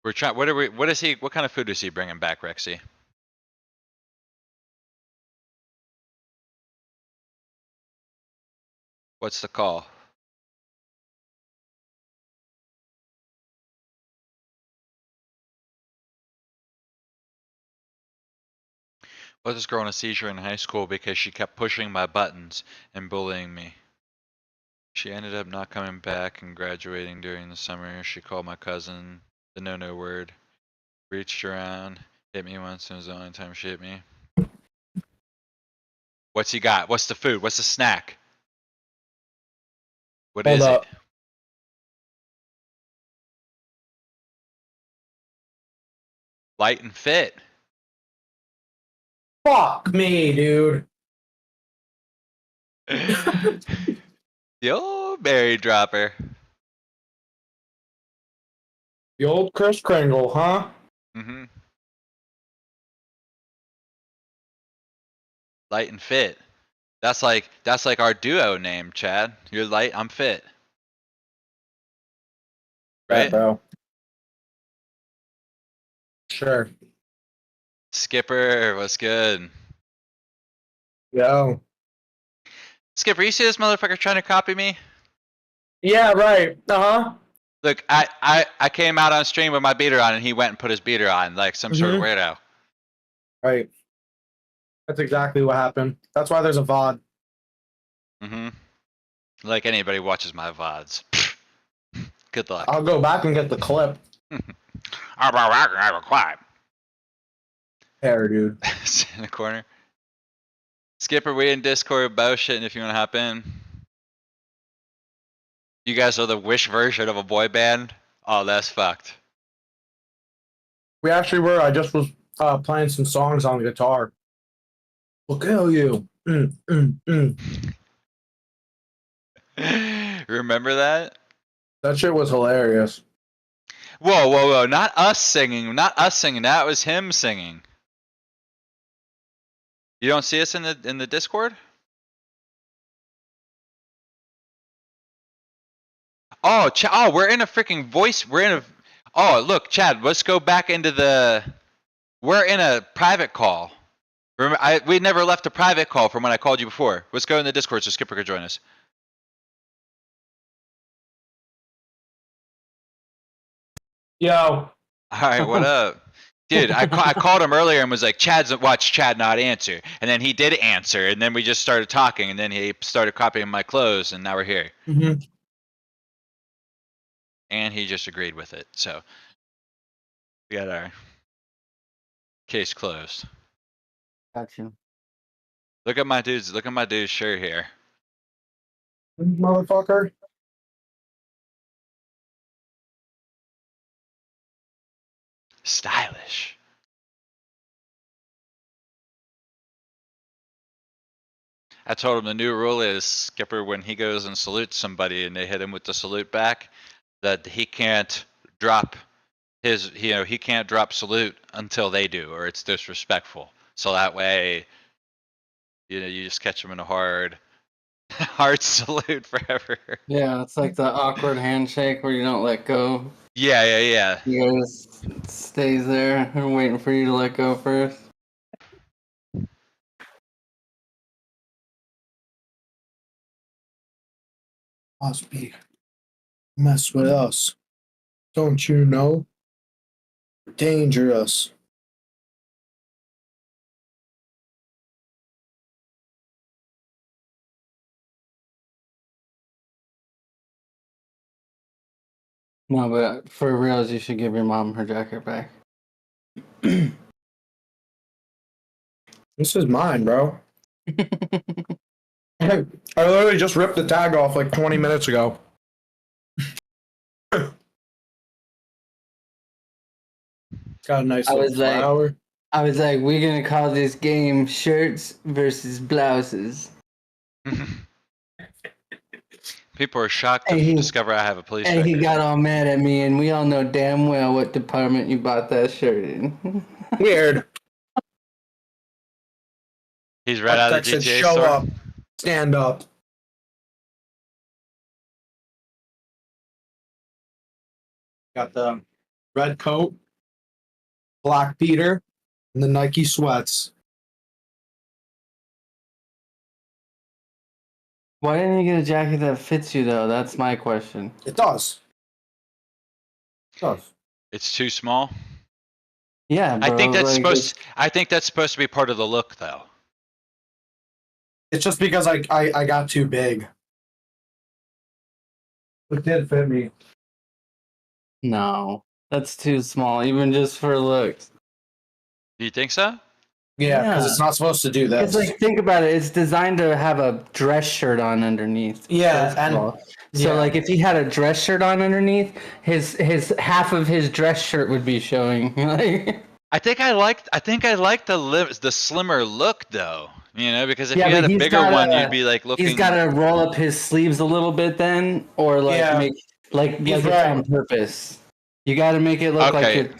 We're trying. What kind of food is he bringing back, Rexy? What's the call? Was this girl in a seizure in high school because she kept pushing my buttons and bullying me. She ended up not coming back and graduating during the summer. She called my cousin, the no word, reached around, hit me once, and it was the only time she hit me. What's he got? What's the food? What's the snack? What is it? Light and fit. Fuck me, dude. The old berry dropper. The old Kris Kringle, huh? Mm-hmm. Light and fit. That's like our duo name, Chad. You're light, I'm fit. Yeah, Right? bro. Sure. Skipper, what's good? Yo. Skipper, you see this motherfucker trying to copy me? Yeah, right. Uh-huh. Look, I came out on stream with my beater on, and he went and put his beater on like some sort of weirdo. Right. That's exactly what happened. That's why there's a VOD. Mm-hmm. Like anybody watches my VODs. Good luck. I'll go back and get the clip. Hair, dude. In the corner. Skipper, we in Discord bullshitting if you want to hop in. You guys are the Wish version of a boy band? Oh, that's fucked. We actually were. I just was playing some songs on the guitar. Well, kill you. Remember that? That shit was hilarious. Whoa, whoa, whoa. Not us singing. Not us singing. That was him singing. You don't see us in the Discord? Oh, oh, we're in a freaking voice. We're in a. Oh, look, Chad. Let's go back into the. We're in a private call. Remember, we never left a private call from when I called you before. Let's go in the Discord so Skipper could join us. Yo. All right, what up? Dude, I called him earlier and was like, watch Chad not answer. And then he did answer, and then we just started talking, and then he started copying my clothes, and now we're here. Mm-hmm. And he just agreed with it, so we got our case closed. Got you. Look at my dude's shirt here. Motherfucker. Stylish. I told him the new rule is Skipper, when he goes and salutes somebody and they hit him with the salute back, that he can't drop he can't drop salute until they do, or it's disrespectful. So that way, you just catch him in a hard salute forever. Yeah, it's like the awkward handshake where you don't let go. Yeah. You guys stays there and waiting for you to let go first. Must be mess with us. Don't you know? Dangerous. No, but for reals, you should give your mom her jacket back. This is mine, bro. I literally just ripped the tag off like 20 minutes ago. Got a nice little flower. I was like, we're gonna call this game shirts versus blouses. People are shocked to discover I have a police record. And he got all mad at me, and we all know damn well what department you bought that shirt in. Weird. He's right out of the GTA show store. up. Stand up. Got the red coat, black beater, and the Nike sweats. Why didn't you get a jacket that fits you, though? That's my question. It does. It does. It's too small. Yeah, bro, I think that's like, I think that's supposed to be part of the look, though. It's just because I got too big. It did fit me. No, that's too small, even just for looks. Do you think so? Yeah, because Yeah. it's not supposed to do that. It's like, think about it. It's designed to have a dress shirt on underneath. Yeah, first of and- all. So yeah. like if he had a dress shirt on underneath, his half of his dress shirt would be showing. Like, I think I like the slimmer look, though. Because if Yeah, you had but a he's bigger gotta- one, you'd be like looking. he's got to roll up his sleeves a little bit then, or like Yeah. make like He's it's right. on purpose. You got to make it look like Okay. it.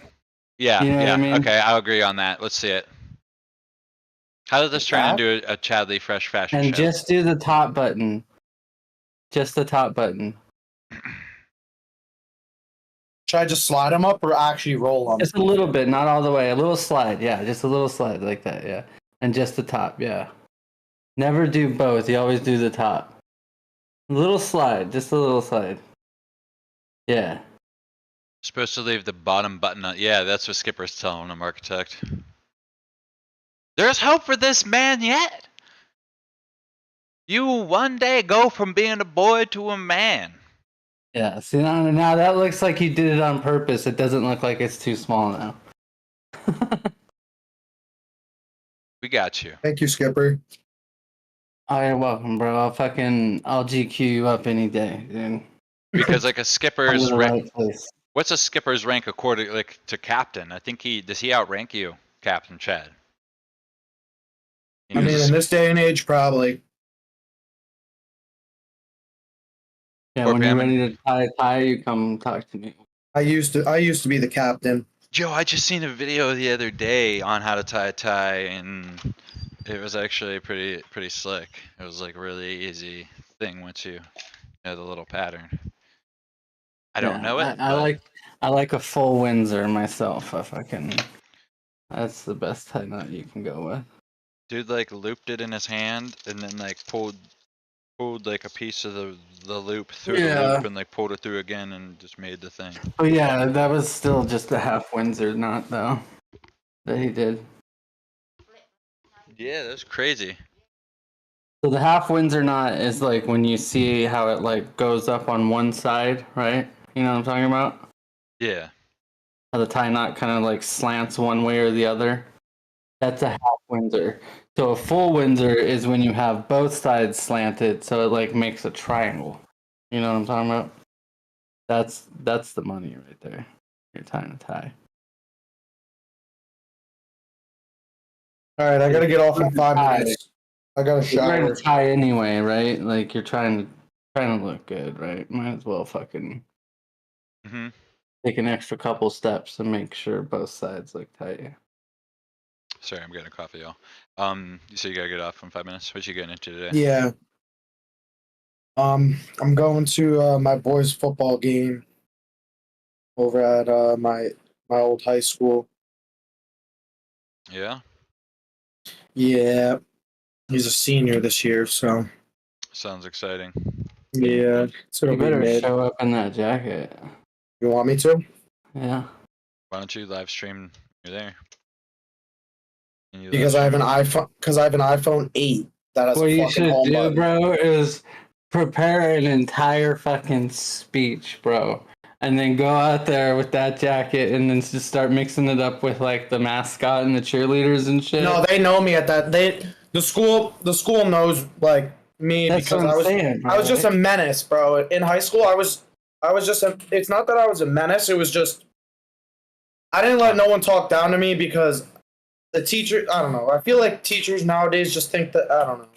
Yeah, You know what yeah. I mean? Okay, I'll agree on that. Let's see it. How did this turn into a Chadley Fresh Fashion And show? just do the top button. Just the top button. Should I just slide them up or actually roll them? Just a little bit, not all the way. A little slide, yeah. Just a little slide like that, yeah. And just the top, yeah. Never do both. You always do the top. A little slide, just a little slide. Yeah. Supposed to leave the bottom button on. Yeah, that's what Skipper's telling him, architect. There's hope for this man yet. You will one day go from being a boy to a man. Yeah. See, now that looks like you did it on purpose. It doesn't look like it's too small now. We got you. Thank you, Skipper. Oh, you're welcome, bro. I'll GQ you up any day, dude. Because like a I'm in skipper's the rank. right place. What's a skipper's rank according like to captain? I think does he outrank you, Captain Chad? I mean, in this day and age, probably. Yeah, Or when you're Pam- ready to tie a tie, you come talk to me. I used to be the captain. Joe, I just seen a video the other day on how to tie a tie, and it was actually pretty slick. It was like a really easy thing once you know the little pattern. I don't know it. I like a full Windsor myself. That's the best tie knot you can go with. Dude like looped it in his hand and then like pulled like a piece of the loop through the Yeah. loop and like pulled it through again and just made the thing. But yeah, that was still just a half Windsor knot though that he did. Yeah, that's crazy. So the half Windsor knot is like when you see how it like goes up on one side, right? You know what I'm talking about? Yeah. How the tie knot kind of like slants one way or the other. That's a half Windsor. So a full Windsor is when you have both sides slanted, so it like makes a triangle. You know what I'm talking about? That's the money right there. You're tying a tie. All right, I gotta get off in 5 Tie. minutes. I got a You're trying shower. to tie anyway, right? Like you're trying to look good, right? Might as well fucking Mm-hmm. take an extra couple steps and make sure both sides look tight. Sorry, I'm getting a coffee, y'all. You said you gotta get off in 5 minutes. What you getting into today? Yeah. I'm going to my boys' football game over at my old high school. Yeah? Yeah, he's a senior this year, so Sounds exciting. yeah, it's gonna You be better mid. show up in that jacket. You want me to? Yeah. Why don't you live stream you're there? Can you live Because I have stream? an iPhone. Because I have an iPhone 8 that has What a you fucking should home do, button. bro, is prepare an entire fucking speech, bro. And then go out there with that jacket and then just start mixing it up with like the mascot and the cheerleaders and shit. No, they know me at that. The school knows like me That's because what I'm saying, bro. I was just a menace, bro. In high school, I was just a. It's not that I was a menace. It was just I didn't let no one talk down to me because the teacher. I don't know. I feel like teachers nowadays just think that I don't know.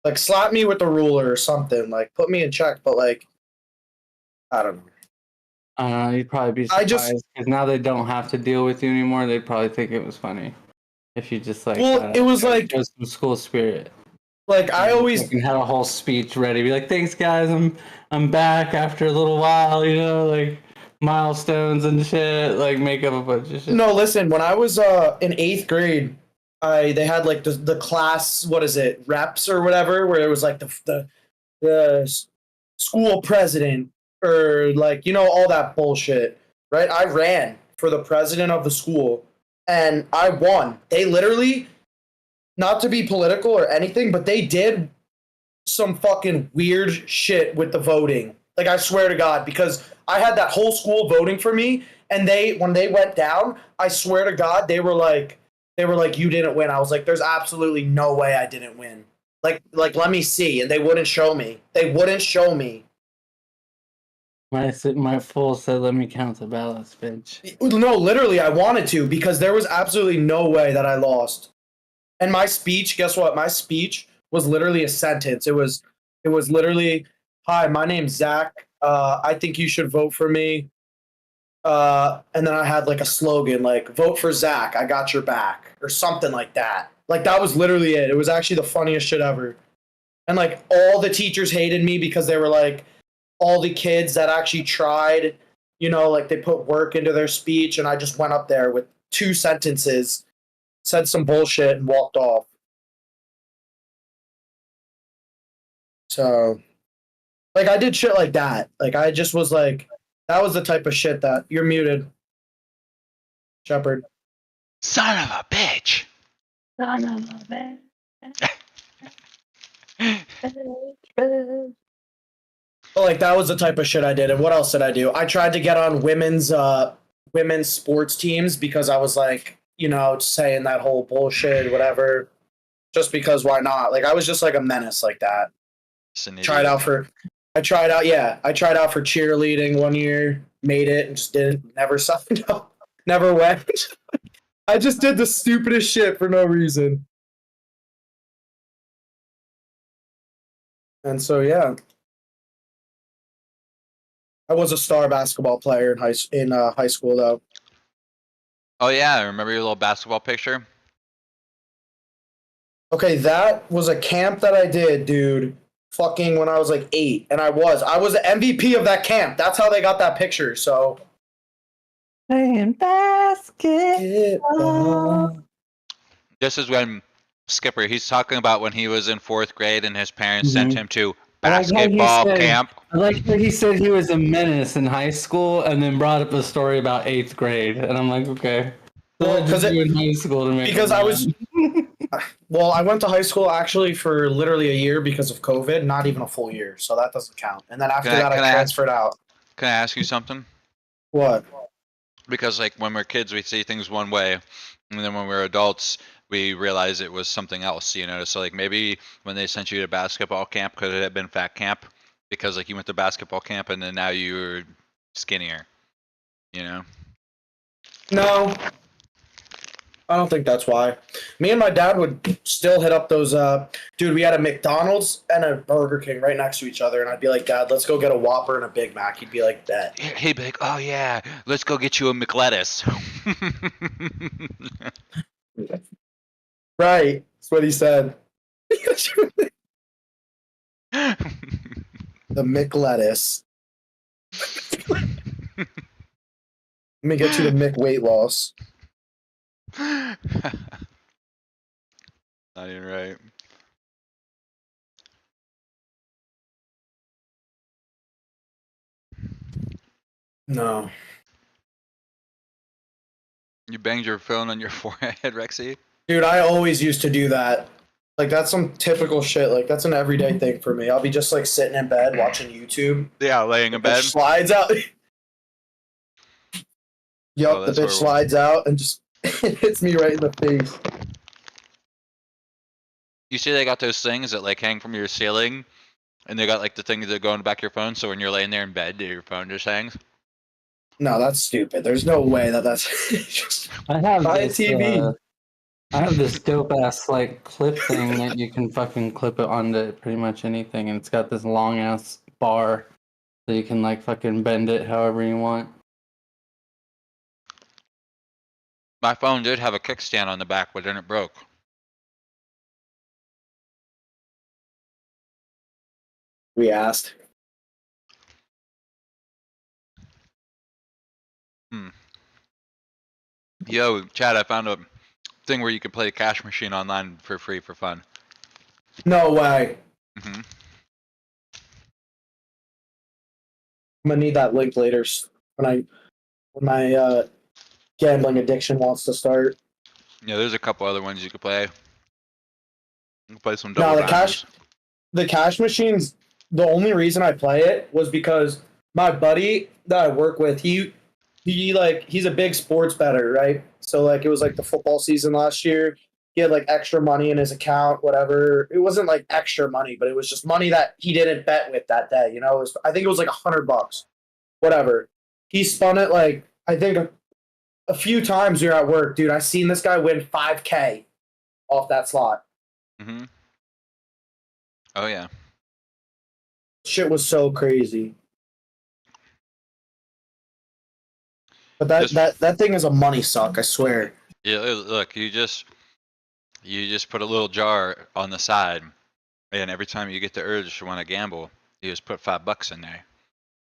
Like slap me with the ruler or something. Like put me in check. But like I don't know. You'd probably be I surprised just- because now they don't have to deal with you anymore. They'd probably think it was funny if you just like. Well, it was like show some school spirit. like I always fucking had a whole speech ready. Be like, thanks guys, I'm back after a little while. You know, like milestones and shit. Like make up a bunch of shit. No, listen. When I was in 8th grade, they had like the class. What is it? Reps or whatever. Where it was like the school president or like all that bullshit. Right? I ran for the president of the school and I won. They literally, not to be political or anything, but they did some fucking weird shit with the voting. Like I swear to God, because I had that whole school voting for me, and when they went down, I swear to God, they were like, you didn't win. I was like, there's absolutely no way I didn't win. Like let me see, and they wouldn't show me. They wouldn't show me. My fool said, "Let me count the ballots, bitch." No, literally, I wanted to because there was absolutely no way that I lost. And my speech, guess what? My speech was literally a sentence. It was literally, "Hi, my name's Zach. I think you should vote for me." And then I had like a slogan like, "Vote for Zach. I got your back," or something like that. Like that was literally it. It was actually the funniest shit ever. And like all the teachers hated me because they were like all the kids that actually tried, like they put work into their speech, and I just went up there with 2 sentences, said some bullshit, and walked off. So, like, I did shit like that. Like, I just was like, that was the type of shit that you're muted, Shepard. Son of a bitch. Son of a bitch. But like, that was the type of shit I did. And what else did I do? I tried to get on women's sports teams because I was like, saying that whole bullshit, whatever. Just because, why not? Like, I was just like a menace like that. I tried out for cheerleading one year, made it, and just didn't, never signed up, never went. I just did the stupidest shit for no reason. And so, yeah. I was a star basketball player in high school, though. Oh yeah, I remember your little basketball picture. Okay, that was a camp that I did, dude. Fucking when I was like 8, and I was the MVP of that camp. That's how they got that picture. So Playing basketball. This is when Skipper, he's talking about when he was in 4th grade and his parents sent him to I like how he basketball said- camp. I like that he said he was a menace in high school, and then brought up a story about 8th grade, and I'm like, okay. So Well, what did you do in high school to make because him I was mad? well, I went to high school actually for literally a year because of COVID, not even a full year, so that doesn't count. And then after that, I transferred out. Can I ask you something? What? Because like when we're kids, we see things one way, and then when we're adults, we realize it was something else. So like maybe when they sent you to basketball camp, could it have been fat camp? Because like you went to basketball camp and then now you're skinnier. No, I don't think that's why. Me and my dad would still hit up those. Dude, we had a McDonald's and a Burger King right next to each other, and I'd be like, Dad, let's go get a Whopper and a Big Mac. He'd be like, Bet. He'd be like, oh yeah, let's go get you a McLettuce. Right. That's what he said. The McLettuce. Let me get you the Mick weight loss. Not even right. No. You banged your phone on your forehead, Rexy? Dude, I always used to do that. Like, that's some typical shit. Like, that's an everyday thing for me. I'll be just, like, sitting in bed watching YouTube. Yeah, laying in bed. Bitch slides out. Yup, Oh, the that's bitch horrible. slides out and just hits me right in the face. You see they got those things that like hang from your ceiling, and they got like the things that go in the back of your phone, so when you're laying there in bed, your phone just hangs? No, that's stupid. There's no way that's just I have buy a this, TV. I have this dope ass like clip thing that you can fucking clip it onto pretty much anything, and it's got this long ass bar, so you can like fucking bend it however you want. My phone did have a kickstand on the back, but then it broke. We asked. Yo, Chad, I found a thing where you can play a cash machine online for free for fun. No way. hmm I'm gonna need that link later when my gambling addiction wants to start. Yeah, there's a couple other ones you could play. You can play some No, double the diamonds. cash machines. The only reason I play it was because my buddy that I work with, he's a big sports bettor, right? So like it was like the football season last year. He had like extra money in his account, whatever. It wasn't like extra money, but it was just money that he didn't bet with that day. I think it was like $100, whatever. He spun it like I think a few times we were at work, dude. I seen this guy win $5K off that slot. hmm Oh yeah. Shit was so crazy. But Just- that thing is a money suck, I swear. Yeah, look, you You just put a little jar on the side, and every time you get the urge to want to gamble, you just put $5 in there,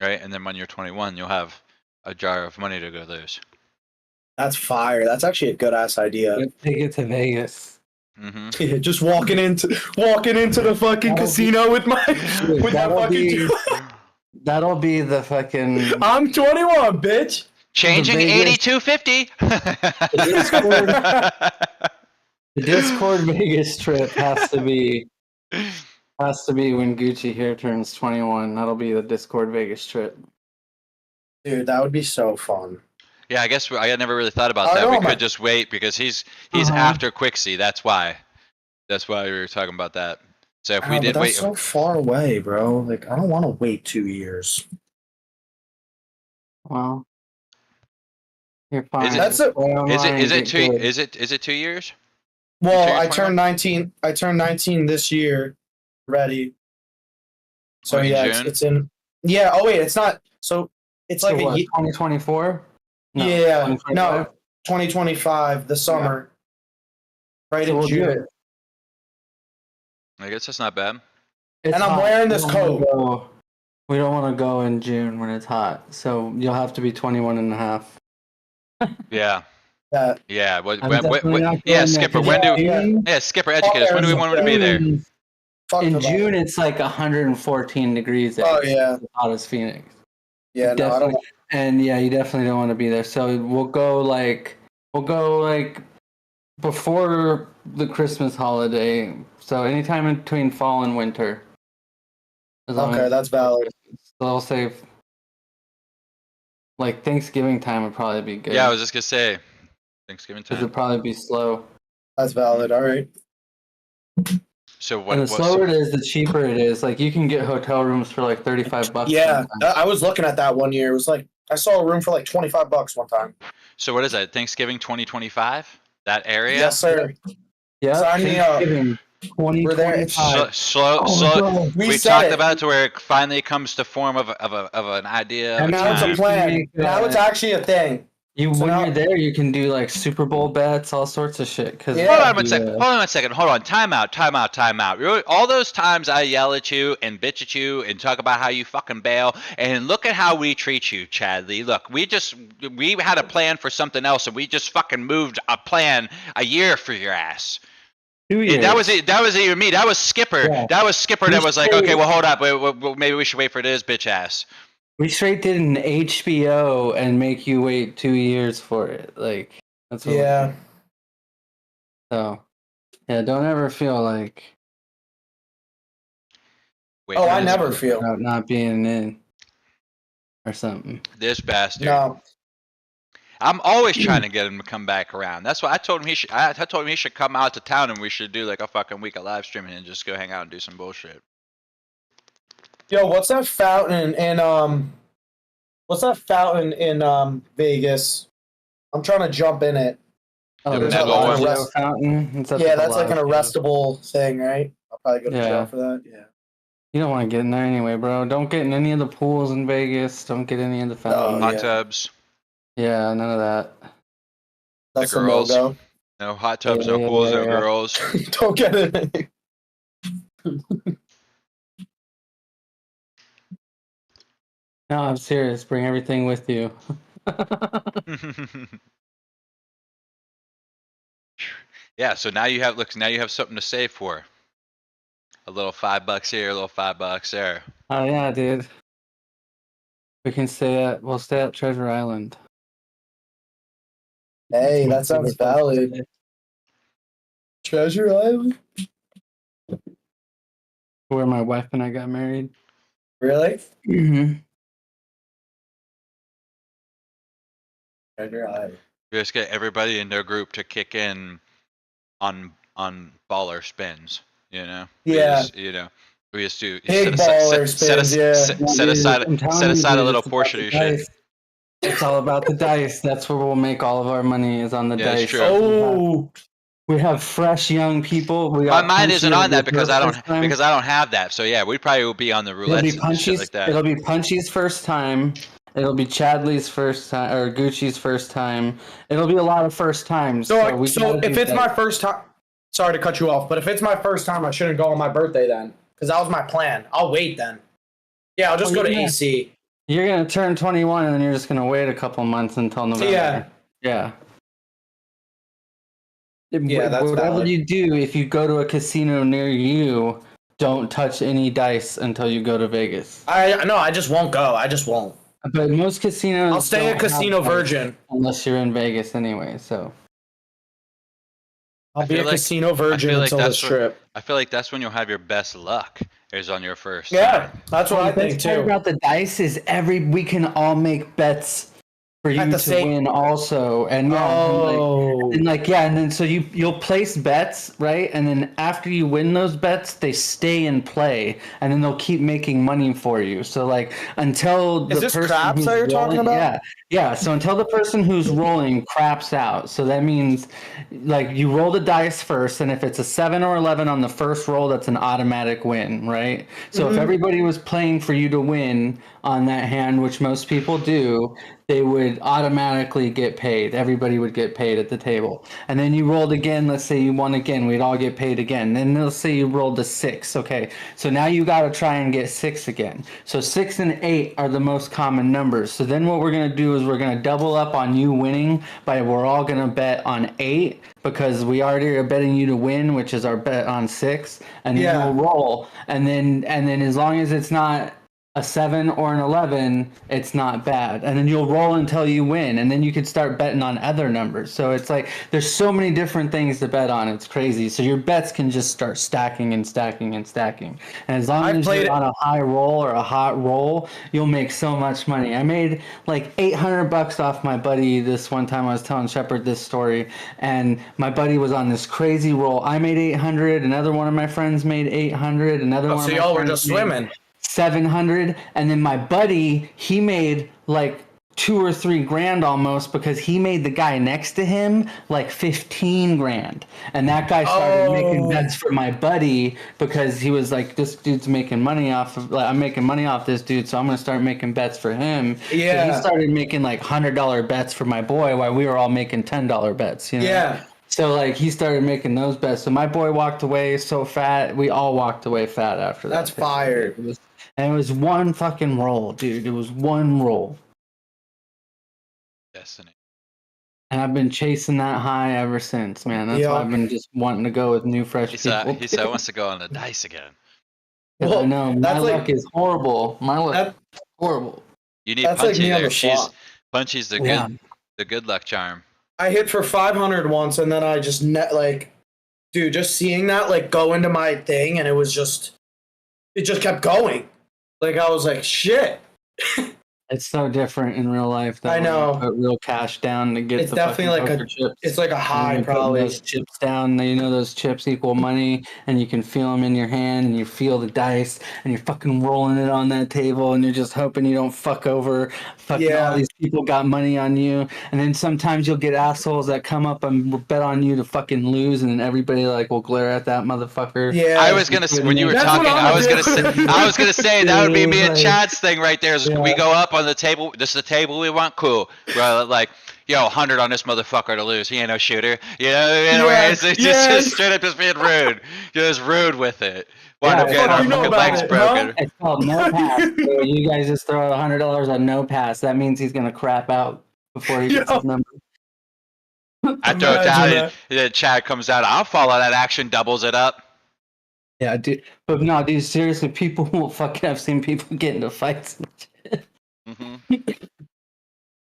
right? And then when you're 21, you'll have a jar of money to go lose. That's fire. That's actually a good ass idea. Let's take it to Vegas. Mm-hmm. Yeah, just walking into the fucking casino with my with my fucking. That'll be the fucking. I'm 21, bitch. Changing Vegas- 8250. The Discord Vegas trip has to be when Gucci here turns 21. That'll be the Discord Vegas trip. Dude, that would be so fun. Yeah, I guess I never really thought about I that. know, We man. could just wait because he's Uh-huh. after Quixie. That's why. That's why we were talking about that. So if we But did that's wait, so far away, bro. Like, I don't want to wait 2 years. Well, you're fine. it- That's a, is it 2 years? well, you're I 21? turned 19. I turned 19 this year. Ready. So What, in yeah, June? it's in. Yeah. Oh wait, it's not. So it's like a 2024? yeah. No, 2025? 2025, the summer. Right So in we'll do June. it. I guess that's not bad. It's And I'm hot. wearing this We don't wanna coat. go- We don't want to go in June when it's hot. So you'll have to be 21 and a half. Yeah. Yeah. Yeah. What, I'm when, definitely not yeah, going there, Skipper. 'cause When do? June- Yeah, Skipper. Educate us. When do we want to be there? Fuck In the June, it's like 114 degrees there. Oh yeah. It's hot as Phoenix. Yeah. No, I don't. Definitely. And yeah, you definitely don't want to be there. So we'll go like before the Christmas holiday. So anytime in between fall and winter. As long Okay, as- that's valid. So I'll say like Thanksgiving time would probably be good. Yeah, I was just gonna say Thanksgiving It would time. probably be slow. That's valid. All right. So And the what? slower it is, the cheaper it is. Like you can get hotel rooms for like $35. Yeah, sometimes. I was looking at that one year. It was like I saw a room for like $25 one time. So what is that? Thanksgiving 2025? That area? Yes, sir. Yeah. Sign me up. Thanksgiving We're there. 2025. Slow. Oh, We said talked it. about it to where it finally comes to form of an idea. Of And a Now it's a time. plan. Now it's actually a thing. So when now- you're there, you can do like Super Bowl bets, all sorts of shit. Cause Yeah. Hold on one second. Hold on one second. Hold on. Time out. Really, all those times I yell at you and bitch at you and talk about how you fucking bail, and look at how we treat you, Chadley. Look, we had a plan for something else, and we just fucking moved a plan a year for your ass. 2 years. That was even me. That was Skipper. Yeah. That was Skipper. We That was like, straight- okay, well, hold up. Maybe we should wait for this bitch ass. We straight did an HBO and make you wait 2 years for it. Like that's what. Yeah. So yeah, don't ever feel like Wait, Oh, for I this- never feel. about not being in or something. This bastard. No. I'm always trying to get him to come back around. That's why I told him I told him he should come out to town and we should do like a fucking week of live streaming and just go hang out and do some bullshit. Yo, what's that fountain in Vegas? I'm trying to jump in it. Oh, The there's a Medal one. Bellagio fountain. It's at Yeah, the that's like an Bellagio. arrestable thing, right? I'll probably go to Yeah. jail for that. Yeah. You don't want to get in there anyway, bro. Don't get in any of the pools in Vegas. Don't get any of the Oh, fountains. Hot yeah. tubs. Yeah, none of that. That's the girls. no-go. No hot tubs, Yeah, no pools, no yeah. girls. Don't get it. No, I'm serious. Bring everything with you. Yeah, so now you have something to save for. A little $5 here, a little $5 there. Oh yeah, dude. We'll stay at Treasure Island. Hey, that sounds valid. Treasure Island? Where my wife and I got married. Really? Mm-hmm. Treasure Island. We just get everybody in their group to kick in on baller spins, you know? Yeah. We just do Big baller spins, yeah. set aside a little portion of your shit. It's all about the dice. That's where we'll make all of our money is on the Yeah, it's dice. true. Oh, We have fresh young people. We My got mind isn't Punchy on that with because her I don't first time. have that. So yeah, we probably will be on the It'll roulette be and shit Punchy's. like that. It'll be Punchy's first time. It'll be Chadley's first time or Gucci's first time. It'll be a lot of first times. so we so gotta if do it's that. my first time, sorry to cut you off, but if it's my first time, I shouldn't go on my birthday then, because that was my plan. I'll wait then. Yeah, I'll just Well, go to yeah. AC. You're gonna turn 21, and then you're just gonna wait a couple months until November. Yeah. Yeah, that's whatever valid. you do, if you go to a casino near you, don't touch any dice until you go to Vegas. I just won't go. I just won't. But most casinos I'll stay don't a casino have dice virgin. unless you're in Vegas anyway. So I'll I be feel a like- casino virgin feel like until this that's what- trip. I feel like that's when you'll have your best luck. Is on your first. Yeah, time. that's what I the think best part too. about the dice is we can all make bets for you At the to same- win also, and and then so you'll place bets, right, and then after you win those bets, they stay in play, and then they'll keep making money for you. So like until the Is this person craps who's that you're talking rolling- about? yeah. So until the person who's rolling craps out, so that means like you roll the dice first, and if it's a 7 or 11 on the first roll, that's an automatic win, right? So if everybody was playing for you to win on that hand, which most people do, they would automatically get paid. Everybody would get paid at the table. And then you rolled again. Let's say you won again. We'd all get paid again. Then let's say you rolled a 6. Okay. So now you got to try and get 6 again. So 6 and 8 are the most common numbers. So then what we're going to do is we're going to double up on you winning we're all going to bet on 8 because we already are betting you to win, which is our bet on 6. And then we'll roll. And then as long as it's not a 7 or an 11, it's not bad. And then you'll roll until you win, and then you can start betting on other numbers. So it's like there's so many different things to bet on. It's crazy. So your bets can just start stacking and stacking and stacking. And as long as you're on a high roll or a hot roll, you'll make so much money. I made like $800 off my buddy this one time. I was telling Shepard this story, and my buddy was on this crazy roll. I made 800. Another one of my friends made 800. Another one. So of my y'all were friends just made swimming. 700, and then my buddy, he made like 2 or 3 grand almost because he made the guy next to him like 15 grand, and that guy started making bets for my buddy because he was like, this dude's making money off of, like, I'm making money off this dude, so I'm gonna start making bets for him. Yeah. So he started making like $100 bets for my boy while we were all making $10 bets, you know? Yeah. So like he started making those bets. So my boy walked away so fat. We all walked away fat after that. That's fire. And it was one fucking roll, dude. It was one roll. Destiny. And I've been chasing that high ever since, man. That's why I've been just wanting to go with new, fresh He people. said wants to go on the dice again. I know. My that's luck is horrible. My luck is horrible. You need That's Punchy like me on there. the slot. Punchy's the good luck charm. I hit for 500 once, and then I just dude, just seeing that like go into my thing, and it just kept going. Like I was like, shit. It's so different in real life. That I know. Put real cash down to get It's the definitely fucking like poker chips. It's like a high, And probably. those chips down, you know, those chips equal money, and you can feel them in your hand, and you feel the dice, and you're fucking rolling it on that table, and you're just hoping you don't fuck over. Fucking all these people got money on you, and then sometimes you'll get assholes that come up and bet on you to fucking lose, and then everybody like will glare at that motherfucker. Yeah. I was gonna when you were That's talking, what I I'm was gonna say, doing. I was gonna say that would be me and Like- Chad's thing right there. Is we go up on the table. This is the table we want. Cool. Well, like, yo, 100 on this motherfucker to lose. He ain't no shooter. You know, it's just straight up just being rude. Just rude with it. Wind up getting our fucking legs broken. It's called no pass. So you guys just throw $100 on no pass. That means he's gonna crap out before he gets his number. I throw it down, and then Chad comes out. I'll follow that action, doubles it up. Yeah, dude. But no, dude, seriously, people will fucking. I've seen people get into fights and shit.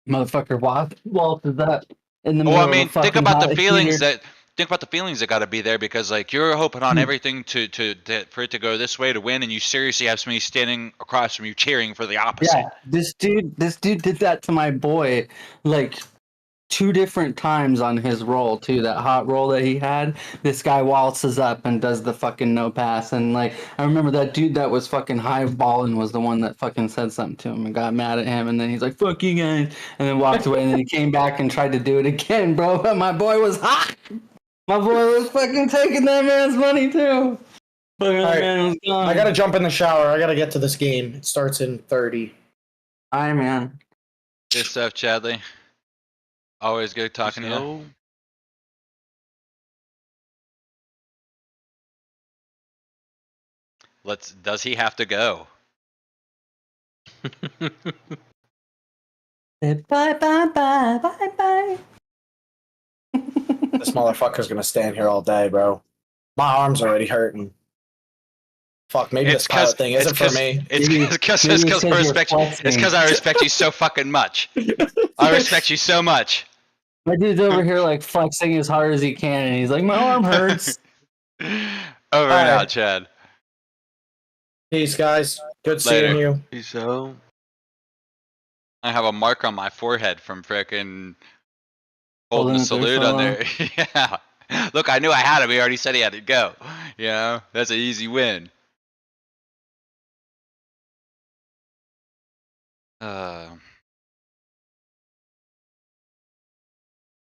Motherfucker waltzes up in the middle. Well, I mean, of a think fucking about the hot feelings heater. that got to be there because like you're hoping on everything for it to go this way to win, and you seriously have somebody standing across from you cheering for the opposite. Yeah, this dude did that to my boy like 2 different times on his roll too. That hot roll that he had, this guy waltzes up and does the fucking no pass. And like I remember that dude that was fucking highballing was the one that fucking said something to him and got mad at him. And then he's like, "Fuck you guys," and then walked away. And then he came back and tried to do it again, bro. But my boy was hot. My boy was fucking taking that man's money too. But right. man was gone. I gotta jump in the shower. I gotta get to this game. It starts in 30. Hi, man. Good stuff, Chadley. Always good talking to you. Does he have to go? Bye bye bye bye bye. This motherfucker's gonna stand here all day, bro. My arm's already hurting. Fuck, maybe this pilot thing isn't for me. It's Maybe- because maybe I it's 'cause you're respect you. It's flexing. because I respect you so fucking much. I respect you so much. My dude's over here like flexing as hard as he can, and he's like, "My arm hurts." Over and Alright. out, Chad. Peace, guys. Good Later. seeing you. Peace out. I have a mark on my forehead from frickin' holding Holding the it there salute so on there. Yeah. Look, I knew I had him. He already said he had to go. You know, that's an easy win.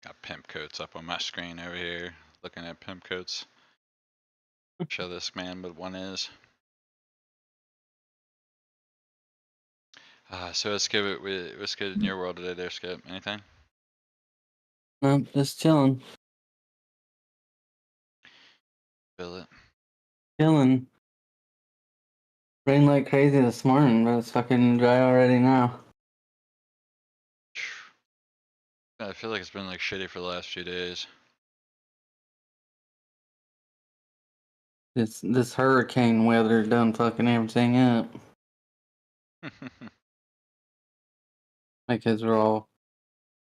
Got pimp coats up on my screen over here. Looking at pimp coats. Show this man what one is. So let's give it. What's good in your world today, there, Skip? Anything? Just chilling, Feel it. chilling. Rained like crazy this morning, but it's fucking dry already now. I feel like it's been like shitty for the last few days. This hurricane weather done fucking everything up. My kids were all,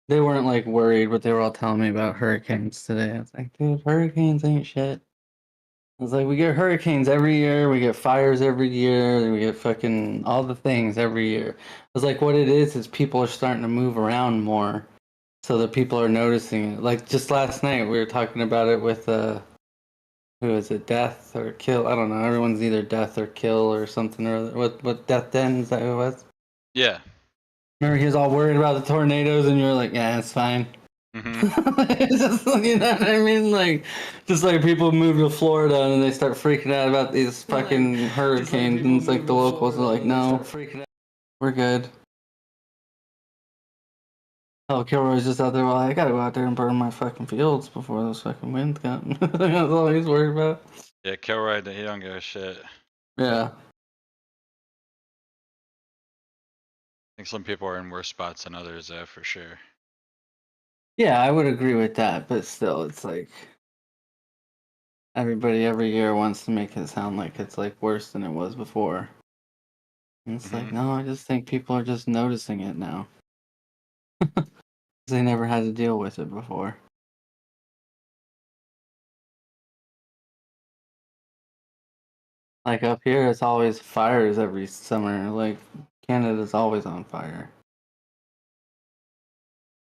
they weren't like worried, but they were all telling me about hurricanes today. I was like, dude, hurricanes ain't shit. I was like, we get hurricanes every year, we get fires every year, we get fucking all the things every year. I was like, what it is people are starting to move around more, so that people are noticing it. Like just last night, we were talking about it with who is it, death or kill? I don't know. Everyone's either death or kill or something or other. What death den is that? Who it was? Yeah. Remember, he was all worried about the tornadoes, and you were like, yeah, it's fine. Hmm. It's just, you know what I mean? Like, just like people move to Florida and they start freaking out about these fucking hurricanes, and it's like the locals are like, no, we're good. Oh, Kilroy's just out there. Well, I gotta go out there and burn my fucking fields before those fucking winds come. That's all he's worried about. Yeah, Kilroy, he don't give a shit. I Yeah. think some people are in worse spots than others, though, for sure. Yeah, I would agree with that, but still, it's like everybody every year wants to make it sound like it's like worse than it was before. And it's like, Mhm. no, I just think people are just noticing it now. They never had to deal with it before. Like up here, it's always fires every summer. Like Canada's always on fire.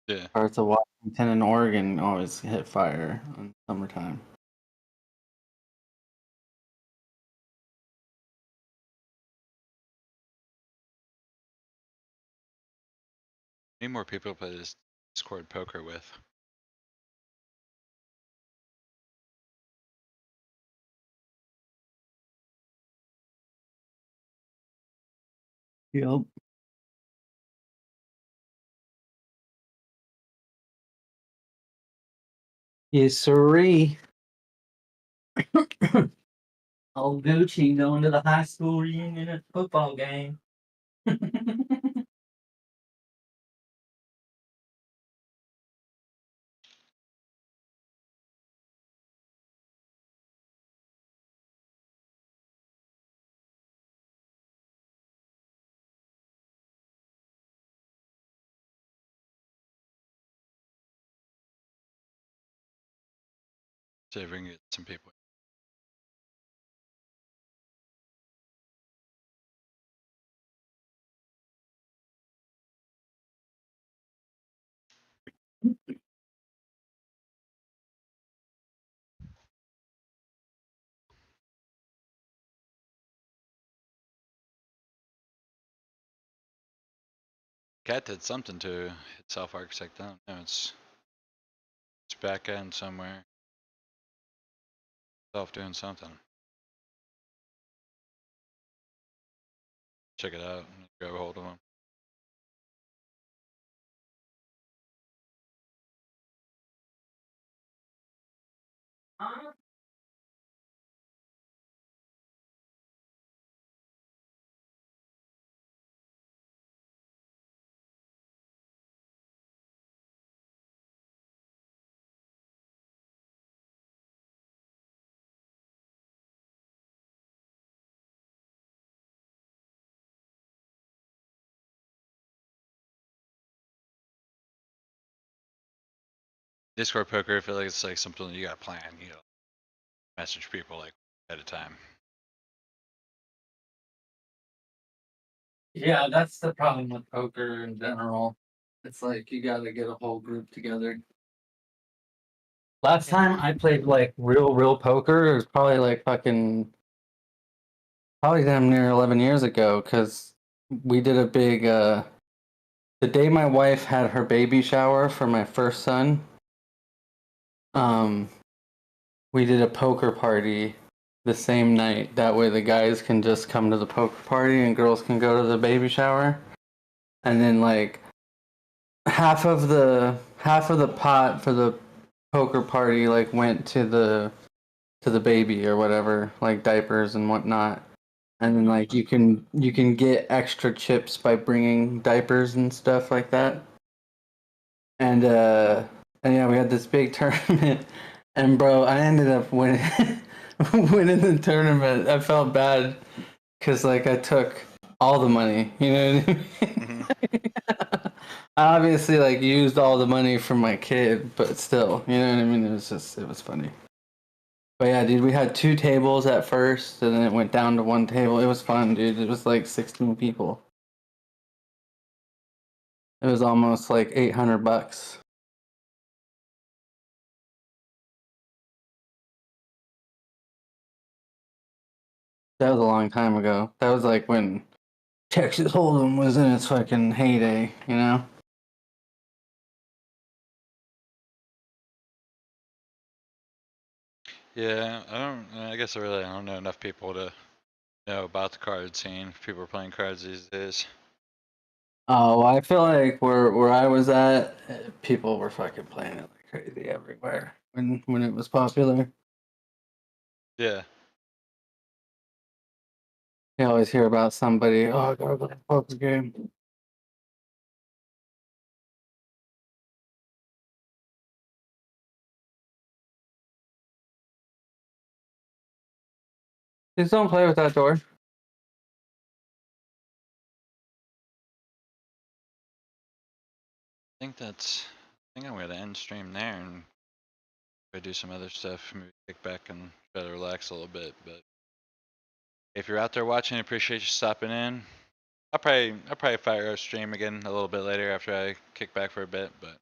Yeah. Parts of Washington and Oregon always hit fire in summertime. Need more people to play this Discord poker with. Yep. Yes, sirree. Old Gucci going to the high school reunion at the football game. See if we can get some people. Cat did something to hit self-architect down. No, it's back end somewhere. Self doing something. Check it out. Grab a hold of him. Discord poker, I feel like it's like something you gotta plan. You know, message people like at a time. Yeah, that's the problem with poker in general. It's like you gotta get a whole group together. Last time I played like real poker, it was probably like probably damn near 11 years ago, because we did a big the day my wife had her baby shower for my first son, um we did a poker party the same night. That way the guys can just come to the poker party and girls can go to the baby shower. And then like half of the pot for the poker party like went to the baby or whatever, like diapers and whatnot. And then like you can get extra chips by bringing diapers and stuff like that. And yeah, we had this big tournament, and bro, I ended up winning winning the tournament. I felt bad because like I took all the money, you know what I mean? I obviously like used all the money for my kid, but still, you know what I mean? It was funny. But yeah, dude, we had 2 tables at first, and then it went down to 1 table. It was fun, dude. It was like 16 people. It was almost like $800. That was a long time ago. That was like when Texas Hold'em was in its fucking heyday, you know? Yeah, I guess I don't know enough people to know about the card scene. If people are playing cards these days. Oh, well, I feel like where I was at, people were fucking playing it like crazy everywhere when it was popular. Yeah. You always hear about somebody, oh, I gotta go to a poker game. Just don't play with that door. I think I'm gonna end stream there and go do some other stuff. Maybe kick back and try to relax a little bit. But if you're out there watching, I appreciate you stopping in. I'll probably fire a stream again a little bit later after I kick back for a bit. But